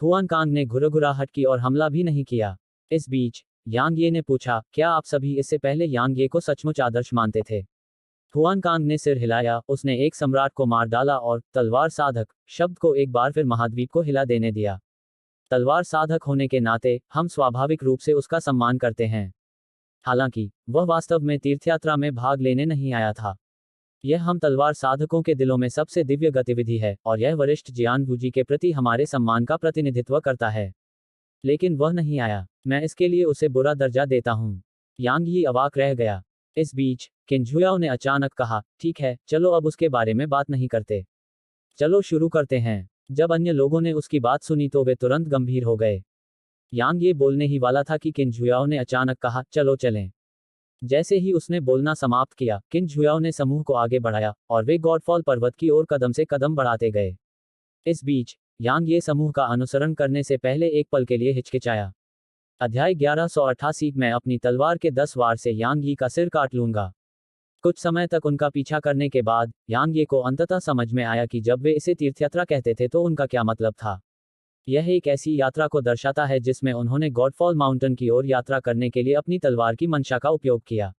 हुआन कांग ने घुरघुराहट की और हमला भी नहीं किया। इस बीच यांग ये ने पूछा, क्या आप सभी इससे पहले यांग ये को सचमुच आदर्श मानते थे? हुआन कांग ने सिर हिलाया। उसने एक सम्राट को मार डाला और तलवार साधक शब्द को एक बार फिर महाद्वीप को हिला देने दिया। तलवार साधक होने के नाते हम स्वाभाविक रूप से उसका सम्मान करते हैं। हालांकि वह वास्तव में तीर्थयात्रा में भाग लेने नहीं आया था। यह हम तलवार साधकों के दिलों में सबसे दिव्य गतिविधि है और यह वरिष्ठ जियानगुजी के प्रति हमारे सम्मान का प्रतिनिधित्व करता है। लेकिन वह नहीं आया। मैं इसके लिए उसे बुरा दर्जा देता हूँ। यांग यी अवाक रह गया। इस बीच किन झुयाओ ने अचानक कहा, ठीक है, चलो अब उसके बारे में बात नहीं करते। चलो शुरू करते हैं। जब अन्य लोगों ने उसकी बात सुनी तो वे तुरंत गंभीर हो गए। यांग ये बोलने ही वाला था कि किन झुयाओ ने अचानक कहा, चलो चलें। जैसे ही उसने बोलना समाप्त किया, किन झुयाओ ने समूह को आगे बढ़ाया और वे गॉडफॉल पर्वत की ओर कदम से कदम बढ़ाते गए। इस बीच यांग ये समूह का अनुसरण करने से पहले एक पल के लिए हिचकिचाया। अध्याय 1188। मैं अपनी तलवार के 10 वार से यांग यी का सिर काट लूंगा। कुछ समय तक उनका पीछा करने के बाद यांग ये को अंततः समझ में आया कि जब वे इसे तीर्थयात्रा कहते थे तो उनका क्या मतलब था। यह एक ऐसी यात्रा को दर्शाता है जिसमें उन्होंने गॉडफॉल माउंटेन की ओर यात्रा करने के लिए अपनी तलवार की मंशा का उपयोग किया।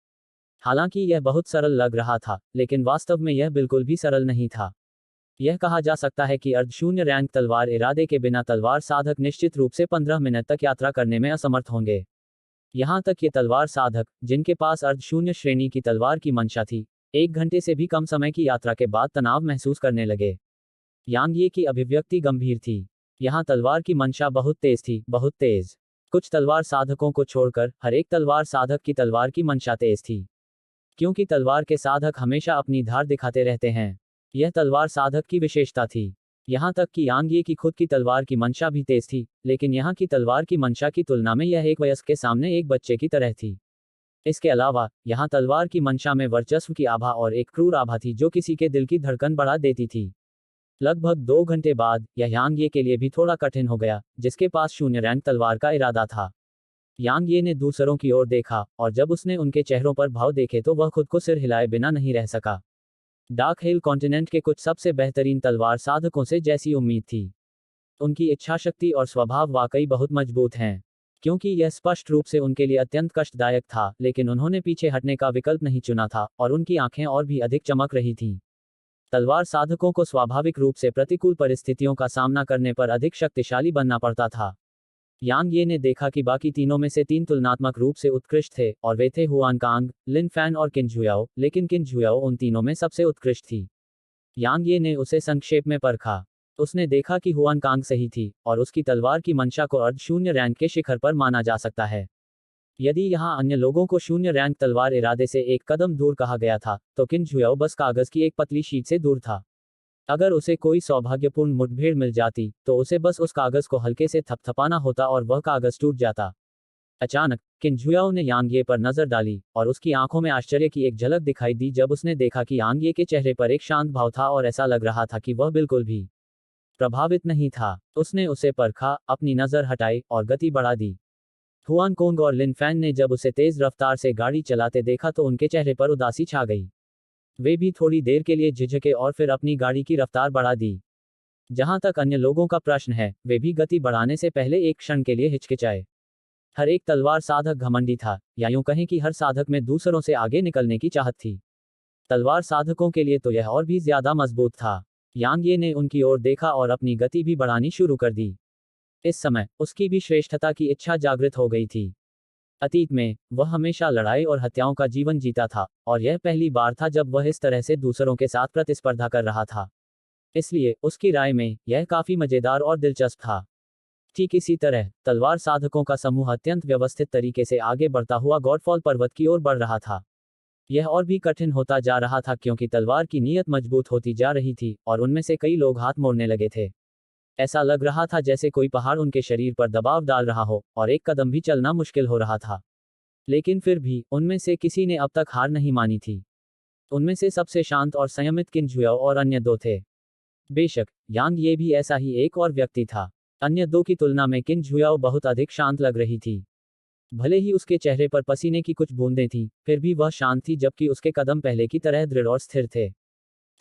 हालांकि यह बहुत सरल लग रहा था, लेकिन वास्तव में यह बिल्कुल भी सरल नहीं था। यह कहा जा सकता है कि अर्धशून्य रैंक तलवार इरादे के बिना तलवार साधक निश्चित रूप से 15 मिनट तक यात्रा करने में असमर्थ होंगे। यहां तक ये तलवार साधक जिनके पास अर्धशून्य श्रेणी की तलवार की मंशा थी, 1 घंटे से भी कम समय की यात्रा के बाद तनाव महसूस करने लगे। यांग ये की अभिव्यक्ति गंभीर थी। यहाँ तलवार की मंशा बहुत तेज थी, बहुत तेज। कुछ तलवार साधकों को छोड़कर हर एक तलवार साधक की तलवार की मंशा तेज थी। क्योंकि तलवार के साधक हमेशा अपनी धार दिखाते रहते हैं, यह तलवार साधक की विशेषता थी। यहाँ तक कि यांग ये की खुद की तलवार की मंशा भी तेज थी, लेकिन यहाँ की तलवार की मंशा की तुलना में यह एक वयस्क के सामने एक बच्चे की तरह थी। इसके अलावा यहाँ तलवार की मंशा में वर्चस्व की आभा और एक क्रूर आभा थी जो किसी के दिल की धड़कन बढ़ा देती थी। लगभग 2 घंटे बाद यह यांग ये के लिए भी थोड़ा कठिन हो गया, जिसके पास शून्य रैंक तलवार का इरादा था। यांग ये ने दूसरों की ओर देखा, और जब उसने उनके चेहरों पर भाव देखे तो वह खुद को सिर हिलाए बिना नहीं रह सका। डार्क हिल कॉन्टिनेंट के कुछ सबसे बेहतरीन तलवार साधकों से जैसी उम्मीद थी। उनकी इच्छाशक्ति और स्वभाव वाकई बहुत मजबूत हैं। क्योंकि यह स्पष्ट रूप से उनके लिए अत्यंत कष्टदायक था, लेकिन उन्होंने पीछे हटने का विकल्प नहीं चुना था, और उनकी आंखें और भी अधिक चमक रही थीं। तलवार साधकों को स्वाभाविक रूप से प्रतिकूल परिस्थितियों का सामना करने पर अधिक शक्तिशाली बनना पड़ता था। यांग ये ने देखा कि बाकी तीनों में से 3 तुलनात्मक रूप से उत्कृष्ट थे, और वे थे हुआन कांग, लिन फैन और किन झुयाओ, लेकिन किन झुयाओ उन तीनों में सबसे उत्कृष्ट थी। यांग ये ने उसे संक्षेप में परखा। उसने देखा कि हुआन कांग सही थी, और उसकी तलवार की मंशा को अर्ध शून्य रैंक के शिखर पर माना जा सकता है। यदि यहाँ अन्य लोगों को शून्य रैंक तलवार इरादे से एक कदम दूर कहा गया था, तो किन झुयाओ बस कागज की एक पतली शीट से दूर था। अगर उसे कोई सौभाग्यपूर्ण मुठभेड़ मिल जाती, तो उसे बस उस कागज को हल्के से थपथपाना होता और वह कागज टूट जाता। अचानक किन झुयाओ ने यांग ये पर नजर डाली, और उसकी आंखों में आश्चर्य की एक झलक दिखाई दी जब उसने देखा कि यांग ये के चेहरे पर एक शांत भाव था और ऐसा लग रहा था कि वह बिल्कुल भी प्रभावित नहीं था। उसने उसे परखा, अपनी नजर हटाई और गति बढ़ा दी। हुआन कोंग और लिन फैन ने जब उसे तेज रफ्तार से गाड़ी चलाते देखा तो उनके चेहरे पर उदासी छा गई। वे भी थोड़ी देर के लिए झिझके और फिर अपनी गाड़ी की रफ्तार बढ़ा दी। जहां तक अन्य लोगों का प्रश्न है, वे भी गति बढ़ाने से पहले एक क्षण के लिए हिचकिचाए। हर एक तलवार साधक घमंडी था, या यूं कहें कि हर साधक में दूसरों से आगे निकलने की चाहत थी। तलवार साधकों के लिए तो यह और भी ज्यादा मजबूत था। यांग ये ने उनकी ओर देखा और अपनी गति भी बढ़ानी शुरू कर दी। इस समय उसकी भी श्रेष्ठता की इच्छा जागृत हो गई थी। अतीत में वह हमेशा लड़ाई और हत्याओं का जीवन जीता था, और यह पहली बार था जब वह इस तरह से दूसरों के साथ प्रतिस्पर्धा कर रहा था। इसलिए उसकी राय में यह काफी मजेदार और दिलचस्प था। ठीक इसी तरह तलवार साधकों का समूह अत्यंत व्यवस्थित तरीके से आगे बढ़ता हुआ गॉडफॉल पर्वत की ओर बढ़ रहा था। यह और भी कठिन होता जा रहा था क्योंकि तलवार की नीयत मजबूत होती जा रही थी, और उनमें से कई लोग हाथ मोड़ने लगे थे। ऐसा लग रहा था जैसे कोई पहाड़ उनके शरीर पर दबाव डाल रहा हो, और एक कदम भी चलना मुश्किल हो रहा था। लेकिन फिर भी उनमें से किसी ने अब तक हार नहीं मानी थी। उनमें से सबसे शांत और संयमित किन झुयाओ और अन्य 2 थे। बेशक यांग ये भी ऐसा ही एक और व्यक्ति था। अन्य 2 की तुलना में किन झुयाओ बहुत अधिक शांत लग रही थी। भले ही उसके चेहरे पर पसीने की कुछ बूंदें थीं, फिर भी वह शांत थी, जबकि उसके कदम पहले की तरह दृढ़ और स्थिर थे।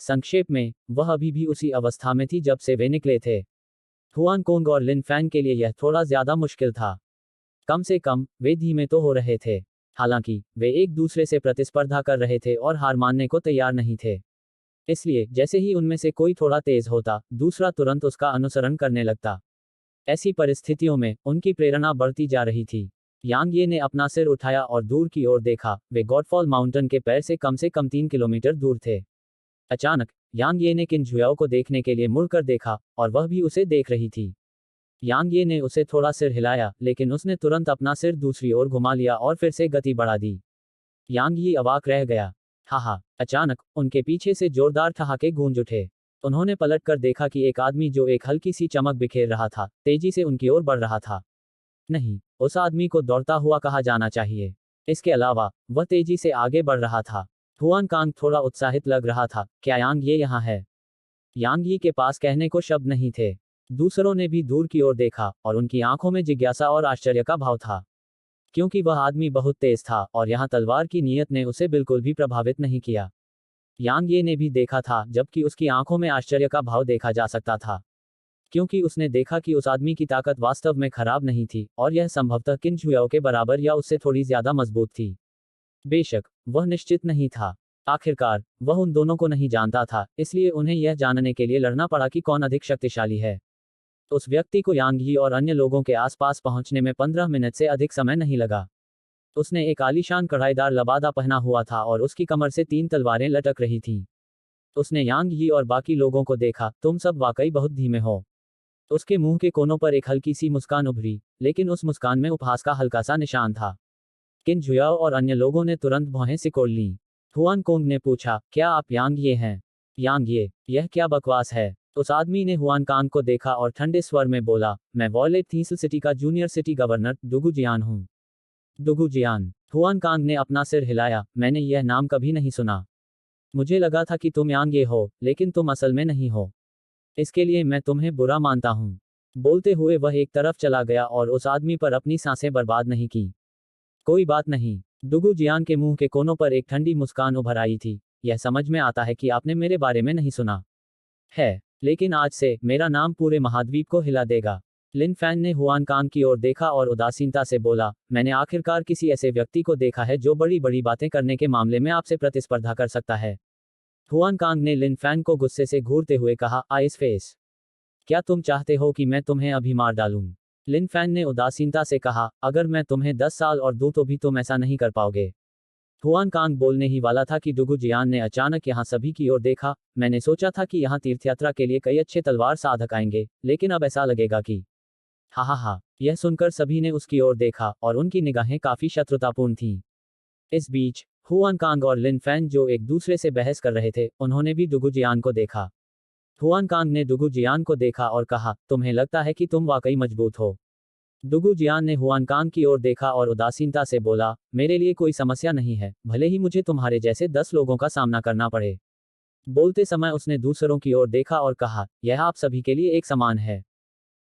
संक्षेप में वह अभी भी उसी अवस्था में थी जब से वे निकले थे। हुआन कोंग और लिन फैन के लिए यह थोड़ा ज्यादा मुश्किल था। कम से कम वे धीमे तो हो रहे थे। हालांकि वे एक दूसरे से प्रतिस्पर्धा कर रहे थे और हार मानने को तैयार नहीं थे। इसलिए जैसे ही उनमें से कोई थोड़ा तेज होता, दूसरा तुरंत उसका अनुसरण करने लगता। ऐसी परिस्थितियों में उनकी प्रेरणा बढ़ती जा रही थी। यांग ये ने अपना सिर उठाया और दूर की ओर देखा। वे गॉडफॉल माउंटेन के पैर से कम 3 किलोमीटर दूर थे। अचानक यांग ये ने किन झुयाओ को देखने के लिए मुड़कर देखा, और वह भी उसे देख रही थी। यांग ये ने उसे थोड़ा सिर हिलाया, लेकिन उसने तुरंत अपना सिर दूसरी ओर घुमा लिया और फिर से गति बढ़ा दी। यांग ये अवाक रह गया। हाहा! अचानक उनके पीछे से जोरदार ठहाके गूंज उठे। उन्होंने पलटकर देखा कि एक आदमी जो एक हल्की सी चमक बिखेर रहा था, तेजी से उनकी ओर बढ़ रहा था। नहीं, उस आदमी को दौड़ता हुआ कहा जाना चाहिए। इसके अलावा वह तेजी से आगे बढ़ रहा था। हुआन कांग थोड़ा उत्साहित लग रहा था। क्या यांग ये यहाँ है? यांग ये के पास कहने को शब्द नहीं थे। दूसरों ने भी दूर की ओर देखा, और उनकी आंखों में जिज्ञासा और आश्चर्य का भाव था। क्योंकि वह आदमी बहुत तेज था, और यहाँ तलवार की नीयत ने उसे बिल्कुल भी प्रभावित नहीं किया। यांग ये ने भी देखा था, जबकि उसकी आंखों में आश्चर्य का भाव देखा जा सकता था। क्योंकि उसने देखा कि उस आदमी की ताकत वास्तव में खराब नहीं थी, और यह संभवतः किन झुयाओ के बराबर या उससे थोड़ी ज्यादा मजबूत थी। बेशक वह निश्चित नहीं था। आखिरकार वह उन दोनों को नहीं जानता था, इसलिए उन्हें यह जानने के लिए लड़ना पड़ा कि कौन अधिक शक्तिशाली है। उस व्यक्ति को यांग ही और अन्य लोगों के आसपास पहुंचने में 15 मिनट से अधिक समय नहीं लगा। उसने एक आलीशान कढ़ाईदार लबादा पहना हुआ था और उसकी कमर से 3 तलवारें लटक रही थीं। उसने यांग यी और बाकी लोगों को देखा, तुम सब वाकई बहुत धीमे हो। उसके मुंह के कोनों पर एक हल्की सी मुस्कान उभरी, लेकिन उस मुस्कान में उपहास का हल्का सा निशान था। किन झुयाओ और अन्य लोगों ने तुरंत भौहें सिकोड़ लीं। हुआन कोंग ने पूछा, क्या आप यांग ये हैं? यांग ये, यह क्या बकवास है? उस आदमी ने हुआन कांग को देखा और ठंडे स्वर में बोला, मैं वॉयलेट थीसल सिटी का जूनियर सिटी गवर्नर डुगु जियान हूँ। डुगु जियान। हुआन कांग ने अपना सिर हिलाया, मैंने यह नाम कभी नहीं सुना। मुझे लगा था कि तुम यांग ये हो, लेकिन तुम असल में नहीं हो। इसके लिए मैं तुम्हें बुरा मानता हूँ। बोलते हुए वह एक तरफ चला गया और उस आदमी पर अपनी सांसें बर्बाद नहीं की। कोई बात नहीं। डुगु जियान के मुंह के कोनों पर एक ठंडी मुस्कान उभर आई थी। यह समझ में आता है कि आपने मेरे बारे में नहीं सुना है, लेकिन आज से मेरा नाम पूरे महाद्वीप को हिला देगा। लिन फैन ने हुआन कांग की ओर देखा और उदासीनता से बोला, मैंने आखिरकार किसी ऐसे व्यक्ति को देखा है जो बड़ी बड़ी बातें करने के मामले में आपसे प्रतिस्पर्धा कर सकता है। हुआन कांग ने लिन फैन को गुस्से से घूरते हुए कहा, आइस फेस, क्या तुम चाहते हो कि मैं तुम्हें अभी मार डालूं? लिन फैन ने उदासीनता से कहा, अगर मैं तुम्हें 10 साल और दूं तो भी तुम ऐसा नहीं कर पाओगे। हुआन कांग बोलने ही वाला था कि डुगु जियान ने अचानक यहाँ सभी की ओर देखा, मैंने सोचा था कि यहाँ तीर्थयात्रा के लिए कई अच्छे तलवार साधक आएंगे, लेकिन अब ऐसा लगेगा कि हा हा हा। यह सुनकर सभी ने उसकी ओर देखा और उनकी निगाहें काफी शत्रुतापूर्ण थीं। इस बीच हुआन कांग और लिन फैन जो एक दूसरे से बहस कर रहे थे, उन्होंने भी डुगु जियान को देखा। हुआन कांग ने डुगु जियान को देखा और कहा, तुम्हें लगता है कि तुम वाकई मजबूत हो? डुगु जियान ने हुआन कांग की ओर देखा और उदासीनता से बोला, मेरे लिए कोई समस्या नहीं है, भले ही मुझे तुम्हारे जैसे 10 लोगों का सामना करना पड़े। बोलते समय उसने दूसरों की ओर देखा और कहा, यह आप सभी के लिए एक समान है।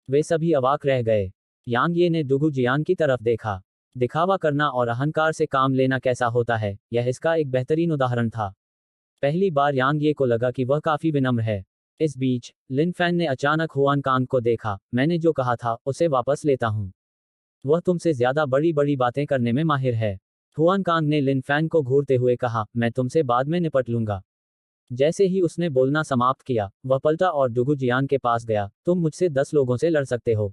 वे सभी अवाक रह गए। यांग ये ने डुगु जियान की तरफ देखा। दिखावा करना और अहंकार से काम लेना कैसा होता है, यह इसका एक बेहतरीन उदाहरण था। पहली बार यांग ये को लगा कि वह काफी विनम्र है। इस बीच लिन फैन ने अचानक हुआन कांग को देखा, मैंने जो कहा था उसे वापस लेता हूँ। वह तुमसे ज्यादा बड़ी बड़ी बातें करने में माहिर है। हुआन कांग ने लिन फैन को घूरते हुए कहा, मैं तुमसे बाद में निपट लूंगा। जैसे ही उसने बोलना समाप्त किया, वह पलटा और डुगु जियान के पास गया, तुम मुझसे 10 लोगों से लड़ सकते हो।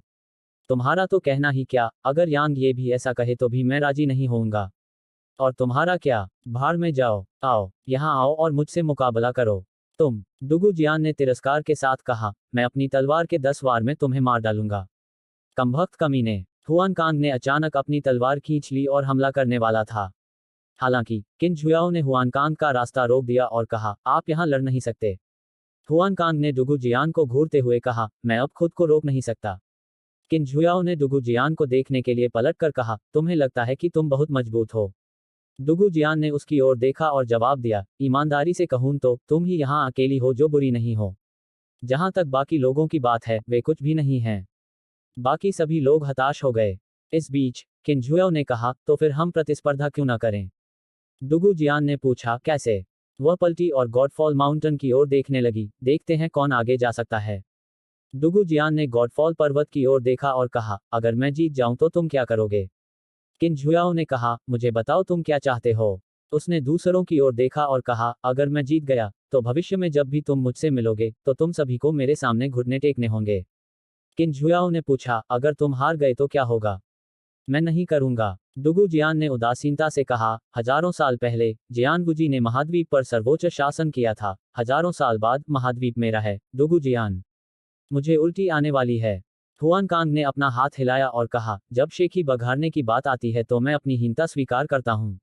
तुम्हारा तो कहना ही क्या, अगर यांग ये भी ऐसा कहे तो भी मैं राजी नहीं होऊंगा। और तुम्हारा क्या, भाड़ में जाओ, आओ, यहाँ आओ और मुझसे मुकाबला करो। तुम, डुगु जियान ने तिरस्कार के साथ कहा, मैं अपनी तलवार के 10 वार में तुम्हें मार डालूंगा। कमबख्त कमीने। हुआन कांग ने अचानक अपनी तलवार खींच ली और हमला करने वाला था। हालांकि किन झुयाओ ने हुआन कांग का रास्ता रोक दिया और कहा, आप यहाँ लड़ नहीं सकते। हुआन कांग ने डुगु जियान को घूरते हुए कहा, मैं अब खुद को रोक नहीं सकता। किन झुयाओ ने डुगु जियान को देखने के लिए पलट कर कहा, तुम्हें लगता है कि तुम बहुत मजबूत हो? डुगु जियान ने उसकी ओर देखा और जवाब दिया, ईमानदारी से कहूं तो तुम ही यहाँ अकेली हो जो बुरी नहीं हो। जहां तक बाकी लोगों की बात है, वे कुछ भी नहीं हैं। बाकी सभी लोग हताश हो गए। इस बीच किन झुयाओ ने कहा, तो फिर हम प्रतिस्पर्धा क्यों न करें? डुगु जियान ने पूछा, कैसे? वह पलटी और गॉडफॉल माउंटेन की ओर देखने लगी, देखते हैं कौन आगे जा सकता है। डुगु जियान ने गॉडफॉल पर्वत की ओर देखा और कहा, अगर मैं जीत जाऊं तो तुम क्या करोगे? किन झुयाओ ने कहा, मुझे बताओ तुम क्या चाहते हो? उसने दूसरों की ओर देखा और कहा, अगर मैं जीत गया, तो भविष्य में जब भी तुम मुझसे मिलोगे, तो तुम सभी को मेरे सामने घुटने टेकने होंगे। किन झुयाओ ने पूछा, अगर तुम हार गए तो क्या होगा? मैं नहीं करूंगा। डुगु जियान ने उदासीनता से कहा, हजारों साल पहले जियानगुजी ने महाद्वीप पर सर्वोच्च शासन किया था, हजारों साल बाद महाद्वीप मेरा है, डुगु जियान। मुझे उल्टी आने वाली है। हुआन कांग ने अपना हाथ हिलाया और कहा, जब शेखी बघाड़ने की बात आती है तो मैं अपनी हीनता स्वीकार करता हूँ।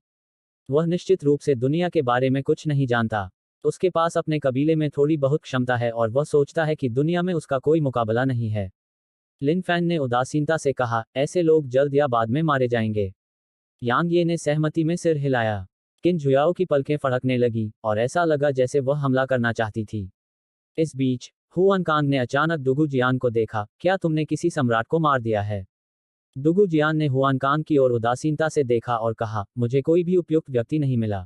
वह निश्चित रूप से दुनिया के बारे में कुछ नहीं जानता। उसके पास अपने कबीले में थोड़ी बहुत क्षमता है और वह सोचता है कि दुनिया में उसका कोई मुकाबला नहीं है। लिन फैन ने उदासीनता से कहा, ऐसे लोग जल्द या बाद में मारे जाएंगे। यांग ये ने सहमति में सिर हिलाया। किन झुयाओ की पलकें फड़कने लगी और ऐसा लगा जैसे वह हमला करना चाहती थी। इस बीच हुआन कांग ने अचानक डुगु जियान को देखा, क्या तुमने किसी सम्राट को मार दिया है? डुगु जियान ने हुआन कांग की ओर उदासीनता से देखा और कहा, मुझे कोई भी उपयुक्त व्यक्ति नहीं मिला।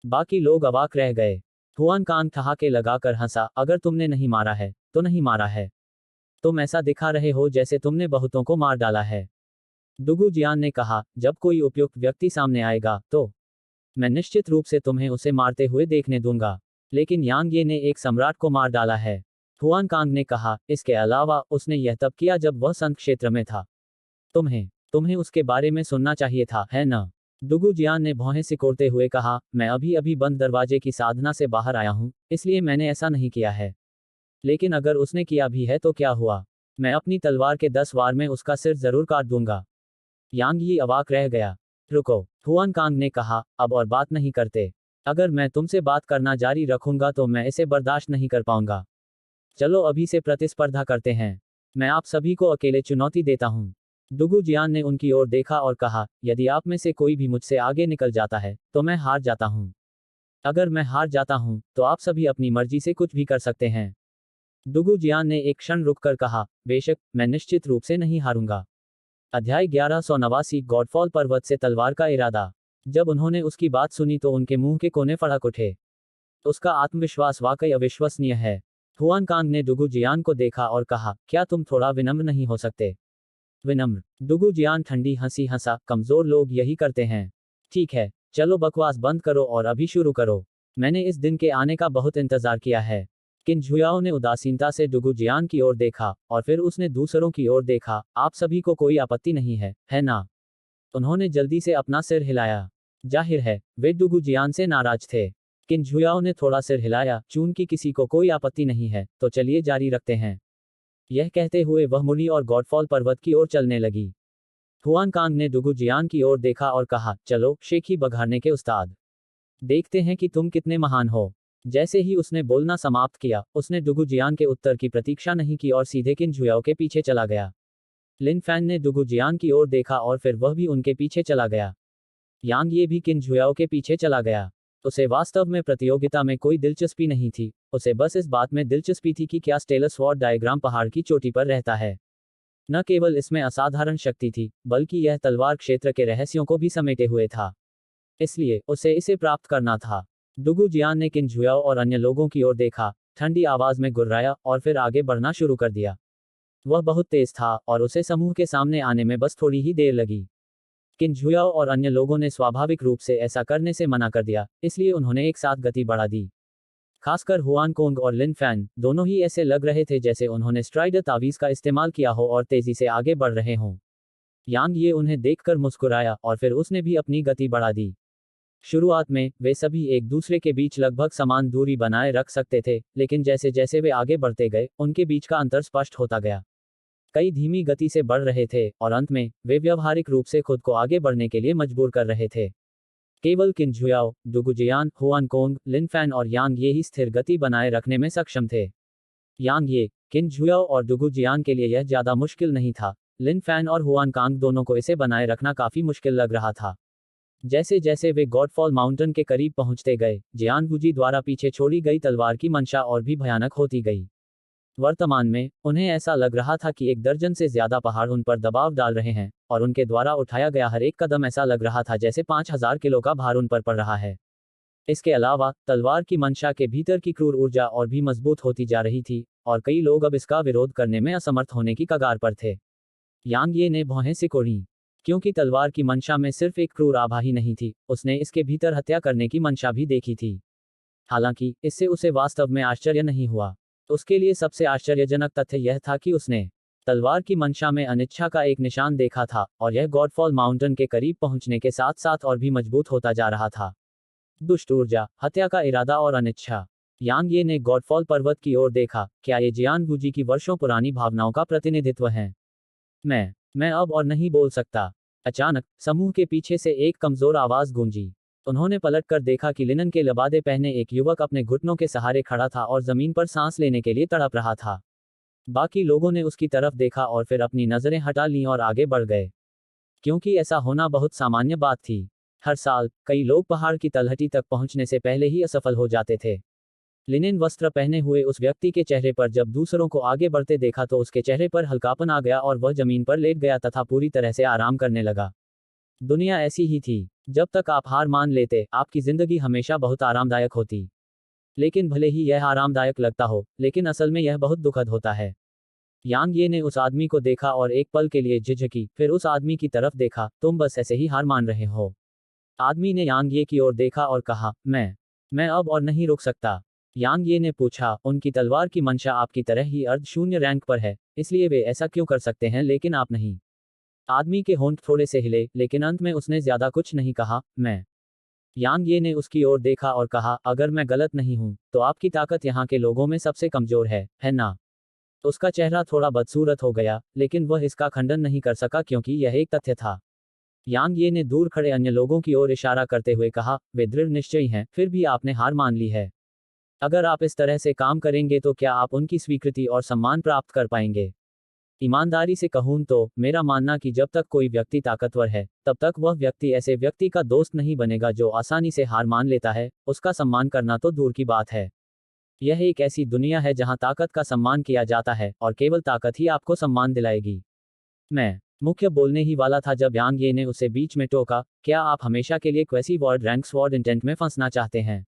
बाकी लोग अवाक रह गए। हुआन कांग ठहाके लगाकर हंसा, अगर तुमने नहीं मारा है, तो नहीं मारा है। तुम ऐसा दिखा रहे हो जैसे तुमने बहुतों को मार डाला है। डुगु जियान ने कहा, जब कोई उपयुक्त व्यक्ति सामने आएगा, तो मैं निश्चित रूप से तुम्हें उसे मारते हुए देखने दूंगा। लेकिन यांग ये ने एक सम्राट को मार डाला है। हुआन कांग ने कहा, इसके अलावा उसने यह तब किया जब वह संत क्षेत्र में था। तुम्हें उसके बारे में सुनना चाहिए था, है न? डुगु जियान ने भौहें सिकोड़ते हुए कहा, मैं अभी अभी बंद दरवाजे की साधना से बाहर आया हूं, इसलिए मैंने ऐसा नहीं किया है। लेकिन अगर उसने किया भी है तो क्या हुआ? मैं अपनी तलवार के 10 वार में उसका सिर जरूर काट दूंगा। यांग यी अवाक रह गया। रुको, हुआन कांग ने कहा, अब और बात नहीं करते। अगर मैं तुमसे बात करना जारी रखूंगा तो मैं इसे बर्दाश्त नहीं कर पाऊंगा। चलो अभी से प्रतिस्पर्धा करते हैं। मैं आप सभी को अकेले चुनौती देता हूं। डुगु जियान ने उनकी ओर देखा और कहा, यदि आप में से कोई भी मुझसे आगे निकल जाता है तो मैं हार जाता हूं। अगर मैं हार जाता हूं तो आप सभी अपनी मर्जी से कुछ भी कर सकते हैं। डुगु जियान ने एक क्षण रुककर कहा, बेशक, मैं निश्चित रूप से नहीं हारूंगा। अध्याय 1189 गॉडफॉल पर्वत से तलवार का इरादा। जब उन्होंने उसकी बात सुनी तो उनके मुंह के कोने फड़क उठे। उसका आत्मविश्वास वाकई अविश्वसनीय है। हुआन कांग ने डुगु जियान को देखा और कहा, क्या तुम थोड़ा विनम्र नहीं हो सकते? विनम्र? डुगु जियान ठंडी हंसी हंसा, कमजोर लोग यही करते हैं। ठीक है, चलो बकवास बंद करो और अभी शुरू करो। मैंने इस दिन के आने का बहुत इंतजार किया है। किन झुयाओ ने उदासीनता से डुगु जियान की ओर देखा, और फिर उसने दूसरों की ओर देखा। आप सभी को कोई आपत्ति नहीं है ना? उन्होंने जल्दी से अपना सिर हिलाया। जाहिर है, वे डुगु जियान से नाराज थे। किन झुयाओ ने थोड़ा सिर हिलाया, चूंकि किसी को कोई आपत्ति नहीं है, तो चलिए जारी रखते हैं। यह कहते हुए वह मुड़ी और गॉडफॉल पर्वत की ओर चलने लगी। हुआन कांग ने डुगु जियान की ओर देखा और कहा, चलो, शेखी बघाड़ने के उस्ताद। देखते हैं कि तुम कितने महान हो। जैसे ही उसने बोलना समाप्त किया, उसने डुगु जियान के उत्तर की प्रतीक्षा नहीं की और सीधे किन झुयाओ के पीछे चला गया। लिन फैन ने डुगु जियान की ओर देखा और फिर वह भी उनके पीछे चला गया। यांग ये भी किन झुयाओ के पीछे चला गया। उसे वास्तव में प्रतियोगिता में कोई दिलचस्पी नहीं थी, उसे बस इस बात में दिलचस्पी थी कि क्या स्टेलस वॉर्ड डायग्राम पहाड़ की चोटी पर रहता है। न केवल इसमें असाधारण शक्ति थी, बल्कि यह तलवार क्षेत्र के रहस्यों को भी समेटे हुए था। इसलिए उसे इसे प्राप्त करना था। डुगु जियान ने किन झुयाओ और अन्य लोगों की ओर देखा, ठंडी आवाज में गुर्राया और फिर आगे बढ़ना शुरू कर दिया। वह बहुत तेज था और उसे समूह के सामने आने में बस थोड़ी ही देर लगी। किन झुयाओ और अन्य लोगों ने स्वाभाविक रूप से ऐसा करने से मना कर दिया, इसलिए उन्होंने एक साथ गति बढ़ा दी। खासकर हुआन कोंग और लिन फैन, दोनों ही ऐसे लग रहे थे जैसे उन्होंने स्ट्राइडर तावीज का इस्तेमाल किया हो और तेजी से आगे बढ़ रहे हों। यांग ये उन्हें देखकर मुस्कुराया और फिर उसने भी अपनी गति बढ़ा दी। शुरुआत में वे सभी एक दूसरे के बीच लगभग समान दूरी बनाए रख सकते थे, लेकिन जैसे जैसे वे आगे बढ़ते गए, उनके बीच का अंतर स्पष्ट होता गया। कई धीमी गति से बढ़ रहे थे और अंत में वे व्यावहारिक रूप से खुद को आगे बढ़ने के लिए मजबूर कर रहे थे। केवल किन झुयाओ, डुगु जियान, हुआन कोंग, लिन फैन और यांग ये ही स्थिर गति बनाए रखने में सक्षम थे। यांग ये, किन झुयाओ और डुगु जियान के लिए यह ज्यादा मुश्किल नहीं था। लिन फैन और हुआन कांग दोनों को इसे बनाए रखना काफी मुश्किल लग रहा था। जैसे जैसे वे गॉडफॉल माउंटेन के करीब पहुंचते गए, जियान गुजी द्वारा पीछे छोड़ी गई तलवार की मंशा और भी भयानक होती गई। वर्तमान में उन्हें ऐसा लग रहा था कि 1 दर्जन से ज्यादा पहाड़ उन पर दबाव डाल रहे हैं, और उनके द्वारा उठाया गया हर एक कदम ऐसा लग रहा था जैसे 5000 किलो का भार उन पर पड़ रहा है। इसके अलावा तलवार की मंशा के भीतर की क्रूर ऊर्जा और भी मजबूत होती जा रही थी, और कई लोग अब इसका विरोध करने में असमर्थ होने की कगार पर थे। यांग ये ने भौहें सिकोड़ी, क्योंकि तलवार की मंशा में सिर्फ एक क्रूर आभा ही नहीं थी, उसने इसके भीतर हत्या करने की मंशा भी देखी थी। हालांकि इससे उसे वास्तव में आश्चर्य नहीं हुआ। उसके लिए सबसे आश्चर्यजनक तथ्य यह था कि उसने तलवार की मंशा में अनिच्छा का एक निशान देखा था, और यह गॉडफॉल माउंटेन के करीब पहुंचने के साथ साथ और भी मजबूत होता जा रहा था। दुष्ट ऊर्जा, हत्या का इरादा और अनिच्छा। यांग ये ने गॉडफॉल पर्वत की ओर देखा, क्या ये जियान गुजी की वर्षों पुरानी भावनाओं का प्रतिनिधित्व है? मैं अब और नहीं बोल सकता। अचानक समूह के पीछे से एक कमजोर आवाज गूंजी। उन्होंने पलटकर देखा कि लिनन के लबादे पहने एक युवक अपने घुटनों के सहारे खड़ा था और जमीन पर सांस लेने के लिए तड़प रहा था। बाकी लोगों ने उसकी तरफ देखा और फिर अपनी नजरें हटा लीं और आगे बढ़ गए, क्योंकि ऐसा होना बहुत सामान्य बात थी। हर साल कई लोग पहाड़ की तलहटी तक पहुंचने से पहले ही असफल हो जाते थे। लिनेन वस्त्र पहने हुए उस व्यक्ति के चेहरे पर जब दूसरों को आगे बढ़ते देखा तो उसके चेहरे पर हल्कापन आ गया और वह जमीन पर लेट गया तथा पूरी तरह से आराम करने लगा। दुनिया ऐसी ही थी। जब तक आप हार मान लेते, आपकी जिंदगी हमेशा बहुत आरामदायक होती। लेकिन भले ही यह आरामदायक लगता हो, लेकिन असल में यह बहुत दुखद होता है। यांग ये ने उस आदमी को देखा और एक पल के लिए झिझकी, फिर उस आदमी की तरफ देखा। तुम बस ऐसे ही हार मान रहे हो। आदमी ने यांग ये की ओर देखा और कहा, मैं अब और नहीं रुक सकता। यांग ये ने पूछा, उनकी तलवार की मंशा आपकी तरह ही अर्ध शून्य रैंक पर है, इसलिए वे ऐसा क्यों कर सकते हैं लेकिन आप नहीं? आदमी के होंठ थोड़े से हिले, लेकिन अंत में उसने ज्यादा कुछ नहीं कहा। मैं यांग ये ने उसकी ओर देखा और कहा, अगर मैं गलत नहीं हूं, तो आपकी ताकत यहाँ के लोगों में सबसे कमजोर है ना? उसका चेहरा थोड़ा बदसूरत हो गया, लेकिन वह इसका खंडन नहीं कर सका क्योंकि यह एक तथ्य था। यांग ये ने दूर खड़े अन्य लोगों की ओर इशारा करते हुए कहा, वे दृढ़ निश्चयी हैं, फिर भी आपने हार मान ली है। अगर आप इस तरह से काम करेंगे तो क्या आप उनकी स्वीकृति और सम्मान प्राप्त कर पाएंगे? ईमानदारी से कहूं तो मेरा मानना कि जब तक कोई व्यक्ति ताकतवर है, तब तक वह व्यक्ति ऐसे व्यक्ति का दोस्त नहीं बनेगा जो आसानी से हार मान लेता है। उसका सम्मान करना तो दूर की बात है। यह एक ऐसी दुनिया है जहां ताकत का सम्मान किया जाता है और केवल ताकत ही आपको सम्मान दिलाएगी। मैं मुख्य बोलने ही वाला था जब यांग ये ने उसे बीच में टोका, क्या आप हमेशा के लिए quasi word rank sword intent में फंसना चाहते हैं?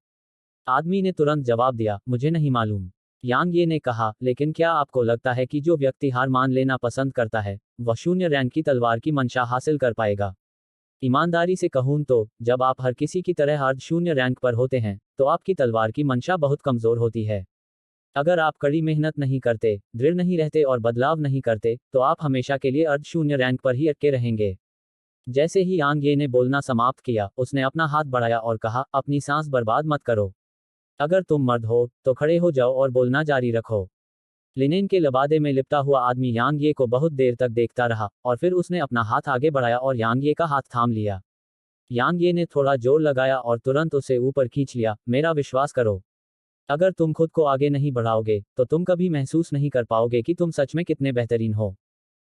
आदमी ने तुरंत जवाब दिया, मुझे नहीं मालूम। यांग ये ने कहा, लेकिन क्या आपको लगता है कि जो व्यक्ति हार मान लेना पसंद करता है, वह शून्य रैंक की तलवार की मंशा हासिल कर पाएगा? ईमानदारी से कहूं तो जब आप हर किसी की तरह अर्ध शून्य रैंक पर होते हैं, तो आपकी तलवार की मंशा बहुत कमजोर होती है। अगर आप कड़ी मेहनत नहीं करते, दृढ़ नहीं रहते और बदलाव नहीं करते, तो आप हमेशा के लिए अर्ध शून्य रैंक पर ही अटके रहेंगे। जैसे ही यांग ये ने बोलना समाप्त किया, उसने अपना हाथ बढ़ाया और कहा, अपनी सांस बर्बाद मत करो। अगर तुम मर्द हो, तो खड़े हो जाओ और बोलना जारी रखो। लिनेन के लबादे में लिपटा हुआ आदमी यांग ये को बहुत देर तक देखता रहा, और फिर उसने अपना हाथ आगे बढ़ाया और यांग ये का हाथ थाम लिया। यांग ये ने थोड़ा जोर लगाया और तुरंत उसे ऊपर खींच लिया। मेरा विश्वास करो, अगर तुम खुद को आगे नहीं बढ़ाओगे, तो तुम कभी महसूस नहीं कर पाओगे कि तुम सच में कितने बेहतरीन हो।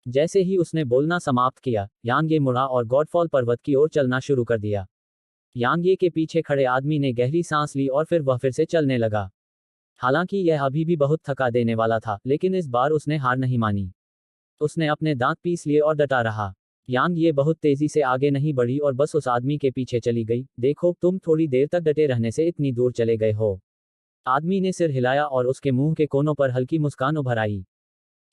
जैसे ही उसने बोलना समाप्त किया, यांग ये मुड़ा और गॉडफॉल पर्वत की ओर चलना शुरू कर दिया। यांग ये के पीछे खड़े आदमी ने गहरी सांस ली और फिर वह फिर से चलने लगा। हालांकि यह अभी भी बहुत थका देने वाला था, लेकिन इस बार उसने हार नहीं मानी। उसने अपने दांत पीस लिए और डटा रहा। यांग ये बहुत तेजी से आगे नहीं बढ़ी और बस उस आदमी के पीछे चली गई। देखो, तुम थोड़ी देर तक डटे रहने से इतनी दूर चले गए हो। आदमी ने सिर हिलाया और उसके मुंह के कोनों पर हल्की मुस्कान उभर आई।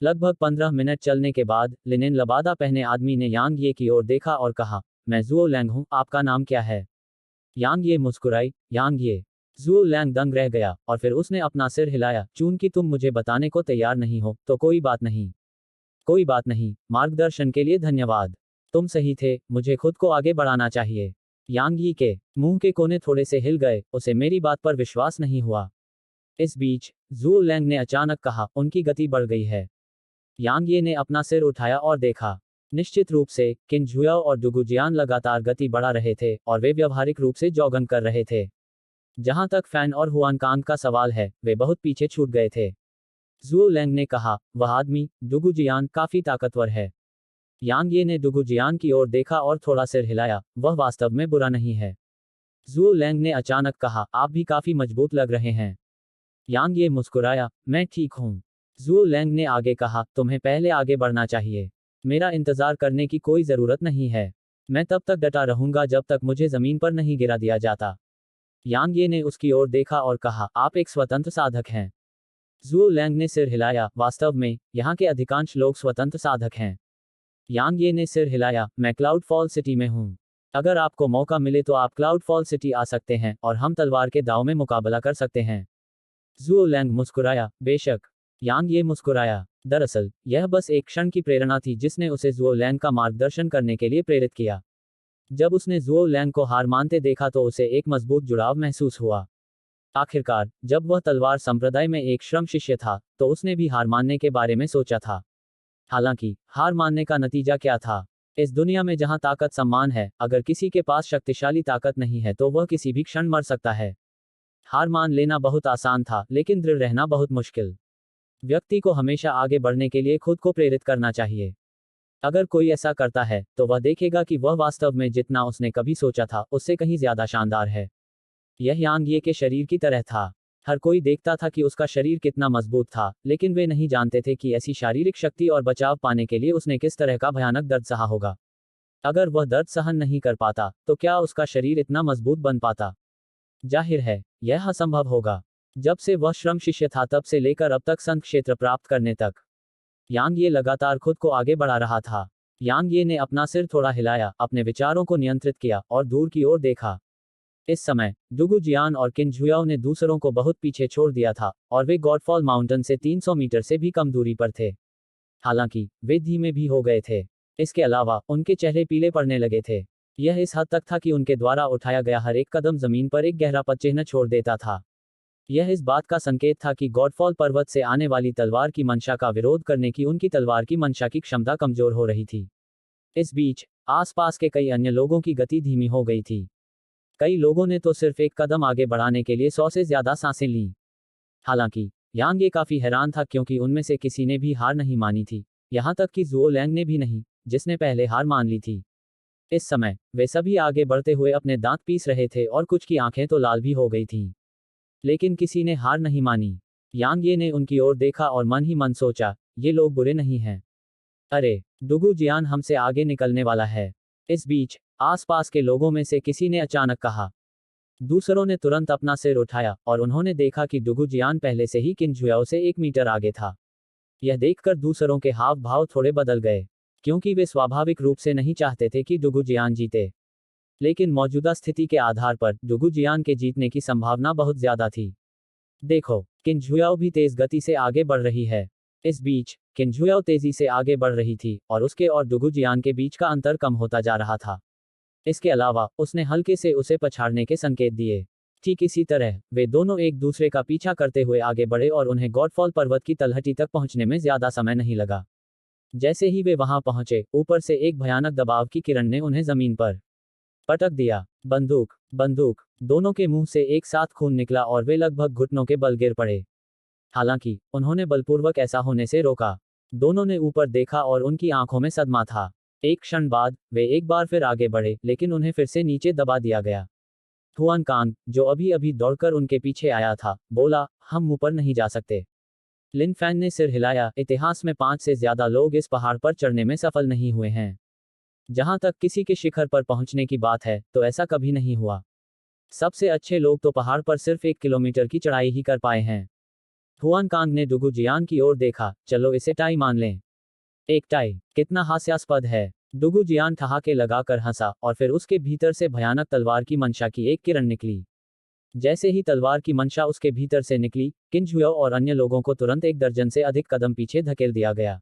लगभग 15 मिनट चलने के बाद लिनेन लबादा पहने आदमी ने यांग ये की ओर देखा और कहा, मैं जुओ लैंग हूं, आपका नाम क्या है? यांग ये मुस्कुराई। यांग ये। जुओ लैंग दंग रह गया और फिर उसने अपना सिर हिलाया। चूंकि तुम मुझे बताने को तैयार नहीं हो, तो कोई बात नहीं। कोई बात नहीं, मार्गदर्शन के लिए धन्यवाद। तुम सही थे, मुझे खुद को आगे बढ़ाना चाहिए। यांग यी के मुंह के कोने थोड़े से हिल गए, उसे मेरी बात पर विश्वास नहीं हुआ। इस बीच जुओ लैंग ने अचानक कहा, उनकी गति बढ़ गई है। यांग ये ने अपना सिर उठाया और देखा। निश्चित रूप से किन झुयाओ और डुगुजियान लगातार गति बढ़ा रहे थे और वे व्यावहारिक रूप से जॉगिंग कर रहे थे। जहां तक फैन और हुआनकांग का सवाल है, वे बहुत पीछे छूट गए थे। जुओ लैंग ने कहा, वह आदमी डुगुजियान काफी ताकतवर है। यांग ये ने डुगुजियान की ओर देखा और थोड़ा सिर हिलाया। वह वास्तव में बुरा नहीं है। जुओ लैंग ने अचानक कहा, आप भी काफी मजबूत लग रहे हैं। यांग ये मुस्कुराया, मैं ठीक हूं। जुओ लैंग ने आगे कहा, तुम्हें पहले आगे बढ़ना चाहिए। मेरा इंतजार करने की कोई जरूरत नहीं है। मैं तब तक डटा रहूंगा जब तक मुझे जमीन पर नहीं गिरा दिया जाता। यांग ये ने उसकी ओर देखा और कहा, आप एक स्वतंत्र साधक हैं। जुओ लैंग ने सिर हिलाया, वास्तव में यहाँ के अधिकांश लोग स्वतंत्र साधक हैं। यांग ये ने सिर हिलाया, मैं क्लाउड फॉल सिटी में हूँ। अगर आपको मौका मिले तो आप क्लाउड फॉल सिटी आ सकते हैं और हम तलवार के दांव में मुकाबला कर सकते हैं। जुओ लैंग मुस्कुराया, बेशक। यांग ये मुस्कुराया। दरअसल यह बस एक क्षण की प्रेरणा थी जिसने उसे जुओ लैंग का मार्गदर्शन करने के लिए प्रेरित किया। जब उसने जुओ लैंग को हार मानते देखा तो उसे एक मजबूत जुड़ाव महसूस हुआ। आखिरकार जब वह तलवार संप्रदाय में एक श्रम शिष्य था, तो उसने भी हार मानने के बारे में सोचा था। हालांकि हार मानने का नतीजा क्या था? इस दुनिया में जहां ताकत सम्मान है, अगर किसी के पास शक्तिशाली ताकत नहीं है तो वह किसी भी क्षण मर सकता है। हार मान लेना बहुत आसान था, लेकिन दृढ़ रहना बहुत मुश्किल। व्यक्ति को हमेशा आगे बढ़ने के लिए खुद को प्रेरित करना चाहिए। अगर कोई ऐसा करता है, तो वह देखेगा कि वह वास्तव में जितना उसने कभी सोचा था, उससे कहीं ज्यादा शानदार है। यह यांग ये के शरीर की तरह था। हर कोई देखता था कि उसका शरीर कितना मजबूत था, लेकिन वे नहीं जानते थे कि ऐसी शारीरिक शक्ति और बचाव पाने के लिए उसने किस तरह का भयानक दर्द सहा होगा। अगर वह दर्द सहन नहीं कर पाता, तो क्या उसका शरीर इतना मजबूत बन पाता? जाहिर है, यह असंभव होगा। जब से वह श्रम शिष्य था तब से लेकर अब तक संत क्षेत्र प्राप्त करने तक, यांग ये लगातार खुद को आगे बढ़ा रहा था। यांग ये ने अपना सिर थोड़ा हिलाया, अपने विचारों को नियंत्रित किया और दूर की ओर देखा। इस समय डुगु जियान और किन झुयाओ ने दूसरों को बहुत पीछे छोड़ दिया था और वे गॉडफॉल माउंटेन से 300 मीटर से भी कम दूरी पर थे। हालांकि वे धीमे भी हो गए थे। इसके अलावा उनके चेहरे पीले पड़ने लगे थे। यह इस हद तक था कि उनके द्वारा उठाया गया हर एक कदम जमीन पर एक गहरा पदचिह्न छोड़ देता था। यह इस बात का संकेत था कि गॉडफॉल पर्वत से आने वाली तलवार की मंशा का विरोध करने की उनकी तलवार की मंशा की क्षमता कमजोर हो रही थी। इस बीच आसपास के कई अन्य लोगों की गति धीमी हो गई थी। कई लोगों ने तो सिर्फ एक कदम आगे बढ़ाने के लिए 100 से ज्यादा सांसें लीं। हालांकि यांग ये काफी हैरान था, क्योंकि उनमें से किसी ने भी हार नहीं मानी थी, यहां तक कि जुओ लैंग ने भी नहीं, जिसने पहले हार मान ली थी। इस समय वे सभी आगे बढ़ते हुए अपने दांत पीस रहे थे और कुछ की आंखें तो लाल भी हो गई थीं। लेकिन किसी ने हार नहीं मानी। यांग ये ने उनकी ओर देखा और मन ही मन सोचा, ये लोग बुरे नहीं हैं। अरे, डुगु जियान हमसे आगे निकलने वाला है। इस बीच आसपास के लोगों में से किसी ने अचानक कहा। दूसरों ने तुरंत अपना सिर उठाया और उन्होंने देखा कि डुगु जियान पहले से ही किन जुयाओ से 1 मीटर आगे था। यह देखकर दूसरों के हाव भाव थोड़े बदल गए, क्योंकि वे स्वाभाविक रूप से नहीं चाहते थे कि डुगु जियान जीते। लेकिन मौजूदा स्थिति के आधार पर डुगु जियान के जीतने की संभावना बहुत ज्यादा थी। देखो, किन जुयाओ भी तेज गति से आगे बढ़ रही है। इस बीच किन जुयाओ तेजी से आगे बढ़ रही थी और उसके और डुगु जियान के बीच का अंतर कम होता जा रहा था। इसके अलावा उसने हल्के से उसे पछाड़ने के संकेत दिए। ठीक इसी तरह वे दोनों एक दूसरे का पीछा करते हुए आगे बढ़े और उन्हें गॉडफॉल पर्वत की तलहटी तक पहुंचने में ज्यादा समय नहीं लगा। जैसे ही वे वहां पहुंचे, ऊपर से एक भयानक दबाव की किरण ने उन्हें जमीन पर पटक दिया। बंदूक बंदूक दोनों के मुंह से एक साथ खून निकला और वे लगभग घुटनों के बल गिर पड़े। हालांकि उन्होंने बलपूर्वक ऐसा होने से रोका। दोनों ने ऊपर देखा और उनकी आंखों में सदमा था। एक क्षण बाद वे एक बार फिर आगे बढ़े, लेकिन उन्हें फिर से नीचे दबा दिया गया। हुआन कांग, जो अभी अभी दौड़कर उनके पीछे आया था, बोला, हम ऊपर नहीं जा सकते। लिन फैन ने सिर हिलाया। इतिहास में 5 से ज्यादा लोग इस पहाड़ पर चढ़ने में सफल नहीं हुए हैं। जहां तक किसी के शिखर पर पहुंचने की बात है, तो ऐसा कभी नहीं हुआ। सबसे अच्छे लोग तो पहाड़ पर सिर्फ 1 किलोमीटर की चढ़ाई ही कर पाए हैं। हुआन कांग ने डुगु जियान की ओर देखा। चलो इसे टाई मान लें। एक टाई? कितना हास्यास्पद है। डुगु जियान ठहाके लगाकर हंसा और फिर उसके भीतर से भयानक तलवार की मंशा की एक किरण निकली। जैसे ही तलवार की मंशा उसके भीतर से निकली, किन जुयाओ और अन्य लोगों को तुरंत 1 दर्जन से अधिक कदम पीछे धकेल दिया गया।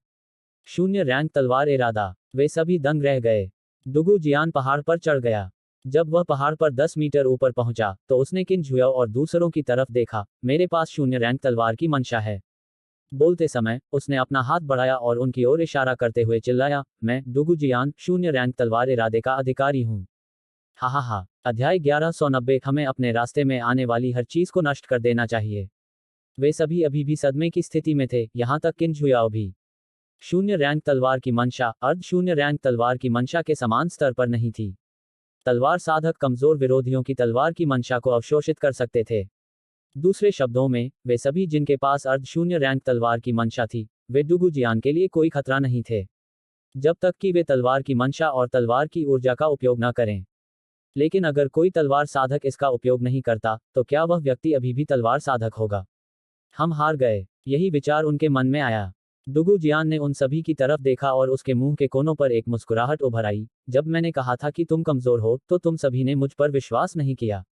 0 रैंक तलवार इरादा। वे सभी दंग रह गए। डुगु जियान पहाड़ पर चढ़ गया। जब वह पहाड़ पर 10 मीटर ऊपर पहुंचा, तो उसने किन जुयाओ और दूसरों की तरफ देखा। मेरे पास 0 रैंक तलवार की मंशा है। बोलते समय उसने अपना हाथ बढ़ाया और उनकी ओर इशारा करते हुए चिल्लाया, मैं डुगु जियान 0 रैंक तलवार इरादे का अधिकारी हूं। हा हा हा। अध्याय 1190। हमें अपने रास्ते में आने वाली हर चीज को नष्ट कर देना चाहिए। वे सभी अभी भी सदमे की स्थिति में थे, यहां तक किन जुयाओ भी। 0 रैंक तलवार की मंशा अर्ध 0 रैंक तलवार की मंशा के समान स्तर पर नहीं थी। तलवार साधक कमजोर विरोधियों की तलवार की मंशा को अवशोषित कर सकते थे। दूसरे शब्दों में, वे सभी जिनके पास अर्ध 0 रैंक तलवार की मंशा थी, वे डुगु जियान के लिए कोई खतरा नहीं थे, जब तक कि वे तलवार की मंशा और तलवार की ऊर्जा का उपयोग न करें। लेकिन अगर कोई तलवार साधक इसका उपयोग नहीं करता, तो क्या वह व्यक्ति अभी भी तलवार साधक होगा? हम हार गए, यही विचार उनके मन में आया। डुगु जियान ने उन सभी की तरफ देखा और उसके मुंह के कोनों पर एक मुस्कुराहट उभर आई। जब मैंने कहा था कि तुम कमजोर हो, तो तुम सभी ने मुझ पर विश्वास नहीं किया।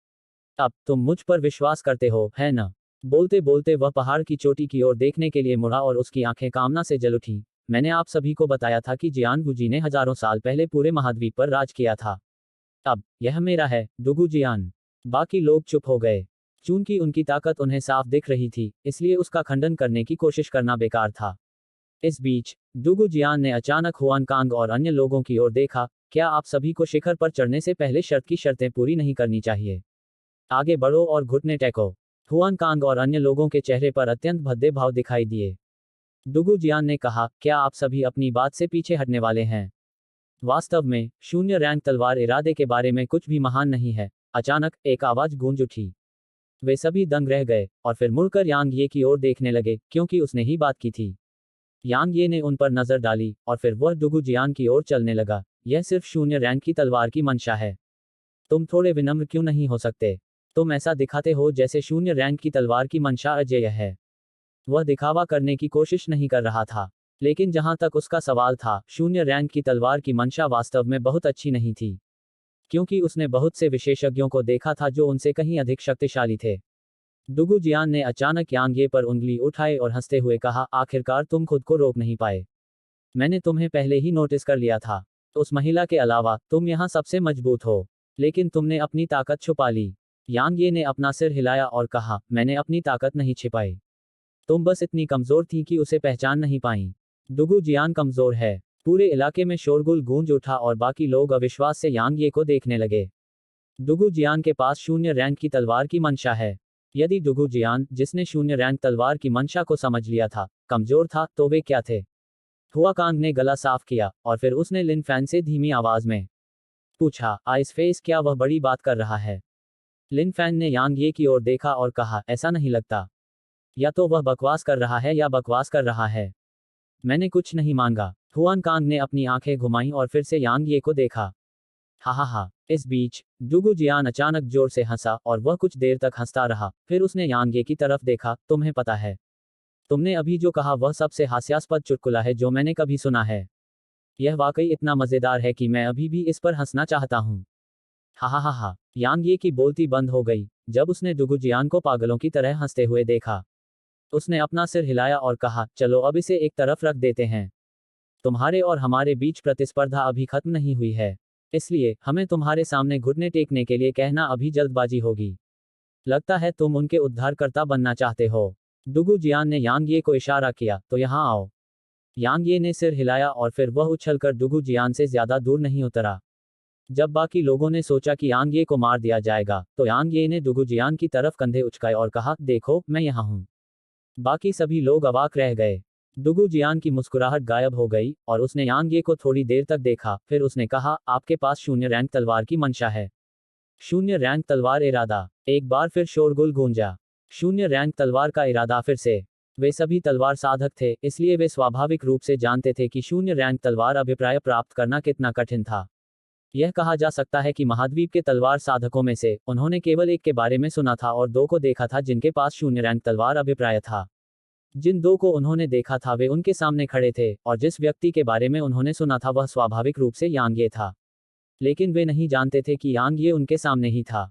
अब तुम मुझ पर विश्वास करते हो, है न? बोलते बोलते वह पहाड़ की चोटी की ओर देखने के लिए मुड़ा और उसकी आंखें कामना से जल उठी। मैंने आप सभी को बताया था कि जियान गुजी ने हजारों साल पहले पूरे महाद्वीप पर राज किया था। अब यह मेरा है, डुगु जियान। बाकी लोग चुप हो गए। चूंकि उनकी ताकत उन्हें साफ दिख रही थी, इसलिए उसका खंडन करने की कोशिश करना बेकार था। इस बीच डुगु जियान ने अचानक हुआन कांग और अन्य लोगों की ओर देखा। क्या आप सभी को शिखर पर चढ़ने से पहले शर्त की शर्तें पूरी नहीं करनी चाहिए? आगे बढ़ो और घुटने टेको। हुआन कांग और अन्य लोगों के चेहरे पर अत्यंत भद्दे भाव दिखाई दिए। डुगु जियान ने कहा, क्या आप सभी अपनी बात से पीछे हटने वाले हैं? वास्तव में 0 रैंक तलवार इरादे के बारे में कुछ भी महान नहीं है। अचानक एक आवाज गूंज उठी। वे सभी दंग रह गए और फिर मुड़कर यांग ये की ओर देखने लगे, क्योंकि उसने ही बात की थी। यांग ये ने उन पर नजर डाली और फिर वह डुगु जियान की ओर चलने लगा। यह सिर्फ 0 रैंक की तलवार की मंशा है। तुम थोड़े विनम्र क्यों नहीं हो सकते? तुम ऐसा दिखाते हो जैसे 0 रैंक की तलवार की मंशा अजेय है। वह दिखावा करने की कोशिश नहीं कर रहा था। लेकिन जहां तक उसका सवाल था, 0 रैंक की तलवार की मंशा वास्तव में बहुत अच्छी नहीं थी, क्योंकि उसने बहुत से विशेषज्ञों को देखा था जो उनसे कहीं अधिक शक्तिशाली थे। डुगु जियान ने अचानक यांग ये पर उंगली उठाए और हंसते हुए कहा, आखिरकार तुम खुद को रोक नहीं पाए। मैंने तुम्हें पहले ही नोटिस कर लिया था। उस महिला के अलावा तुम यहाँ सबसे मजबूत हो, लेकिन तुमने अपनी ताकत छुपा ली। यांग ये ने अपना सिर हिलाया और कहा, मैंने अपनी ताकत नहीं छिपाई। तुम बस इतनी कमजोर थी कि उसे पहचान नहीं पाई। डुगु जियान कमजोर है। पूरे इलाके में शोरगुल गूंज उठा और बाकी लोग अविश्वास से यांग ये को देखने लगे। डुगु जियान के पास शून्य रैंक की तलवार की मंशा है। यदि डुगु जियान, जिसने शून्य रैंक तलवार की मंशा को समझ लिया था, कमजोर था, तो वे क्या थे? हुआ कांग ने गला साफ किया और फिर उसने लिन फैन से धीमी आवाज में पूछा, आइस फेस, क्या वह बड़ी बात कर रहा है? लिन फैन ने यांग ये की ओर देखा और कहा, ऐसा नहीं लगता। या तो वह बकवास कर रहा है या बकवास कर रहा है। मैंने कुछ नहीं मांगा। हुआन कांग ने अपनी आंखें घुमाई और फिर से यांग ये को देखा। हा हा हा। इस बीच डुगु जियान अचानक जोर से हंसा और वह कुछ देर तक हंसता रहा। फिर उसने यांग ये की तरफ देखा। तुम्हें पता है, तुमने अभी जो कहा वह सबसे हास्यास्पद चुटकुला है जो मैंने कभी सुना है। यह वाकई इतना मजेदार है कि मैं अभी भी इस पर हंसना चाहता हूँ। हा हा हा हा। यांग ये की बोलती बंद हो गई जब उसने डुगु जियान को पागलों की तरह हंसते हुए देखा। उसने अपना सिर हिलाया और कहा, चलो अब इसे एक तरफ रख देते हैं। तुम्हारे और हमारे बीच प्रतिस्पर्धा अभी खत्म नहीं हुई है, इसलिए हमें तुम्हारे सामने घुटने टेकने के लिए कहना अभी जल्दबाजी होगी। लगता है तुम उनके उद्धारकर्ता बनना चाहते हो। डुगु जियान ने यांग ये को इशारा किया, तो यहाँ आओ। यांग ये ने सिर हिलाया और फिर वह उछलकर डुगु जियान से ज्यादा दूर नहीं उतरा। जब बाकी लोगों ने सोचा कि यांग ये को मार दिया जाएगा, तो यांग ये ने डुगु जियान की तरफ कंधे उचकाए और कहा, देखो मैं यहाँ हूँ। बाकी सभी लोग अवाक रह गए। डुगु जियान की मुस्कुराहट गायब हो गई और उसने यांग ये को थोड़ी देर तक देखा। फिर उसने कहा, आपके पास शून्य रैंक तलवार की मंशा है। शून्य रैंक तलवार इरादा। एक बार फिर शोरगुल गूंजा। शून्य रैंक तलवार का इरादा फिर से। वे सभी तलवार साधक थे, इसलिए वे स्वाभाविक रूप से जानते थे कि शून्य रैंक तलवार अभिप्राय प्राप्त करना कितना कठिन था। यह कहा जा सकता है कि महाद्वीप के तलवार साधकों में से उन्होंने केवल एक के बारे में सुना था और दो को देखा था जिनके पास शून्य रैंक तलवार अभिप्राय था। जिन दो को उन्होंने देखा था वे उनके सामने खड़े थे और जिस व्यक्ति के बारे में उन्होंने सुना था वह स्वाभाविक रूप से यांग ये था। लेकिन वे नहीं जानते थे कि यांग ये उनके सामने ही था।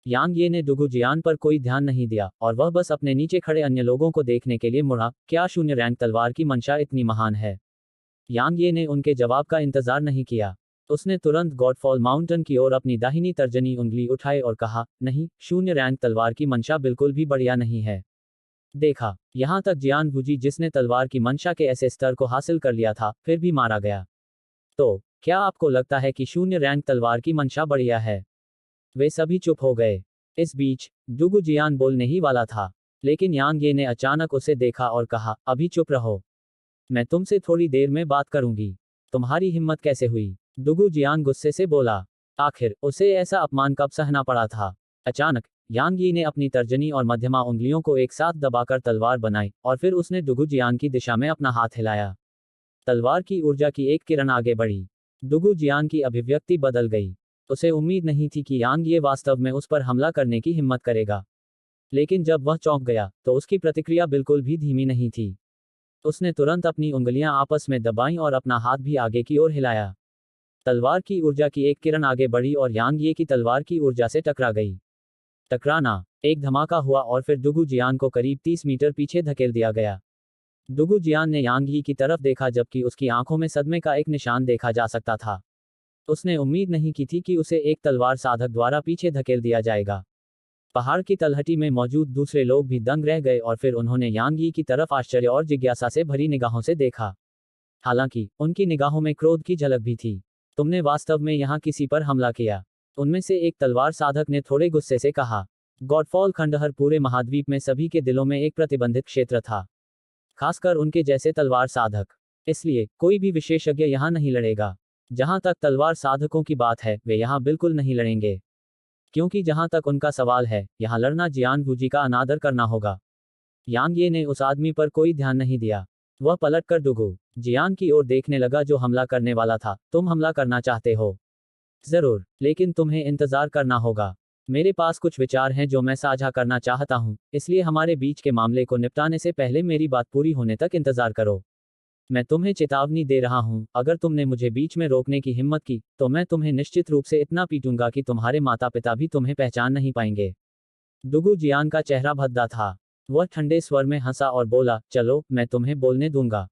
यांग ये ने डुगु जियान पर कोई ध्यान नहीं दिया और वह बस अपने नीचे खड़े अन्य लोगों को देखने के लिए मुड़ा। क्या शून्य रैंक तलवार की मंशा इतनी महान है? यांग ये ने उनके जवाब का इंतजार नहीं किया। उसने तुरंत गॉडफॉल माउंटेन की ओर अपनी दाहिनी तर्जनी उंगली उठाई और कहा, नहीं, शून्य रैंक तलवार की मंशा बिल्कुल भी बढ़िया नहीं है। देखा, यहां तक जियान बुजी जिसने तलवार की मंशा के ऐसे स्तर को हासिल कर लिया था, फिर भी मारा गया। तो क्या आपको लगता है कि शून्य रैंक तलवार की मंशा बढ़िया है? वे सभी चुप हो गए। इस बीच डुगु जियान बोलने ही वाला था, लेकिन यांग ये ने अचानक उसे देखा और कहा, अभी चुप रहो, मैं तुमसे थोड़ी देर में बात करूंगी। तुम्हारी हिम्मत कैसे हुई? डुगु जियान गुस्से से बोला। आखिर उसे ऐसा अपमान कब सहना पड़ा था? अचानक यांग यी ने अपनी तर्जनी और मध्यमा उंगलियों को एक साथ दबाकर तलवार बनाई और फिर उसने डुगु जियान की दिशा में अपना हाथ हिलाया। तलवार की ऊर्जा की एक किरण आगे बढ़ी। डुगु जियान की अभिव्यक्ति बदल गई। उसे उम्मीद नहीं थी कि यांग ये वास्तव में उस पर हमला करने की हिम्मत करेगा। लेकिन जब वह चौंक गया, तो उसकी प्रतिक्रिया बिल्कुल भी धीमी नहीं थी। उसने तुरंत अपनी उंगलियां आपस में दबाईं और अपना हाथ भी आगे की ओर हिलाया। तलवार की ऊर्जा की एक किरण आगे बढ़ी और यांग ये की तलवार की ऊर्जा से टकरा गई। टकराना, एक धमाका हुआ और फिर डुगु जियान को करीब 30 मीटर पीछे धकेल दिया गया। डुगु जियान ने यांग यी की तरफ देखा जबकि उसकी आंखों में सदमे का एक निशान देखा जा सकता था। उसने उम्मीद नहीं की थी कि उसे एक तलवार साधक द्वारा पीछे धकेल दिया जाएगा। पहाड़ की तलहटी में मौजूद दूसरे लोग भी दंग रह गए और फिर उन्होंने यांग यी की तरफ आश्चर्य और जिज्ञासा से भरी निगाहों से देखा। हालांकि उनकी निगाहों में क्रोध की झलक भी थी। तुमने वास्तव में यहाँ किसी पर हमला किया? उनमें से एक तलवार साधक ने थोड़े गुस्से से कहा। गॉडफॉल खंडहर पूरे महाद्वीप में सभी के दिलों में एक प्रतिबंधित क्षेत्र था, खासकर उनके जैसे तलवार साधक। इसलिए कोई भी विशेषज्ञ यहाँ नहीं लड़ेगा। जहां तक तलवार साधकों की बात है, वे यहाँ बिल्कुल नहीं लड़ेंगे, क्योंकि जहां तक उनका सवाल है, यहाँ लड़ना जियान बुजी का अनादर करना होगा। यांग ये ने उस आदमी पर कोई ध्यान नहीं दिया। वह पलटकर डुगु जियान की ओर देखने लगा जो हमला करने वाला था। तुम हमला करना चाहते हो? जरूर, लेकिन तुम्हें इंतजार करना होगा। मेरे पास कुछ विचार हैं जो मैं साझा करना चाहता हूं, इसलिए हमारे बीच के मामले को निपटाने से पहले मेरी बात पूरी होने तक इंतजार करो। मैं तुम्हें चेतावनी दे रहा हूं, अगर तुमने मुझे बीच में रोकने की हिम्मत की, तो मैं तुम्हें निश्चित रूप से इतना पीटूंगा कि तुम्हारे माता पिता भी तुम्हें पहचान नहीं पाएंगे। डुगु जियान का चेहरा भद्दा था। वह ठंडे स्वर में हंसा और बोला, चलो, मैं तुम्हें बोलने दूंगा।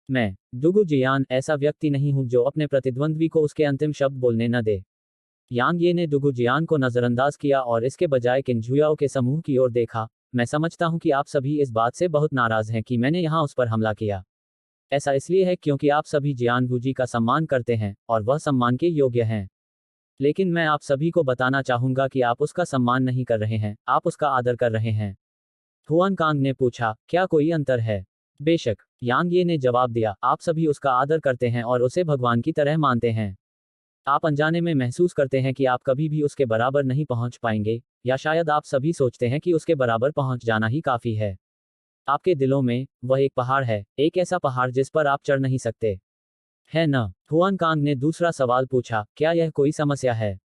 मैं डुगु जियान ऐसा व्यक्ति नहीं हूं जो अपने प्रतिद्वंद्वी को उसके अंतिम शब्द बोलने न दे। यांग ये ने डुगु जियान को नजरअंदाज किया और इसके बजाय किन झुयाओं के समूह की ओर देखा। मैं समझता हूं कि आप सभी इस बात से बहुत नाराज हैं कि मैंने यहां उस पर हमला किया। ऐसा इसलिए है क्योंकि आप सभी जियान वूजी का सम्मान करते हैं और वह सम्मान के योग्य हैं। लेकिन मैं आप सभी को बताना चाहूंगा कि आप उसका सम्मान नहीं कर रहे हैं, आप उसका आदर कर रहे हैं। हुआन कांग ने पूछा, क्या कोई अंतर है? बेशक, यांग ये ने जवाब दिया, आप सभी उसका आदर करते हैं और उसे भगवान की तरह मानते हैं। आप अनजाने में महसूस करते हैं कि आप कभी भी उसके बराबर नहीं पहुंच पाएंगे, या शायद आप सभी सोचते हैं कि उसके बराबर पहुंच जाना ही काफी है। आपके दिलों में वह एक पहाड़ है, एक ऐसा पहाड़ जिस पर आप चढ़ नहीं सकते, है न? हुआन कांग ने दूसरा सवाल पूछा, क्या यह कोई समस्या है?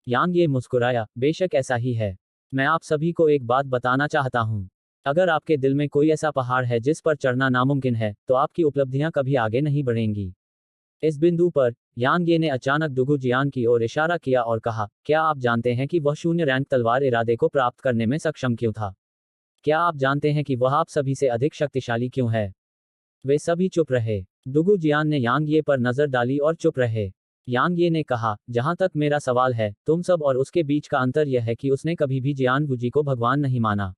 यांग ये मुस्कुराया, बेशक ऐसा ही है। मैं आप सभी को एक बात बताना चाहता हूं। अगर आपके दिल में कोई ऐसा पहाड़ है जिस पर चढ़ना नामुमकिन है, तो आपकी उपलब्धियां कभी आगे नहीं बढ़ेंगी। इस बिंदु पर यांग ये ने अचानक डुगु जियान की ओर इशारा किया और कहा, क्या आप जानते हैं कि वह शून्य रैंक तलवार इरादे को प्राप्त करने में सक्षम क्यों था? क्या आप जानते हैं कि वह आप सभी से अधिक शक्तिशाली क्यों है? वे सभी चुप रहे। डुगु जियान ने यांग ये पर नजर डाली और चुप रहे। यांग ये ने कहा, जहां तक मेरा सवाल है, तुम सब और उसके बीच का अंतर यह है कि उसने कभी भी जियान वूजी को भगवान नहीं माना।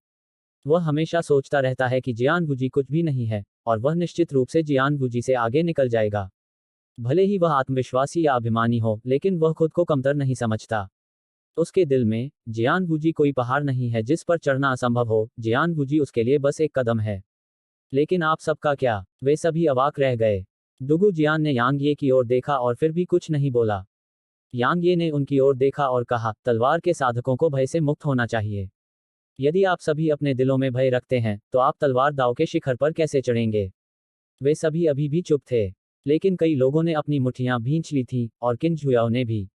वह हमेशा सोचता रहता है कि जियान वूजी कुछ भी नहीं है, और वह निश्चित रूप से जियान वूजी से आगे निकल जाएगा। भले ही वह आत्मविश्वासी या अभिमानी हो, लेकिन वह खुद को कमतर नहीं समझता। उसके दिल में जियान वूजी कोई पहाड़ नहीं है जिस पर चढ़ना असंभव हो, जियान वूजी उसके लिए बस एक कदम है। लेकिन आप सबका क्या? वे सभी अवाक रह गए। डुगु जियान ने यांग ये की ओर देखा और फिर भी कुछ नहीं बोला। यांग ये ने उनकी ओर देखा और कहा, तलवार के साधकों को भय से मुक्त होना चाहिए। यदि आप सभी अपने दिलों में भय रखते हैं, तो आप तलवार दाव के शिखर पर कैसे चढ़ेंगे? वे सभी अभी भी चुप थे, लेकिन कई लोगों ने अपनी मुट्ठियां भींच ली थीं, और किन झुयाओं ने भी।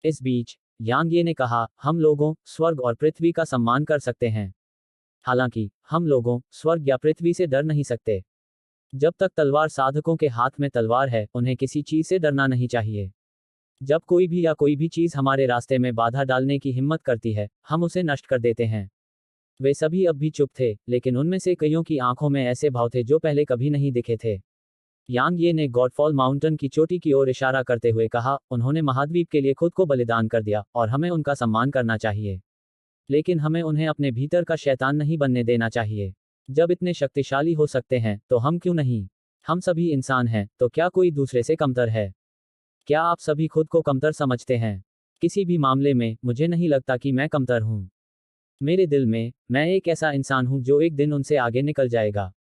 इस बीच यांग ये ने कहा, हम लोगों, स्वर्ग और पृथ्वी का सम्मान कर सकते हैं। हालांकि हम लोगों, स्वर्ग या पृथ्वी से डर नहीं सकते। जब तक तलवार साधकों के हाथ में तलवार है, उन्हें किसी चीज से डरना नहीं चाहिए। जब कोई भी या कोई भी चीज हमारे रास्ते में बाधा डालने की हिम्मत करती है, हम उसे नष्ट कर देते हैं। वे सभी अब भी चुप थे, लेकिन उनमें से कईयों की आंखों में ऐसे भाव थे जो पहले कभी नहीं दिखे थे। यांग ये ने गॉडफॉल माउंटेन की चोटी की ओर इशारा करते हुए कहा, उन्होंने महाद्वीप के लिए खुद को बलिदान कर दिया, और हमें उनका सम्मान करना चाहिए। लेकिन हमें उन्हें अपने भीतर का शैतान नहीं बनने देना चाहिए। जब इतने शक्तिशाली हो सकते हैं, तो हम क्यों नहीं? हम सभी इंसान हैं, तो क्या कोई दूसरे से कमतर है? क्या आप सभी खुद को कमतर समझते हैं? किसी भी मामले में मुझे नहीं लगता कि मैं कमतर हूं। मेरे दिल में मैं एक ऐसा इंसान हूं जो एक दिन उनसे आगे निकल जाएगा।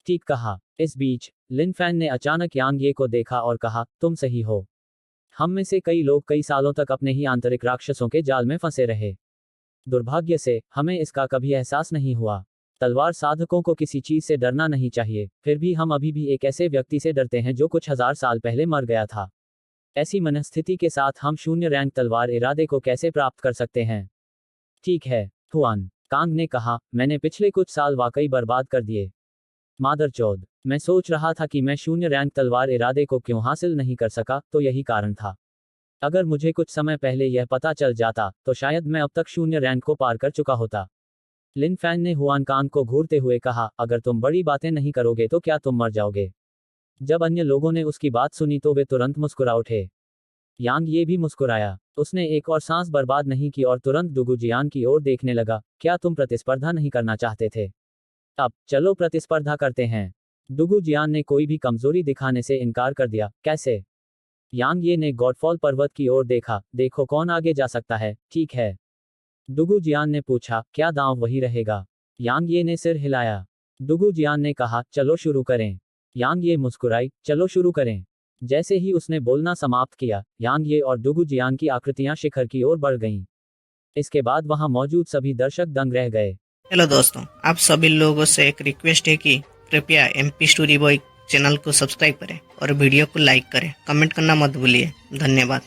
ठीक कहा। इस बीच लिन फैन ने अचानक यांग ये को देखा और कहा, तुम सही हो। हम में से कई लोग कई सालों तक अपने ही आंतरिक राक्षसों के जाल में फंसे रहे। दुर्भाग्य से हमें इसका कभी एहसास नहीं हुआ। तलवार साधकों को किसी चीज से डरना नहीं चाहिए, फिर भी हम अभी भी एक ऐसे व्यक्ति से डरते हैं जो कुछ हजार साल पहले मर गया था। ऐसी मनस्थिति के साथ हम शून्य रैंक तलवार इरादे को कैसे प्राप्त कर सकते हैं? ठीक है, हुआन कांग ने कहा, मैंने पिछले कुछ साल वाकई बर्बाद कर दिए। मादरचौद, मैं सोच रहा था कि मैं शून्य रैंक तलवार इरादे को क्यों हासिल नहीं कर सका, तो यही कारण था। अगर मुझे कुछ समय पहले यह पता चल जाता, तो शायद मैं अब तक शून्य रैंक को पार कर चुका होता। लिन फैन ने हुआन कांग को घूरते हुए कहा, अगर तुम बड़ी बातें नहीं करोगे तो क्या तुम मर जाओगे? जब अन्य लोगों ने उसकी बात सुनी तो वे तुरंत मुस्कुरा उठे। यांग ये भी मुस्कुराया। उसने एक और सांस बर्बाद नहीं की और तुरंत डुगु जियान की ओर देखने लगा, क्या तुम प्रतिस्पर्धा नहीं करना चाहते थे? अब चलो प्रतिस्पर्धा करते हैं। डुगु जियान ने कोई भी कमजोरी दिखाने से इनकार कर दिया, कैसे? यांग ये ने गॉडफॉल पर्वत की ओर देखा, देखो कौन आगे जा सकता है, ठीक है? डुगु जियान ने पूछा, क्या दांव वही रहेगा? यांग ये ने सिर हिलाया। डुगु जियान ने कहा, चलो शुरू करें। यांग ये मुस्कुराई, चलो शुरू करें। जैसे ही उसने बोलना समाप्त किया, यांग ये और डुगु जियान की आकृतियां शिखर की ओर बढ़ गईं। इसके बाद वहां मौजूद सभी दर्शक दंग रह गए। हेलो दोस्तों, आप सभी लोगों से एक रिक्वेस्ट है कि कृपया MP स्टोरी बॉय चैनल को सब्सक्राइब करें और वीडियो को लाइक करें। कमेंट करना मत भूलिए। धन्यवाद।